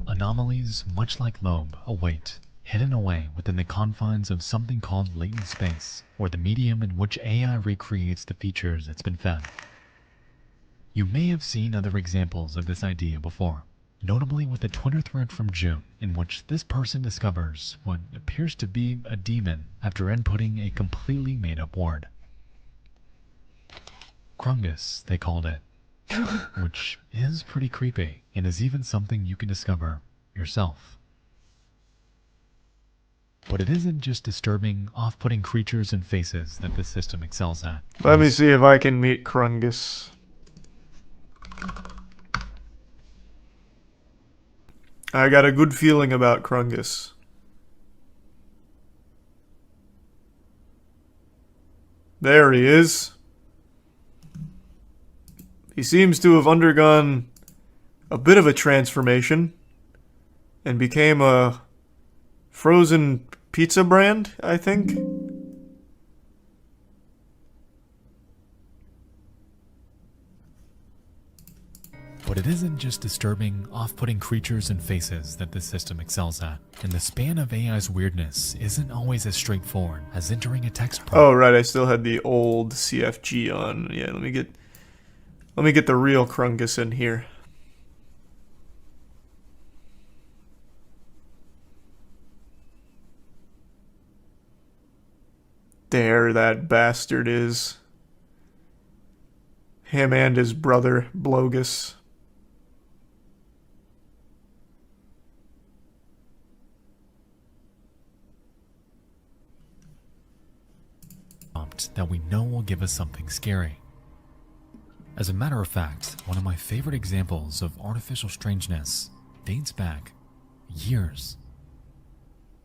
S2: Anomalies, much like Loeb, await, hidden away within the confines of something called latent space, or the medium in which AI recreates the features it's been fed. You may have seen other examples of this idea before, notably with a Twitter thread from June, in which this person discovers what appears to be a demon after inputting a completely made-up word. Krungus, they called it, which is pretty creepy, and is even something you can discover yourself. But it isn't just disturbing, off-putting creatures and faces that this system excels at.
S1: Let me see if I can meet Krungus. I got a good feeling about Krungus. There he is. He seems to have undergone a bit of a transformation and became a frozen pizza brand, I think.
S2: But it isn't just disturbing, off-putting creatures and faces that this system excels at. And the span of AI's weirdness isn't always as straightforward as entering a text prompt.
S1: Oh, right, I still had the old CFG on. Yeah, let me get the real Krungus in here. There that bastard is. Him and his brother, Blogus.
S2: That we know will give us something scary. As a matter of fact, one of my favorite examples of artificial strangeness dates back years.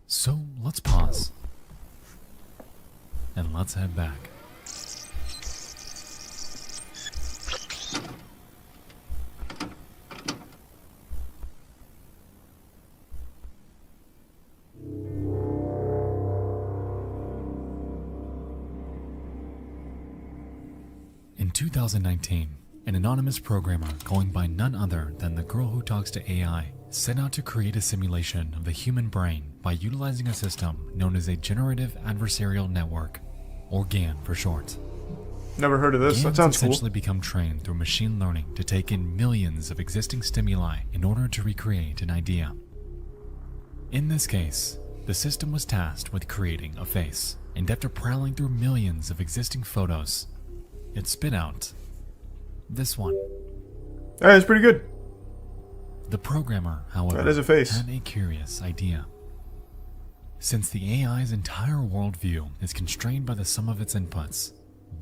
S2: So let's pause and let's head back. In 2019, an anonymous programmer going by none other than the girl who talks to AI set out to create a simulation of the human brain by utilizing a system known as a Generative Adversarial Network, or GAN for short.
S1: Never heard of this. That sounds cool.
S2: Essentially become trained through machine learning to take in millions of existing stimuli in order to recreate an idea. In this case, the system was tasked with creating a face, and after prowling through millions of existing photos, it spit out this one.
S1: That's pretty good.
S2: The programmer, however,
S1: that is a face.
S2: had a curious idea. Since the AI's entire worldview is constrained by the sum of its inputs,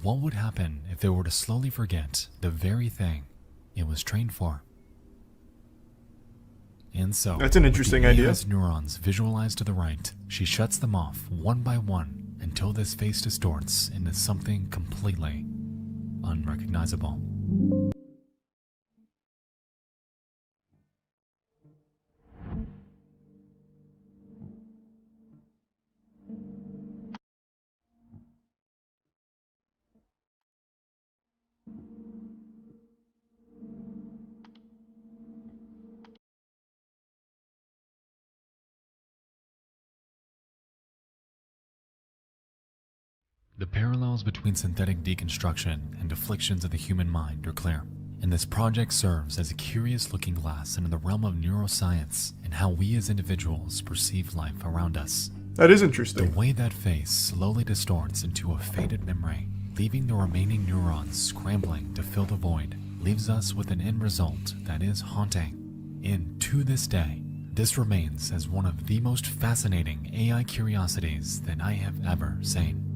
S2: what would happen if it were to slowly forget the very thing it was trained for? And so,
S1: that's an interesting idea.
S2: As neurons visualize to the right, she shuts them off one by one until this face distorts into something completely unrecognizable. The parallels between synthetic deconstruction and afflictions of the human mind are clear, and this project serves as a curious looking glass into the realm of neuroscience and how we as individuals perceive life around us.
S1: That is interesting.
S2: The way that face slowly distorts into a faded memory, leaving the remaining neurons scrambling to fill the void, leaves us with an end result that is haunting. And to this day, this remains as one of the most fascinating AI curiosities that I have ever seen.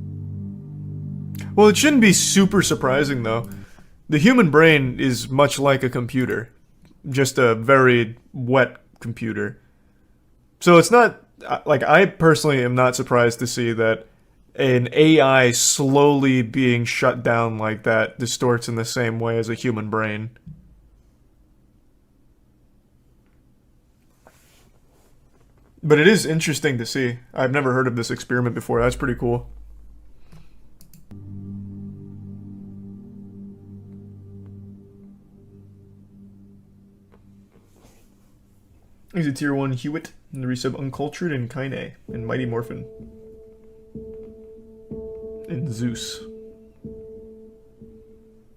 S1: Well, it shouldn't be super surprising though. The human brain is much like a computer, just a very wet computer. So it's not, like, I personally am not surprised to see that an AI slowly being shut down like that distorts in the same way as a human brain. But it is interesting to see. I've never heard of this experiment before. That's pretty cool. He's a tier 1 Hewitt, and the resub Uncultured, and Kaine, and Mighty Morphin. And Zeus.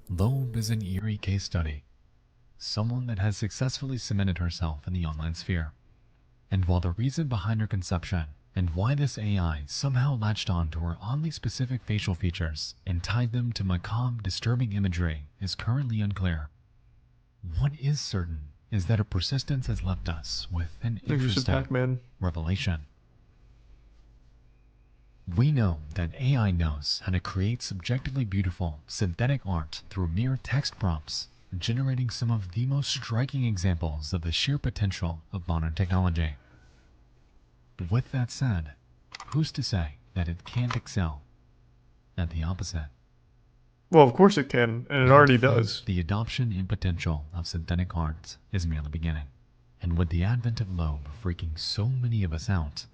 S2: Loeb is an eerie case study. Someone that has successfully cemented herself in the online sphere. And while the reason behind her conception, and why this AI somehow latched on to her oddly specific facial features and tied them to macabre, disturbing imagery is currently unclear. What is certain is that her persistence has left us with an interesting revelation. We know that AI knows how to create subjectively beautiful synthetic art through mere text prompts, generating some of the most striking examples of the sheer potential of modern technology. With that said, who's to say that it can't excel at the opposite?
S1: Well, of course it can, and it already does.
S2: The adoption and potential of synthetic art is merely beginning. And with the advent of Loeb freaking so many of us out,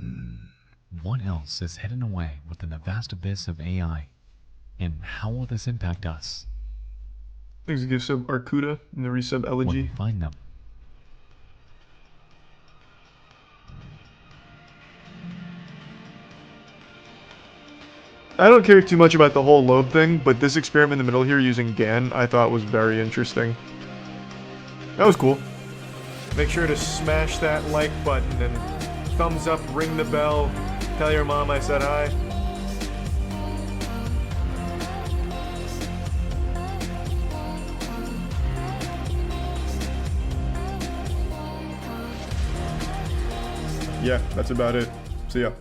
S2: what else is hidden away within the vast abyss of AI? And how will this impact us?
S1: Thanks to give sub Arcuda and the resub Elegy.
S2: When we find them.
S1: I don't care too much about the whole Loeb thing, but this experiment in the middle here using GAN I thought was very interesting. That was cool. Make sure to smash that like button and thumbs up, ring the bell, tell your mom I said hi. Yeah, that's about it. See ya.